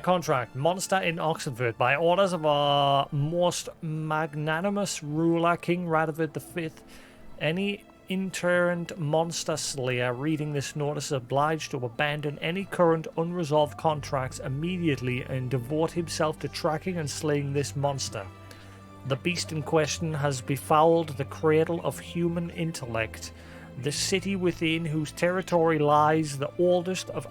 Contract. Monster in Oxenford. By orders of our most magnanimous ruler, King Radovid V, any interrent monster slayer reading this notice is obliged to abandon any current unresolved contracts immediately and devote himself to tracking and slaying this monster. The beast in question has befouled the cradle of human intellect the city within whose territory lies the oldest of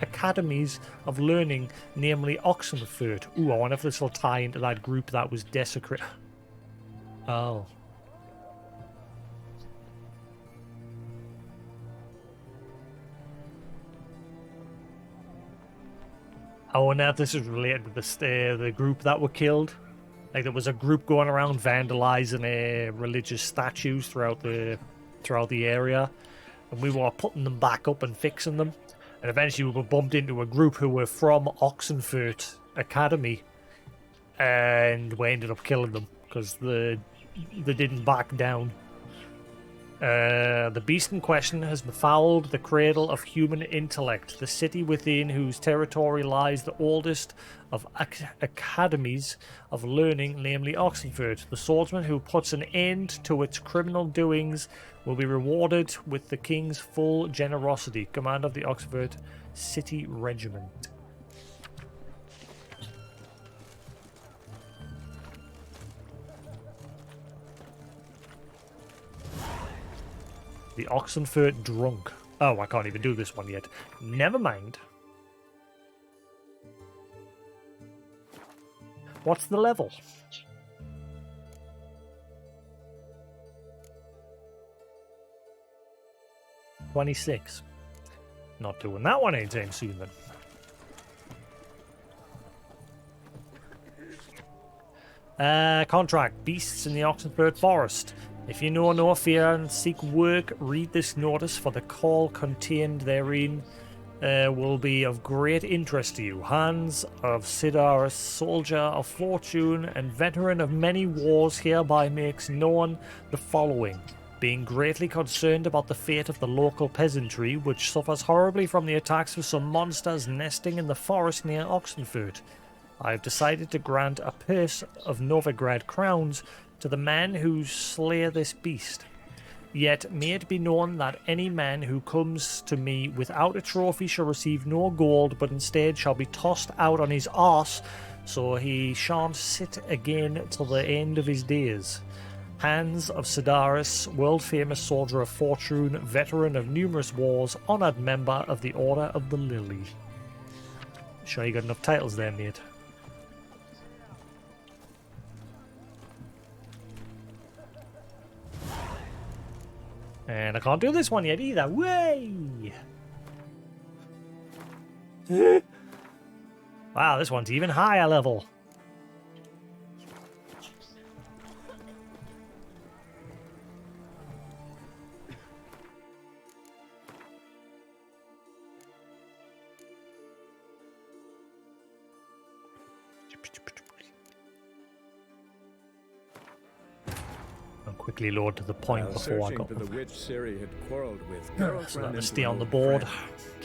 academies of learning, namely Oxenfurt. Ooh, I wonder if this will tie into that group that was desecrated. Oh. I wonder if this is related to the group that were killed. Like there was a group going around vandalizing religious statues throughout the area, and we were putting them back up and fixing them. And eventually we were bumped into a group who were from Oxenfurt Academy, and we ended up killing them because they didn't back down. The beast in question has befouled the cradle of human intellect, the city within whose territory lies the oldest of academies of learning, namely Oxenfurt. The swordsman who puts an end to its criminal doings will be rewarded with the king's full generosity. Command of the Oxenfurt City Regiment. The Oxenfurt Drunk. Oh, I can't even do this one yet. Never mind. What's the level? $26. Not doing that one anytime soon then. Contract. Beasts in the Oxenfurt Forest. If you know no fear and seek work, read this notice, for the call contained therein will be of great interest to you. Hans of Sidar, soldier of fortune and veteran of many wars, hereby makes known the following. Being greatly concerned about the fate of the local peasantry, which suffers horribly from the attacks of some monsters nesting in the forest near Oxenfurt, I have decided to grant a purse of Novigrad crowns to the man who slay this beast. Yet may it be known that any man who comes to me without a trophy shall receive no gold, but instead shall be tossed out on his arse, so he shan't sit again till the end of his days. Hans of Sidaris, world-famous soldier of fortune, veteran of numerous wars, honoured member of the Order of the Lily. Sure you got enough titles there, mate. And I can't do this one yet either. Way! Wow, this one's even higher level. Quickly load to the point before I got for the witch Ciri had quarreled with, so that would stay on the board.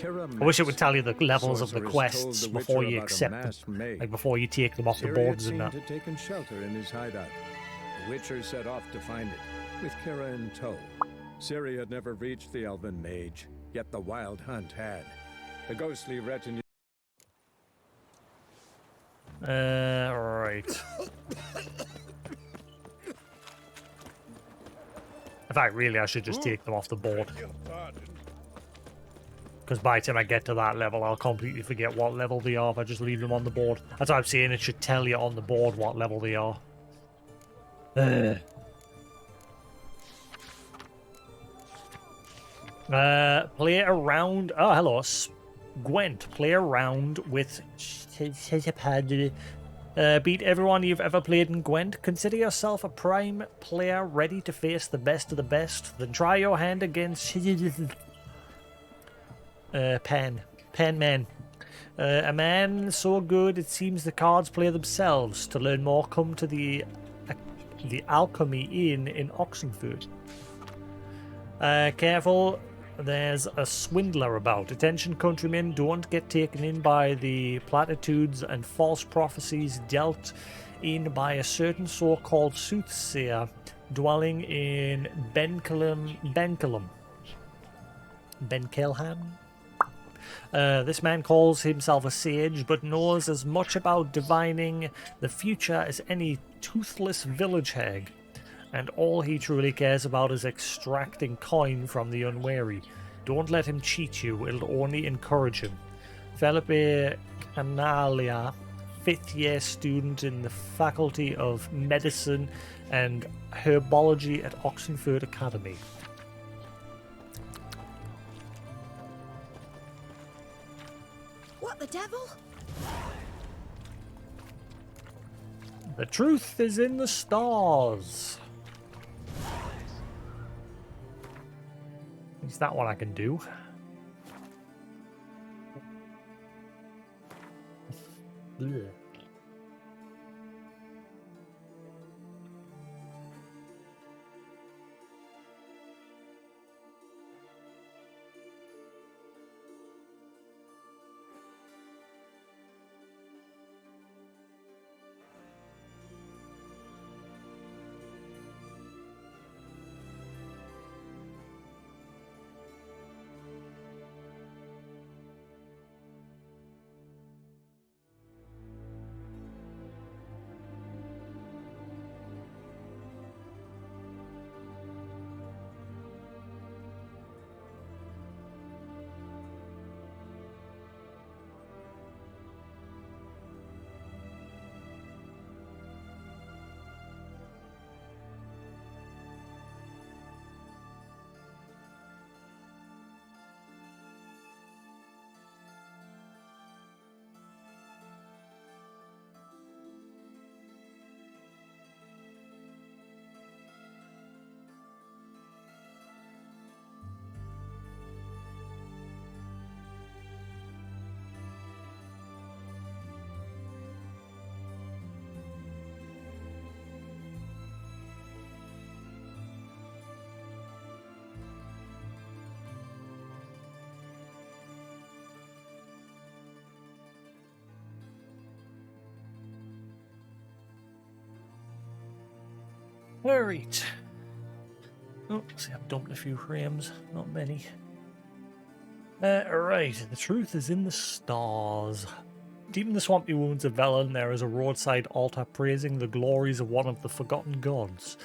I wish it would tell you the levels of the quests before you accept them, like before you take them off the boards and that. Ciri had taken shelter in his hideout. The Witcher set off to find it, with Kira in tow. Ciri had never reached the elven mage, yet the wild hunt had. The ghostly retinue... Right. In fact, really, I should just take them off the board. Because by the time I get to that level, I'll completely forget what level they are if I just leave them on the board. That's what I'm saying, it should tell you on the board what level they are. Play around... Oh, hello. Gwent. Play around with... beat everyone you've ever played in Gwent. Consider yourself a prime player ready to face the best of the best. Then try your hand against Pan Man. A man so good it seems the cards play themselves. To learn more, come to the Alchemy Inn in Oxenfurt. Careful, there's a swindler about. Attention countrymen, don't get taken in by the platitudes and false prophecies dealt in by a certain so-called soothsayer dwelling in Benkelham. This man calls himself a sage, but knows as much about divining the future as any toothless village hag. and all he truly cares about is extracting coin from the unwary. Don't let him cheat you, it'll only encourage him. Felipe Canalia, 5th year student in the Faculty of Medicine and Herbology at Oxenford Academy. What the devil? The truth is in the stars. Is that what I can do? Ugh. Alright. Oh, see, I've dumped a few frames. Not many. Right, the truth is in the stars. Deep in the swampy wounds of Velen, there is a roadside altar praising the glories of one of the forgotten gods.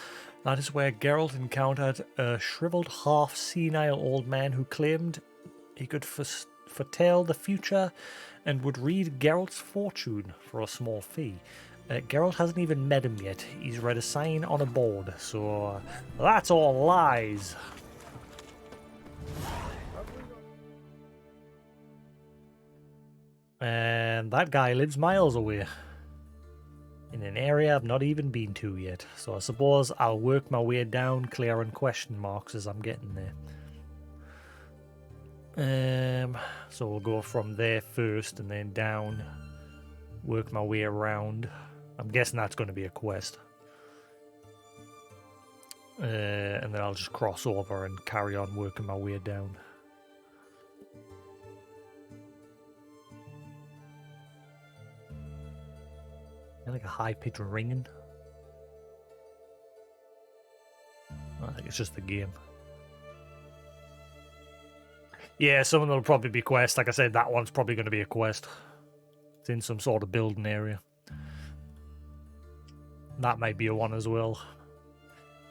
That is where Geralt encountered a shriveled, half-senile old man who claimed he could foretell the future and would read Geralt's fortune for a small fee. Geralt hasn't even met him yet. He's read a sign on a board, so that's all lies. And that guy lives miles away, in an area I've not even been to yet. So I suppose I'll work my way down, clearing question marks as I'm getting there. So we'll go from there first and then down, work my way around. I'm guessing that's going to be a quest. And then I'll just cross over and carry on working my way down. Like a high-pitched ringing. I think it's just the game. Yeah, some of them will probably be quests. Like I said, that one's probably going to be a quest. It's in some sort of building area. That might be a one as well.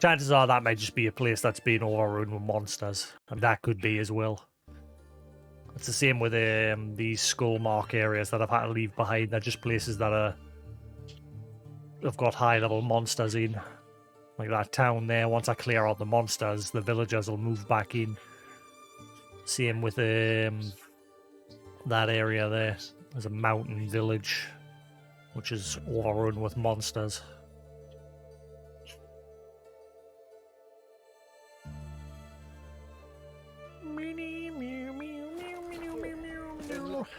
Chances are that might just be a place that's been overrun with monsters. And that could be as well. It's the same with these skull mark areas that I've had to leave behind. They're just places that have got high-level monsters in. Like that town there, once I clear out the monsters, the villagers will move back in. Same with that area there. There's a mountain village, which is overrun with monsters.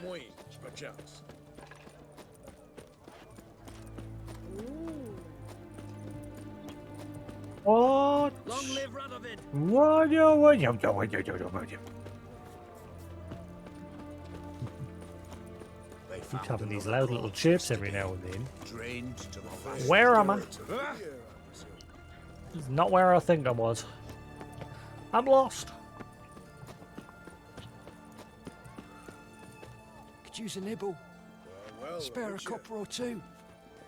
Muy, perchance. What? Long live Radovid! Keep having these loud little chirps every now and then. Drained to the Where am I? This is not where I think I was. I'm lost. Could use a nibble. Spare a copper or two.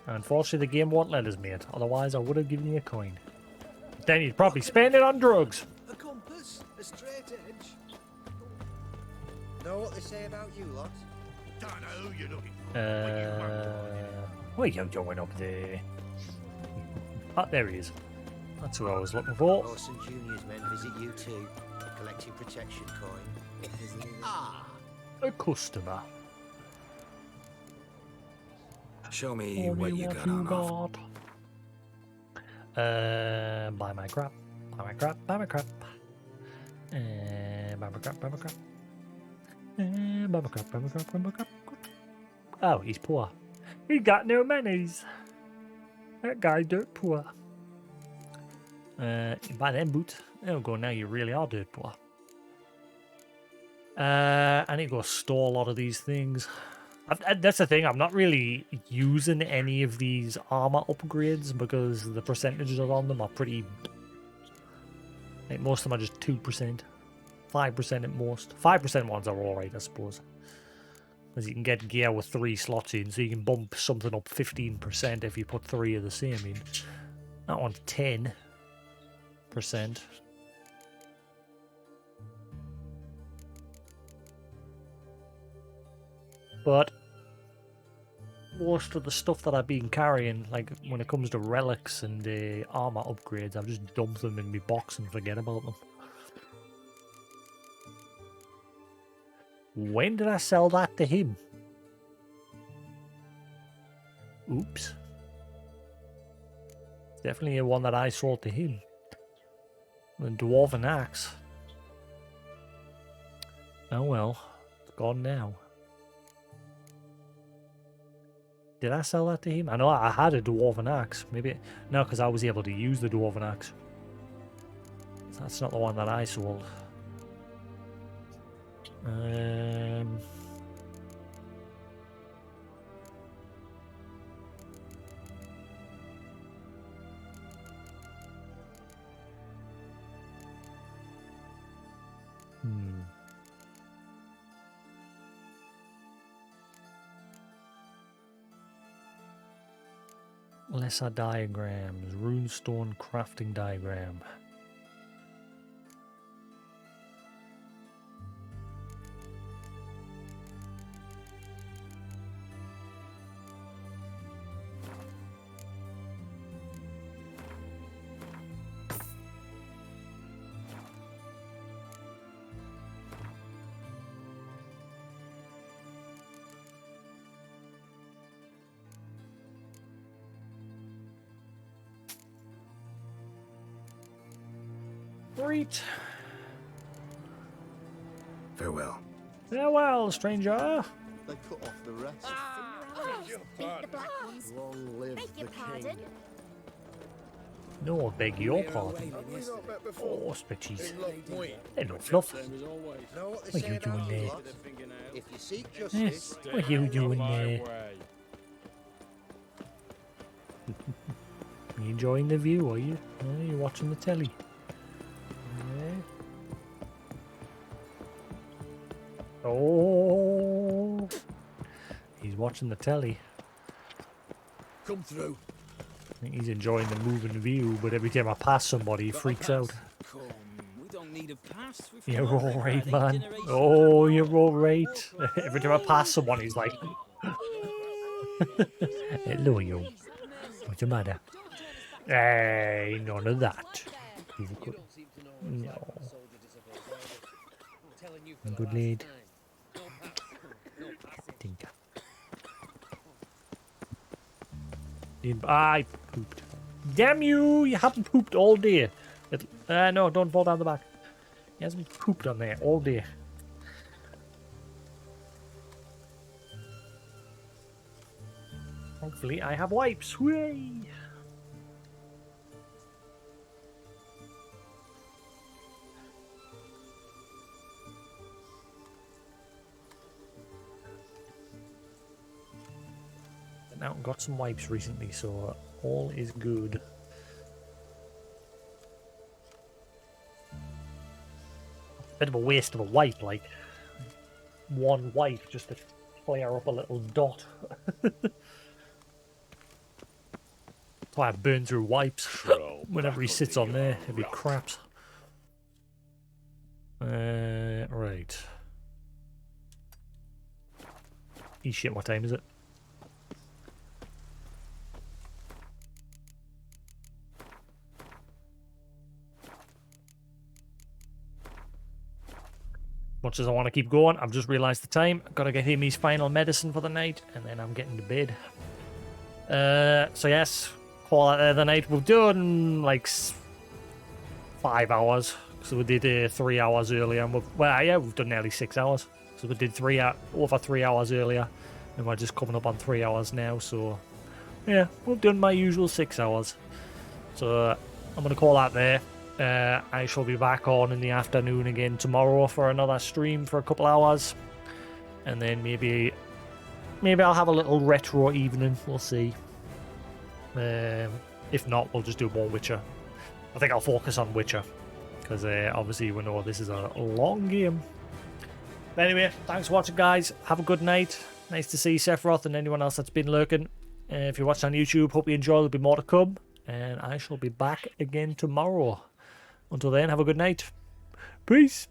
Unfortunately, the game won't let us, mate. Otherwise, I would have given you a coin. Then you'd probably spend it on drugs. A compass, a straight edge. Know what they say about you lot? Don't know who you're looking Where you going up there? Ah, there he is. That's who I was looking for. Orson Junior's men visit you too, collecting protection coin. A customer. Show me Tell what me you what got you on offer. got. Buy my crap. Buy my crap. Buy my crap. Buy my crap. Buy my crap. Buy my crap. Buy my crap. Buy my crap. Oh, he's poor. He got no monies. That guy's dirt poor. Buy them boots. Oh, go now. You really are dirt poor. I need to go store a lot of these things. That's the thing. I'm not really using any of these armor upgrades because the percentages on them are pretty. Like most of them are just 2%, 5% at most. 5% ones are alright, I suppose. Because you can get gear with 3 slots in, so you can bump something up 15% if you put 3 of the same in. That one's 10%. But most of the stuff that I've been carrying, like when it comes to relics and armor upgrades, I've just dumped them in my box and forget about them. When did I sell that to him? Oops. Definitely one that I sold to him. The Dwarven Axe. Oh well, it's gone now. Did I sell that to him? I know I had a Dwarven Axe. Maybe... No, because I was able to use the Dwarven Axe. That's not the one that I sold. Lesser diagrams. Runestone crafting diagram. Great. Farewell. Farewell, stranger. They cut off the rest. Long live the king. No, I beg your pardon. Oh, spitches. Hello, Fluff. Know what they What are say you about doing you there? lot? If you seek Eh, justice, what are you doing there? You enjoying the view, are you? You're watching the telly. Oh, he's watching the telly. Come through. I think he's enjoying the moving view, but every time I pass somebody, he freaks out. Come, we don't need a pass. You're all right, man. Oh, you're all right. Every time I pass someone, he's like, hello, you. What's the matter? Hey, none of that. No. Good lead. Tinker. I pooped. Damn you! You haven't pooped all day. No, don't fall down the back. He hasn't pooped on there all day. Hopefully I have wipes. Hooray! Now got some wipes recently, so all is good. Bit of a waste of a wipe, like one wipe just to flare up a little dot. Why I burn through wipes whenever he sits on there. If he craps. Right. Shit, what time is it? Much as I want to keep going, I've just realised the time. I've got to get him his final medicine for the night, and then I'm getting to bed. So yes, call it the night. We've done like 5 hours. So we did 3 hours earlier, and we've done nearly 6 hours. So we did over 3 hours earlier, and we're just coming up on 3 hours now. So yeah, we've done my usual 6 hours. So I'm gonna call that there. I shall be back on in the afternoon again tomorrow for another stream for a couple hours, and then maybe I'll have a little retro evening. We'll see. If not, we'll just do more Witcher. I think I'll focus on Witcher because obviously we know this is a long game. But anyway, thanks for watching, guys. Have a good night. Nice to see Sephiroth and anyone else that's been lurking. If you're watching on YouTube, hope you enjoy. There'll be more to come, and I shall be back again tomorrow. Until then, have a good night. Peace.